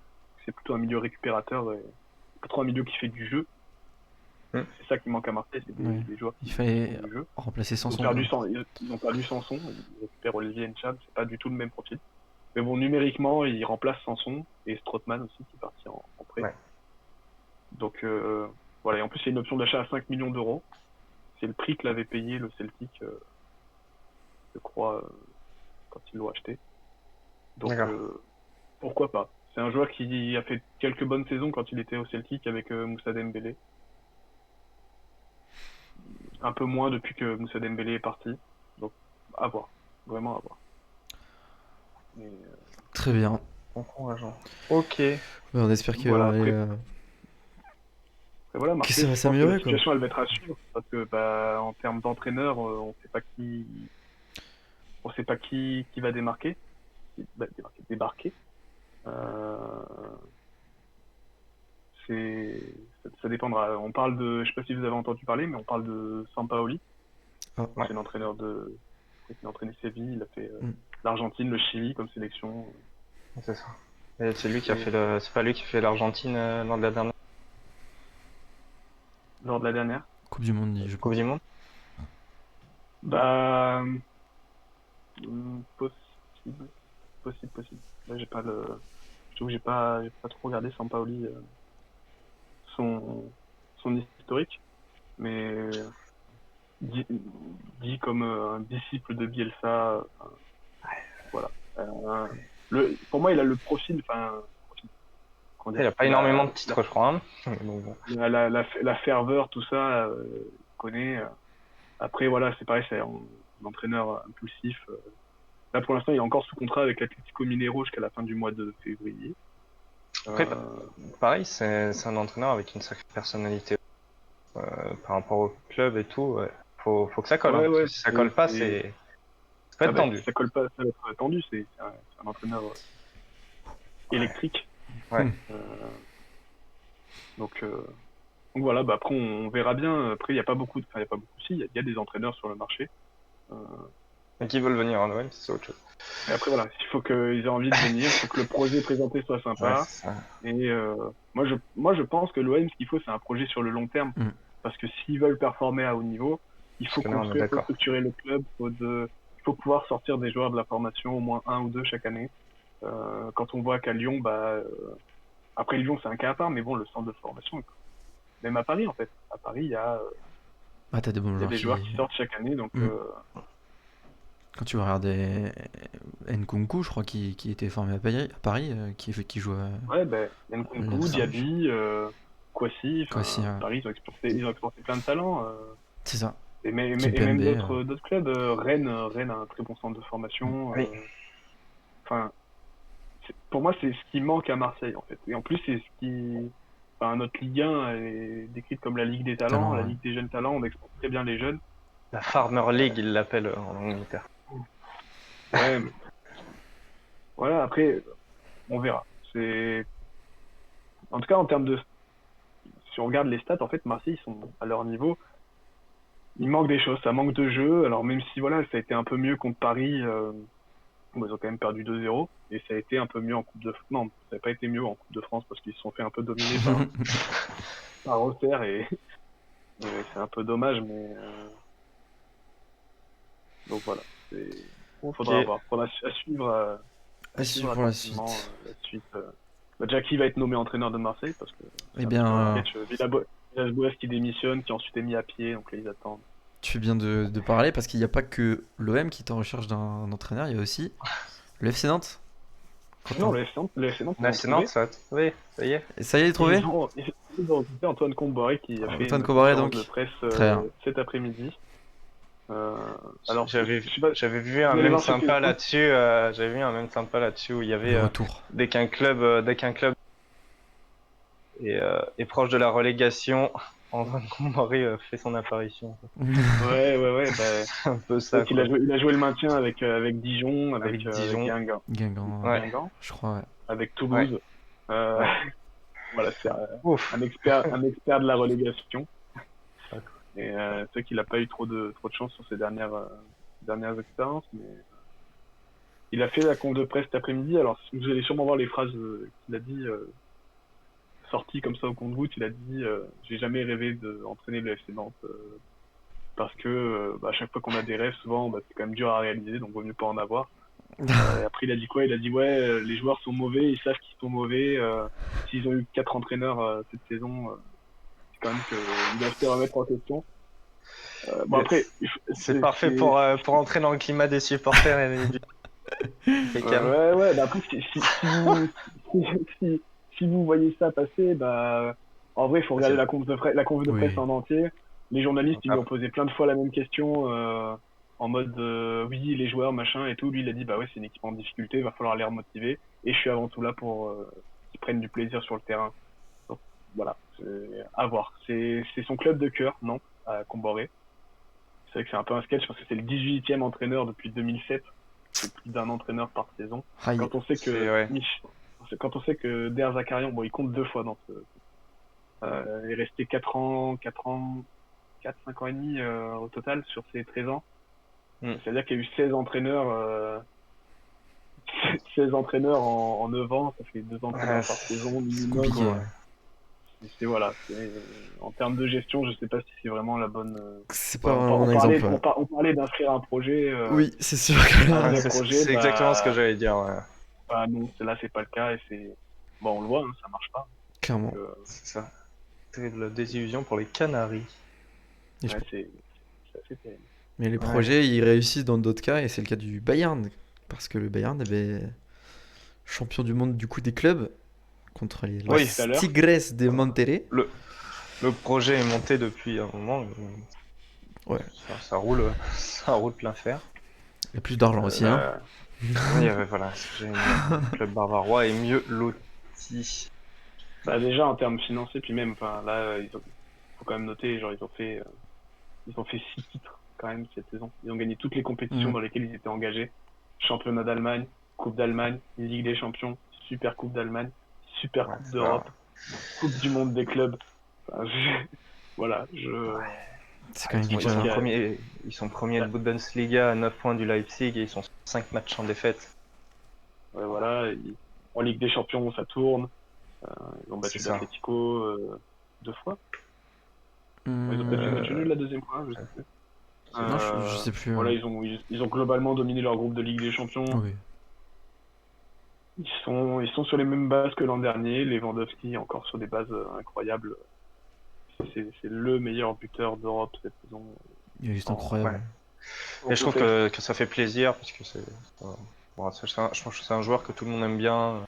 C'est plutôt un milieu récupérateur, pas trop un milieu qui fait du jeu. C'est ça qui manque à Marseille, c'est des joueurs qui font du jeu. Remplacer Sanson. Ils ont perdu Sanson, ils récupèrent Olivier Ncham, c'est pas du tout le même profil. Mais bon, numériquement, ils remplacent Sanson et Strootman aussi qui est parti en prêt. Ouais. Donc voilà, et en plus il y a une option d'achat à 5 millions d'euros. C'est le prix que l'avait payé le Celtic. Je crois quand ils l'ont acheté. Donc D'accord. pourquoi pas. C'est un joueur qui a fait quelques bonnes saisons quand il était au Celtic avec Moussa Dembélé. Un peu moins depuis que Moussa Dembélé est parti. Donc à voir, vraiment à voir. Et, Très bien. Encourageant. Ok. Ouais, on espère que Voilà, ouais, après- et voilà, Que Marseille, ça va je pense que s'améliorer, la quoi. situation elle va être à suivre parce que bah, en termes d'entraîneur, on sait pas qui va débarquer. Euh, ça dépendra. On parle de, je sais pas si vous avez entendu parler, mais on parle de Sampaoli. Ah. Ouais. C'est l'entraîneur il a entraîné Séville, il a fait Mm. l'Argentine, le Chili comme sélection. C'est ça. Et c'est lui qui a Et- fait c'est pas lui qui fait l'Argentine lors de la dernière Lors de la dernière. Coupe du Monde, je Coupe pense. du Monde. Bah, possible. Là, j'ai pas le, je trouve que j'ai pas trop regardé Sampaoli, son, son historique, mais dit, dit comme un disciple de Bielsa, voilà. Pour moi, il a le profil, comment Il dire, a pas énormément de titres, je crois. Hein. Donc, bon. la ferveur, tout ça, il connaît. Après, voilà, c'est pareil, c'est un entraîneur impulsif. Là, pour l'instant, il est encore sous contrat avec l'Atlético Mineiro jusqu'à la fin du mois de février. Après, pareil, c'est un entraîneur avec une sacrée personnalité par rapport au club et tout. Ouais. Faut que ça colle. Hein, parce que si ça colle pas, ça peut être tendu. Si ça colle pas, ça va être tendu. C'est un entraîneur électrique. Ouais. Euh, donc voilà, bah après on verra bien. Après il y a pas beaucoup, si, il y a des entraîneurs sur le marché. Et qui veulent venir en OM, c'est autre chose. Et après voilà, il faut qu'ils aient envie de venir, il faut que le projet présenté soit Ouais, sympa. c'est ça. Et moi je pense que l'OM, ce qu'il faut, c'est un projet sur le long terme. Mm. Parce que s'ils veulent performer à haut niveau, il faut Parce que là, on est construire, faut d'accord. structurer le club, il faut pouvoir sortir des joueurs de la formation, au moins un ou deux chaque année. Quand on voit qu'à Lyon, après Lyon c'est un cas à part, mais bon, le centre de formation, même à Paris en fait. À Paris, il y a Ah, t'as des bons joueurs des joueurs qui sortent chaque année, donc Mm. Quand tu regardais Nkunku, je crois, qui était formé à Paris, qui joue à... ouais, Nkunku, Le Diaby, Kouassi, Kouassi, ouais. Paris, ils ont exporté plein de talents. C'est ça. Et même Kimpembe, d'autres clubs. Rennes a un très bon centre de formation. Oui. Enfin, pour moi, c'est ce qui manque à Marseille, en fait. Et en plus, c'est ce qui. Enfin, notre Ligue 1 est décrite comme la Ligue des talents, la ouais. Ligue des jeunes talents. On exporte très bien les jeunes. La Farmer League, ils l'appellent en Angleterre. Ouais, mais... Voilà, après, on verra. En tout cas, en termes de. Si on regarde les stats, en fait, Marseille, ils sont à leur niveau. Il manque des choses, ça manque de jeu. Alors, même si, voilà, ça a été un peu mieux contre Paris. Ils ont quand même perdu 2-0 et ça a été un peu mieux en Coupe de France. Non, ça n'a pas été mieux en Coupe de France parce qu'ils se sont fait un peu dominer par Auxerre et c'est un peu dommage, mais donc voilà. Faudra voir. Faudra à suivre. À suivre pour la suite. La suite. Jackie va être nommé entraîneur de Marseille parce que. Eh bien, Villas-Boas qui démissionne, qui ensuite est mis à pied, donc là ils attendent. tu fais bien de parler parce qu'il n'y a pas que l'OM qui est en recherche d'un entraîneur, il y a aussi le FC Nantes. Non, le FC Nantes. La Nantes, ça va trouver, ça y est. Et ça y est, il est trouvé. Ils ont recruté Antoine Comboiré qui a fait Antoine une Comboiré, conférence donc. de presse Très bien. cet après-midi. Alors, J'avais je sais pas, vu un vous allez même voir sur sympa Facebook. là-dessus. J'avais vu un même sympa là-dessus où il y avait Le retour. dès qu'un club est proche de la relégation, Antoine Comboiré fait son apparition. Ouais, C'est un peu ça. donc il a joué le maintien avec Dijon, avec Dijon. Guingamp, Guingamp, Ouais. Guingamp, je crois, ouais. avec Toulouse. Voilà, c'est Ouf. un expert de la relégation. D'accord. Et c'est vrai qu'il n'a pas eu trop de chance sur ses dernières expériences, mais il a fait la conf de presse cet après-midi. Alors vous allez sûrement voir les phrases qu'il a dit sorties comme ça au compte-gouttes. Il a dit j'ai jamais rêvé d'entraîner le FC Nantes parce que à chaque fois qu'on a des rêves, souvent c'est quand même dur à réaliser, donc vaut mieux pas en avoir. Et après il a dit quoi? Il a dit ouais, les joueurs sont mauvais, ils savent qu'ils sont mauvais. S'ils ont eu 4 entraîneurs cette saison, c'est quand même qu'ils doivent se remettre en question. Bon, après, c'est parfait pour entrer dans le climat des supporters et Beckham. Ouais, bah après, si, si vous voyez ça passer, bah, en vrai, il faut regarder la conf de presse Oui. en entier. Les journalistes, ils lui ont Après, posé plein de fois la même question, en mode, oui, les joueurs, machin et tout. Lui, il a dit, bah ouais, c'est une équipe en difficulté, il va falloir les remotiver. Et je suis avant tout là pour qu'ils prennent du plaisir sur le terrain. Donc, voilà, c'est à voir. C'est son club de cœur, Nantes, à Comboré. C'est vrai que c'est un peu un sketch parce que c'est le 18e entraîneur depuis 2007. C'est plus d'un entraîneur par saison. Aïe. Quand on sait c'est que ouais. quand on sait que Der Zakarian, bon, il compte 2 fois dans ce, il est resté 4 5 ans et demi au total sur ses 13 ans. Mm. C'est-à-dire qu'il y a eu 16 entraîneurs, 16 entraîneurs en 9 ans, ça fait 2 entraîneurs par saison C'est minimum. compliqué. Ouais. Voilà, en termes de gestion, je sais pas si c'est vraiment la bonne. C'est pas Voilà, vraiment un exemple. Ouais. on parlait d'inscrire un projet, Oui, c'est sûr que un là, Ouais, vrai c'est projet, c'est exactement ce que j'allais dire. Ouais. bah non, là c'est pas le cas et c'est bon, on le voit, hein, ça marche pas. clairement. Donc, C'est ça. C'est de la désillusion pour les Canaries. Et je- ouais, c'est assez terrible. Mais les Ouais. projets, ils réussissent dans d'autres cas, et c'est le cas du Bayern. Parce que le Bayern avait champion du monde du coup des clubs contre les Oui, tout à l'heure. Tigres de Monterrey. Le projet est monté depuis un moment. Ouais. Ça roule, ça roule plein fer. Et plus d'argent aussi, hein. Là, Il y avait, voilà, ce que j'allais dire. Le club bavarois est mieux loti. bah déjà en termes financiers, puis même, enfin là, faut quand même noter, genre ils ont fait 6 titres quand même cette saison. Ils ont gagné toutes les compétitions Mhm. dans lesquelles ils étaient engagés. Championnat d'Allemagne, Coupe d'Allemagne, Ligue des Champions, Super Coupe d'Allemagne, Super Ouais, Coupe c'est ça. d'Europe, Coupe du Monde des clubs. Enfin, voilà, C'est quand même Ils quelque sont, chose. pense qu'il y a- ils sont premiers de Bundesliga à 9 points du Leipzig et ils sont 5 matchs sans défaite. ouais, voilà, en Ligue des Champions, ça tourne. Ils ont C'est battu ça. l'Atlético 2 fois. Ils ont peut-être fait match Euh, nul la deuxième fois, je sais plus. Non, je sais plus. Voilà, ils ont globalement dominé leur groupe de Ligue des Champions. Oui. Ils sont sur les mêmes bases que l'an dernier. Lewandowski encore sur des bases incroyables. C'est le meilleur buteur d'Europe cette saison. Il est juste En- incroyable. Et je trouve que ça fait plaisir parce que bon, je pense que c'est un joueur que tout le monde aime bien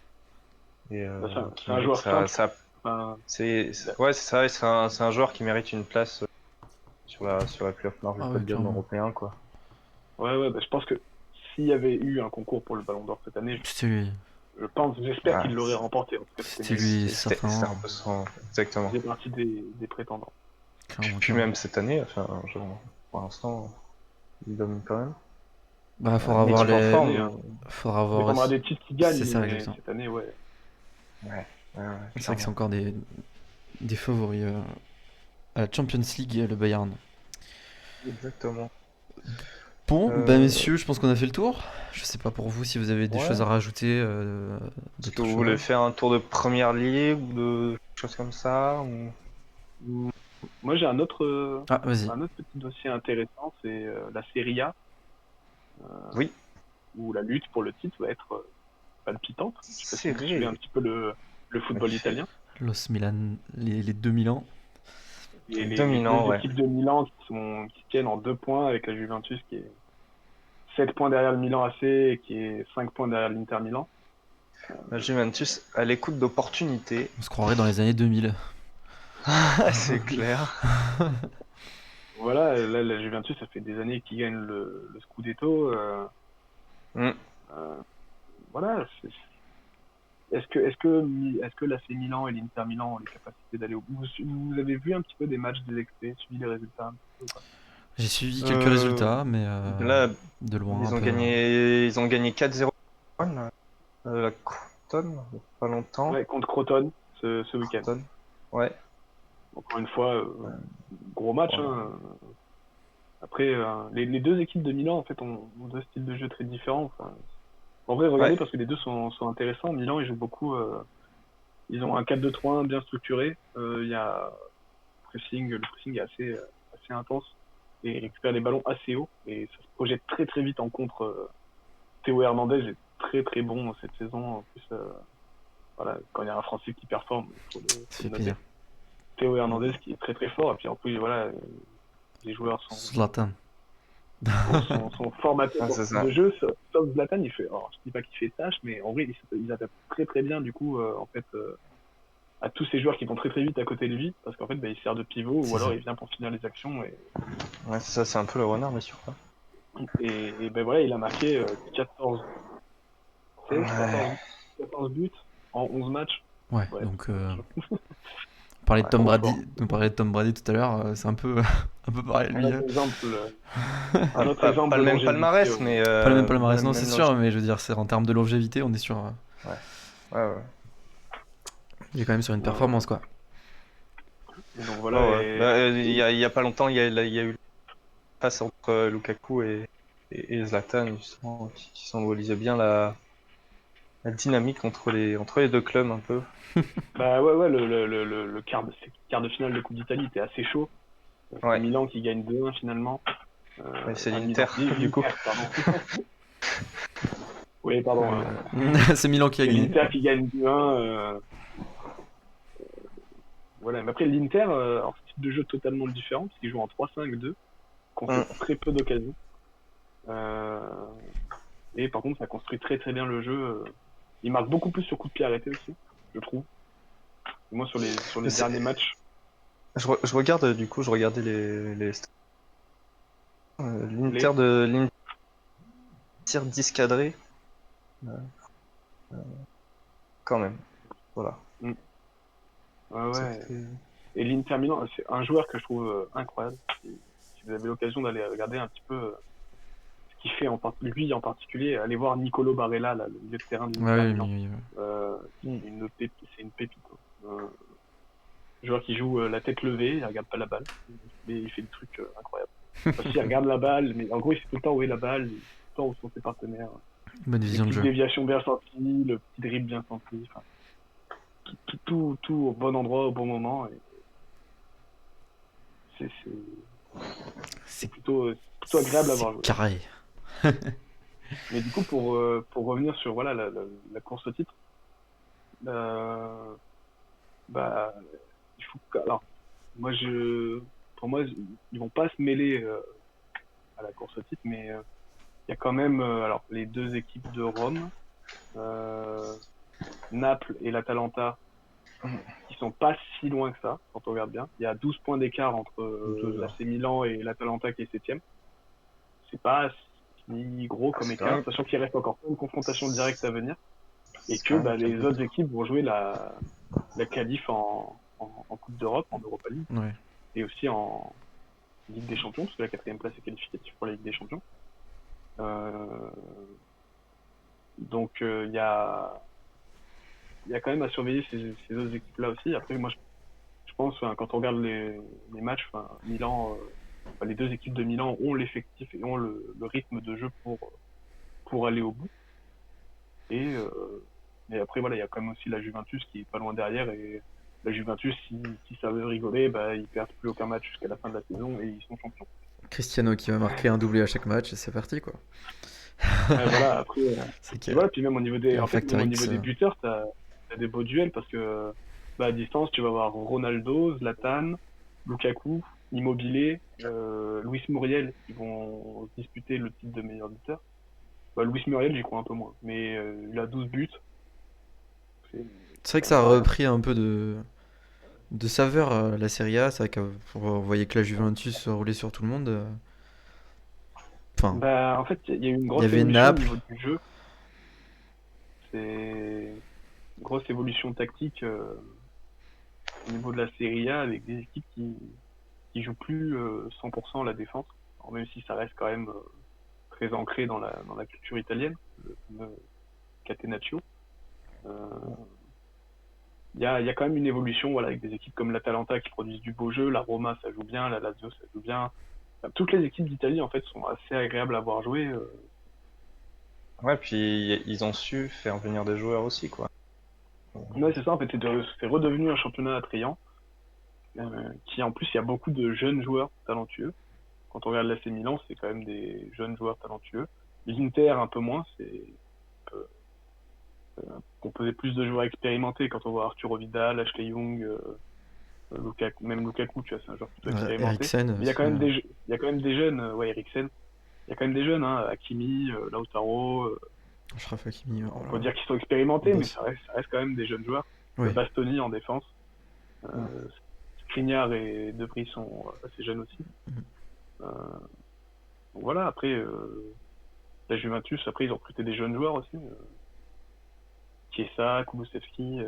et Bah, qui c'est un mérite joueur simple. Enfin, ouais, c'est ça, et c'est un joueur qui mérite une place sur la plus haute marge du Ah ouais, podium clairement. européen, quoi. ouais, bah, je pense que s'il y avait eu un concours pour le Ballon d'Or cette année, C'était lui. j'espère Ouais, qu'il l'aurait remporté. En tout cas, C'était lui, c'était un certainement. peu son, exactement. il faisait partie des prétendants. Clairement, Puis clairement. même cette année, enfin, pour l'instant, il domine quand même. Bah, faudra Mais voir type en les. forme, Hein. Faudra Ça voir. dépendra des titres qui gagnent, C'est ça, mais exactement. cette année, ouais. ouais, C'est vrai que c'est clairement. encore des favoris à la Champions League, le Bayern. Exactement. Bon, bah Euh, messieurs, je pense qu'on a fait le tour. Je sais pas pour vous si vous avez des Ouais. choses à rajouter, Est-ce que d'autres vous voulez choses. faire un tour de première ligue ou de choses comme ça Moi, j'ai Ah, vas-y. un autre petit dossier intéressant, c'est la Serie A, Oui, où la lutte pour le titre va être palpitante. Je sais pas si vous suivez un serré. petit peu le football italien. Los Milan, les deux Milan. Et les Dominant, deux ouais. équipes de Milan qui tiennent en 2 points avec la Juventus qui est 7 points derrière le Milan AC et qui est 5 points derrière l'Inter Milan. La Juventus à l'écoute d'opportunités. On se croirait dans les années 2000. C'est clair. Voilà, là, la Juventus, ça fait des années qu'ils gagnent le Scudetto. Mm. Voilà, est-ce que l'AC Milan et l'Inter Milan ont les capacités d'aller au bout? Vous avez vu un petit peu des matchs des extraits, suivi les résultats un petit peu ou pas? J'ai suivi quelques Euh, résultats, mais Là, de loin un ils ont peu. gagné 4-0 la Crotone, il y a pas longtemps. Ouais, contre Crotone ce week-end. Crotone. Ouais. Encore une fois, gros match. Voilà. Hein. Après, les deux équipes de Milan en fait ont deux styles de jeu très différents. Enfin, en vrai, regardez Ouais. parce que les deux sont intéressants. Milan, ils jouent beaucoup. Ils ont un 4-2-3-1 bien structuré. Il y a le pressing est assez intense et ils récupèrent les ballons assez haut et ça se projette très très vite en contre. Théo Hernandez est très très bon cette saison. En plus, voilà, quand il y a un Français qui performe, il faut Ça le fait noter. plaisir. Théo Hernandez qui est très très fort et puis en plus voilà, les joueurs sont Zlatan. son formateur Ah, c'est ça. de jeu, sauf Zlatan, il fait, alors je dis pas qu'il fait tâche, mais en vrai, il adapte très très bien du coup, en fait, à tous ces joueurs qui vont très très vite à côté de lui, parce qu'en fait, bah, il sert de pivot C'est ou alors ça. il vient pour finir les actions Ouais, c'est ça, c'est un peu le renard, mais sûr. Quoi. et ben voilà, il a marqué 14, 16, Ouais. 14 buts en 11 matchs. Ouais, Ouais, donc on parlait de Ouais, Tom gros joueur. Brady, on parlait de Tom Brady tout à l'heure, c'est un peu un peu pareil Un lui. autre exemple, un Ah, autre pas exemple de le même longévité. palmarès, mais Pas le même palmarès, même, non, c'est même sûr, logique. mais je veux dire, c'est en termes de longévité, on est sur, Ouais. Ouais, ouais. il est quand même sur une Euh, performance quoi. et donc Ouais, voilà, ouais. Bah, il y a pas longtemps, il y a eu passe entre Lukaku et Zlatan, justement, qui symbolisait bien la dynamique entre les deux clubs un peu. bah ouais, ouais, le quart de finale de Coupe d'Italie était assez chaud. C'est Ouais, Milan qui gagne 2-1 finalement. ouais, c'est Milan, l'Inter, du coup. l'Inter, pardon. Oui, pardon. C'est Milan qui a C'est gagné. l'Inter qui gagne 2-1. Voilà. Mais après, l'Inter, en style de jeu totalement différent, parce qu'ils jouent en 3-5-2, concède Hum, très peu d'occasions. Euh, et par contre, ça construit très très bien le jeu. Il marque beaucoup plus sur coup de pied arrêté aussi, je trouve. Moi, sur les derniers c'est- matchs, je regarde, du coup, je regardais les stats. les. L'Inter 10 cadrés, euh, quand même. Voilà. Hmm. Ouais, ouais. C'était. Et l'Inter Milan, c'est un joueur que je trouve incroyable. Si vous avez l'occasion d'aller regarder un petit peu ce qu'il fait, lui en particulier, allez voir Nicolo Barella, là, le milieu de terrain de Ouais, l'Inter oui, Milan. mais, Hum. C'est une pépite. Hein. Joueur qui joue la tête levée, il regarde pas la balle, mais il fait des trucs incroyables. Parce qu'il regarde la balle, mais en gros, il sait tout le temps où est la balle, il sait tout le temps où sont ses partenaires. bonne Les vision de petites jeu. déviations bien senties, le petit dribble bien senti, enfin, tout au bon endroit, au bon moment. Et c'est C'est plutôt agréable à c'est voir jouer. carré. Mais du coup, pour revenir sur voilà, la course au titre, euh, bah, il faut alors, moi, pour moi, ils vont pas se mêler à la course au titre, mais il y a quand même alors, les deux équipes de Rome, euh, Naples et l'Atalanta, qui sont pas si loin que ça, quand on regarde bien. Il y a 12 points d'écart entre Deux heures. l'AC Milan et l'Atalanta qui est 7ème. C'est pas si gros comme C'est écart, quand sachant qu'il reste encore plein de confrontations directes à venir et c'est que quand même bah, bien les peu. autres équipes vont jouer la qualif en Coupe d'Europe, en Europa League Ouais. et aussi en Ligue des Champions, parce que la 4ème place est qualificative pour la Ligue des Champions. Euh, donc il y a quand même à surveiller ces autres équipes-là aussi. Après, moi, je pense, quand on regarde les matchs, Milan, les deux équipes de Milan ont l'effectif et ont le rythme de jeu pour aller au bout. Et, et après, voilà, il y a quand même aussi la Juventus qui est pas loin derrière. Et la Juventus, si ça veut rigoler, bah, ils perdent plus aucun match jusqu'à la fin de la saison et ils sont champions. Cristiano qui va marquer un doublé à chaque match et c'est parti quoi. Voilà, après, C'est puis que voilà, puis il y a un en fait, même facteur au niveau X. des buteurs, t'as des beaux duels parce que, bah, à distance, tu vas avoir Ronaldo, Zlatan, Lukaku, Immobilier, Luis Muriel qui vont se disputer le titre de meilleur buteur. Bah, Luis Muriel, j'y crois un peu moins, mais il a 12 buts, c'est C'est vrai quand que même ça a pas rien. repris un peu de saveur la Serie A. C'est vrai qu'on voyait que la Juventus roulait sur tout le monde. Enfin, Bah, en fait, il y a eu une il y grosse avait évolution au Naples. niveau du jeu. C'est une grosse évolution tactique au niveau de la Serie A avec des équipes qui jouent plus 100% la défense. Alors, même si ça reste quand même très ancré dans la culture italienne, le fameux Catenaccio. Euh, il y a quand même une évolution voilà, avec des équipes comme l'Atalanta qui produisent du beau jeu, la Roma ça joue bien, la Lazio ça joue bien. Enfin, toutes les équipes d'Italie en fait sont assez agréables à voir jouer. Ouais, puis ils ont su faire venir des joueurs aussi, quoi. Ouais, c'est ça en fait, c'est redevenu un championnat attrayant. Qui en plus il y a beaucoup de jeunes joueurs talentueux. Quand on regarde l'AC Milan, c'est quand même des jeunes joueurs talentueux. L'Inter un peu moins, c'est composé plus de joueurs expérimentés. Quand on voit Arturo Vidal, Ashley Young, Lukaku, même Lukaku, tu vois, c'est un joueur plutôt expérimenté. Eriksen Mais il y a aussi. quand même il y a quand même des jeunes, ouais, Eriksen. y a quand même des jeunes, hein, Hakimi, Lautaro, Achraf Hakimi, oh on là peut là. dire qu'ils sont expérimentés, mais Boss. ça reste quand même des jeunes joueurs. Ouais. Bastoni en défense. Skriniar et Debris sont assez jeunes aussi. Mhm. Donc voilà, après, la Juventus, après, ils ont recruté des jeunes joueurs aussi. Chiesa, Kulusevski.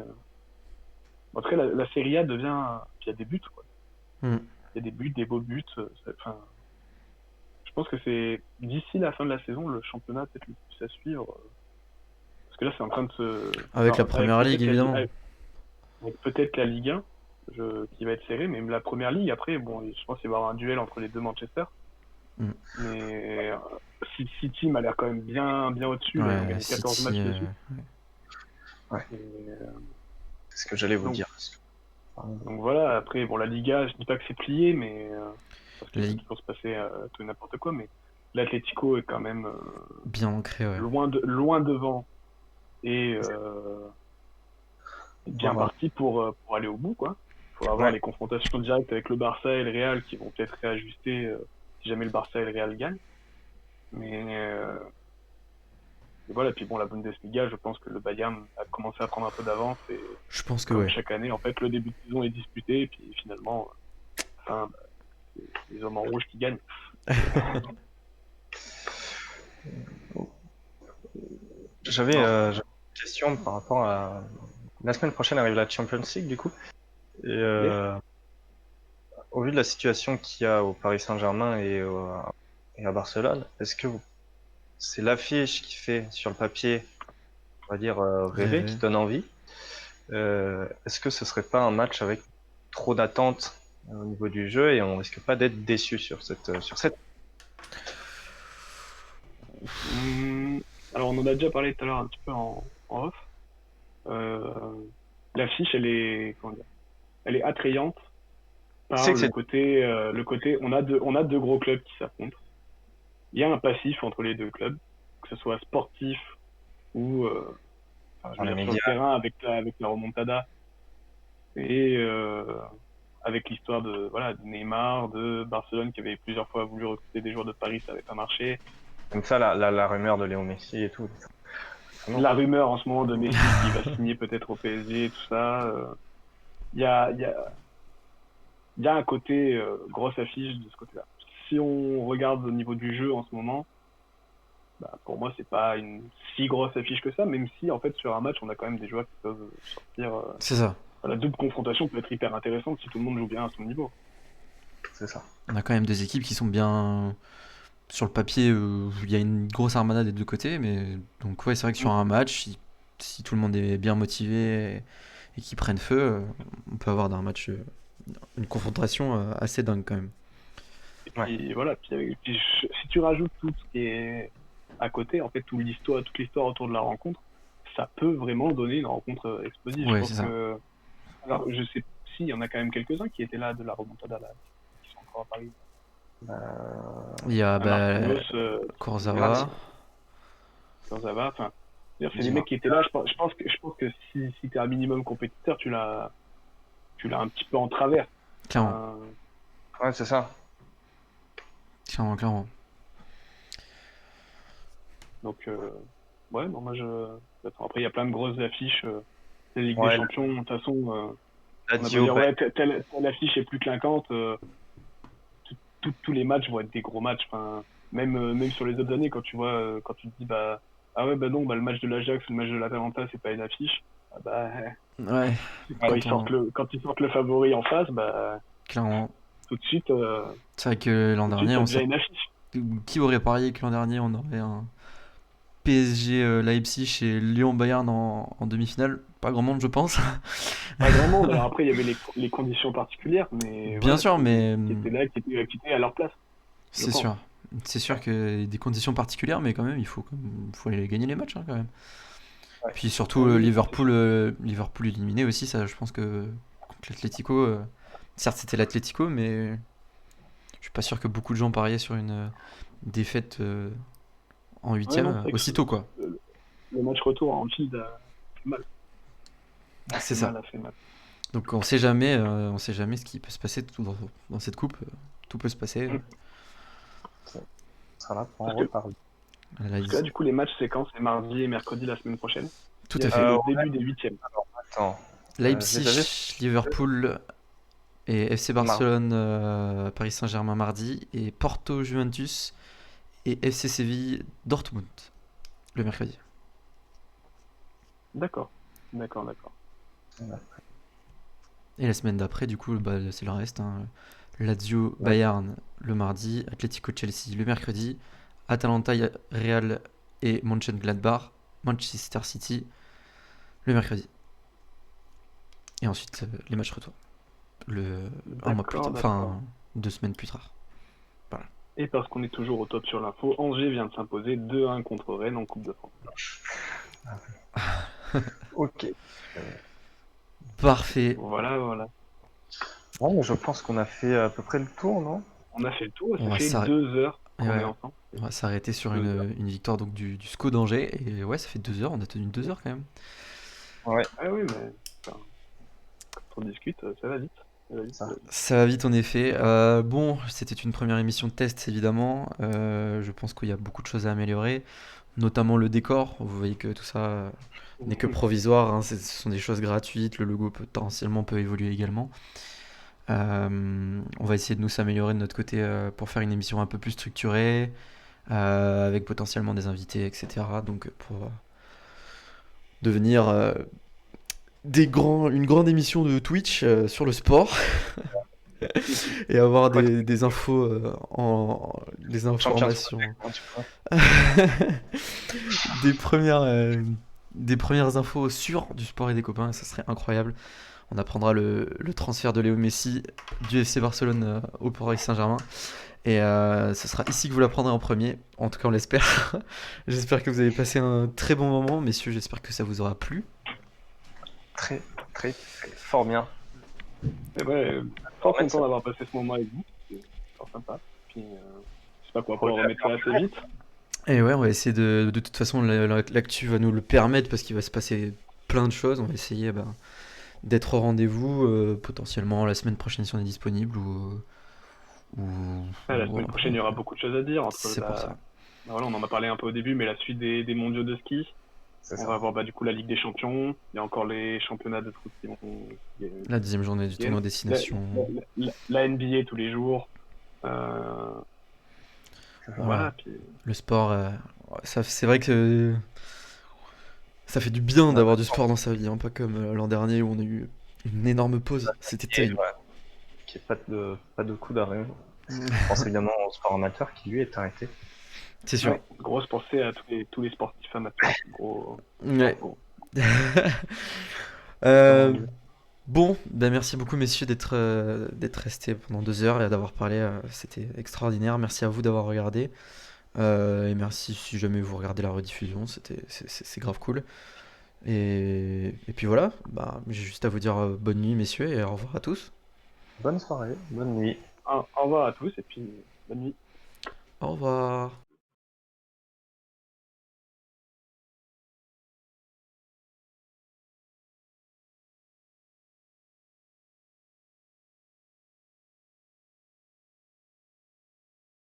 En tout cas, la Serie A devient. Puis il y a des buts, quoi. Mm. Il y a des buts, des beaux buts. Enfin, je pense que c'est d'ici la fin de la saison le championnat peut-être le plus à suivre. Parce que là, c'est en train de se. Avec la Alors, première ligue, peut-être évidemment. avec peut-être la Ligue 1 qui va être serrée, mais la première ligue, après, bon, je pense qu'il va y avoir un duel entre les deux Manchester. Mm. Mais City m'a l'air quand même bien au-dessus. Là, ils ont Ouais, gagné 14 City, matchs dessus. Ouais. Et, C'est ce que j'allais vous Donc- dire. donc voilà, après, bon, la Liga, je dis pas que c'est plié, mais parce que La ça Ligue- peut se passer tout et n'importe quoi, mais l'Atlético est quand même bien ancré, ouais. loin devant et bien Voilà. parti pour aller au bout, quoi. Il faut avoir Ouais. les confrontations directes avec le Barça et le Real qui vont peut-être réajuster si jamais le Barça et le Real gagnent. Mais et voilà, puis bon, la Bundesliga, je pense que le Bayern a commencé à prendre un peu d'avance et Je pense que comme ouais. chaque année, en fait, le début de saison est disputé et puis finalement, enfin, c'est les hommes en rouge qui gagnent. J'avais une question par rapport à. La semaine prochaine arrive la Champions League, du coup. Et au vu de la situation qu'il y a au Paris Saint-Germain et à Barcelone, est-ce que c'est l'affiche qui fait sur le papier, on va dire, rêver, Rêver. qui donne envie? Est-ce que ce serait pas un match avec trop d'attentes au niveau du jeu et on risque pas d'être déçu sur cette. Alors, on en a déjà parlé tout à l'heure un petit peu en off. L'affiche, elle est, comment dire, elle est attrayante par C'est que c'est- le côté, on a deux gros clubs qui s'affrontent. Il y a un passif entre les deux clubs, que ce soit sportif ou je Dans veux les dire, sur le médias. terrain avec la remontada et avec l'histoire de Neymar, de Barcelone qui avait plusieurs fois voulu recruter des joueurs de Paris, ça n'avait pas marché. Comme ça, la rumeur de Léo Messi et tout. Non. La rumeur en ce moment de Messi qui va signer peut-être au PSG, tout ça. Il y a un côté grosse affiche de ce côté-là. Si on regarde au niveau du jeu en ce moment, pour moi c'est pas une si grosse affiche que ça, même si en fait sur un match on a quand même des joueurs qui peuvent sortir. C'est ça. La double confrontation peut être hyper intéressante si tout le monde joue bien à son niveau. C'est ça. On a quand même deux équipes qui sont bien sur le papier. Il y a une grosse armada des deux côtés, mais donc ouais, c'est vrai que sur un match, si tout le monde est bien motivé et qu'ils prennent feu, on peut avoir d'un match une confrontation assez dingue quand même. Et puis voilà, puis si tu rajoutes tout ce qui est à côté, en fait toute l'histoire autour de la rencontre, ça peut vraiment donner une rencontre explosive. Ouais, Je c'est pense ça. que, alors je sais si il y en a quand même quelques-uns qui étaient là de la remontada là, qui sont encore à Paris. Il y a Marquinhos, Kurzawa. Kurzawa, enfin, c'est des Dis-moi. mecs qui étaient là. Je pense que si t'es un minimum compétiteur, tu l'as un petit peu en travers. Clairement, Ouais, c'est ça. clairement. Donc ouais, bon, moi j'attends. Après il y a plein de grosses affiches. La Ligue Ouais, des Champions, de toute façon, La on a beau Dio, dire ouais, telle affiche est plus clinquante. Tous les matchs vont être des gros matchs. Enfin, même sur les autres années, quand tu vois, quand tu te dis ah ouais non, le match de l'Ajax, le match de l'Atalanta, c'est pas une affiche. Ouais, Quand ils sortent le favori en face, clairement. tout de suite, C'est vrai que l'an dernier, t'as on déjà sait une affiche. qui aurait parié que l'an dernier on aurait un PSG Leipzig et Lyon Bayern en demi-finale. Pas grand monde, je pense. Pas grand monde. Alors après, il y avait les conditions particulières, mais Bien sûr, mais qui étaient là, qui étaient à leur place. c'est pense. sûr. C'est sûr que des conditions particulières, mais quand même, il faut aller gagner les matchs, hein, quand même. Ouais. Puis surtout, Oui, Liverpool éliminé aussi, ça, je pense que contre l'Atlético, certes c'était l'Atlético, mais je suis pas sûr que beaucoup de gens pariaient sur une défaite en huitième non, c'est vrai que aussitôt, quoi. Le match retour en Anfield a fait mal. C'est ça. A fait mal. Donc on sait jamais ce qui peut se passer dans cette coupe. Tout peut se passer. sera là pour en Parce que- reparler. Là, Parce que là, du coup, les matchs séquences, c'est mardi et mercredi la semaine prochaine. tout Il y à a fait. le début des huitièmes. Attends, Leipzig, Liverpool et FC Barcelone, Paris Saint-Germain mardi, et Porto, Juventus et FC Séville, Dortmund le mercredi. D'accord. Et la semaine d'après, du coup, bah, c'est le reste. Hein. Lazio, Bayern le mardi, Atlético Chelsea le mercredi, Atalanta, Real et Mönchengladbach, Manchester City le mercredi. Et ensuite, les matchs retour. Un mois plus tard, enfin 2 semaines plus tard. Et parce qu'on est toujours au top sur l'info, Angers vient de s'imposer 2-1 contre Rennes en Coupe de France. Ok. Parfait. Voilà. Bon, mais je pense qu'on a fait à peu près le tour, non? On a fait le tour, On ça va fait s'arrêter. 2 heures qu'on Ouais. est ensemble. On va s'arrêter sur une victoire donc du SCO d'Angers. Et ouais, ça fait 2 heures, on a tenu 2 heures quand même. Ah oui, mais enfin, quand on discute, ça va vite. Ça va vite en effet. Bon, c'était une première émission de test évidemment. Je pense qu'il y a beaucoup de choses à améliorer, notamment le décor. Vous voyez que tout ça n'est que provisoire. Hein. Ce sont des choses gratuites. Le logo potentiellement peut évoluer également. On va essayer de nous s'améliorer de notre côté pour faire une émission un peu plus structurée, avec potentiellement des invités, etc. Donc pour devenir une grande émission de Twitch sur le sport et avoir des infos des informations des premières infos sûres du sport et des copains, ça serait incroyable. On apprendra le transfert de Léo Messi du FC Barcelone au Paris Saint-Germain. Et ce sera ici que vous l'apprendrez en premier. En tout cas, on l'espère. J'espère que vous avez passé un très bon moment, messieurs. J'espère que ça vous aura plu. Très, fort bien. Et ouais, fort content d'avoir passé ce moment avec vous. C'est fort sympa. Puis, je sais pas quoi, pouvoir remettre ça assez vite. Et ouais, on va essayer de toute façon, l'actu va nous le permettre parce qu'il va se passer plein de choses. On va essayer d'être au rendez-vous, potentiellement la semaine prochaine si on est disponible la semaine prochaine, il y aura beaucoup de choses à dire. C'est pour ça. Voilà, on en a parlé un peu au début, mais la suite des mondiaux de ski. On va avoir du coup la Ligue des Champions. Il y a encore les championnats de foot qui vont. La 10e journée du tournoi Destination. La NBA tous les jours. Voilà. Puis... Le sport, c'est vrai que ça fait du bien d'avoir du sport dans sa vie, hein, pas comme l'an dernier où on a eu une énorme pause. C'était terrible. Qu'il n'y ait pas de coup d'arrêt. Je pense évidemment au sport amateur qui lui est arrêté. C'est sûr. Ouais, grosse pensée à tous les sportifs amateurs. Ouais. Bon, merci beaucoup messieurs d'être restés pendant 2 heures et d'avoir parlé. C'était extraordinaire. Merci à vous d'avoir regardé. Et merci si jamais vous regardez la rediffusion. C'est grave cool. Et puis voilà. J'ai juste à vous dire bonne nuit messieurs et au revoir à tous. Bonne soirée, bonne nuit. Au revoir à tous et puis bonne nuit. Au revoir.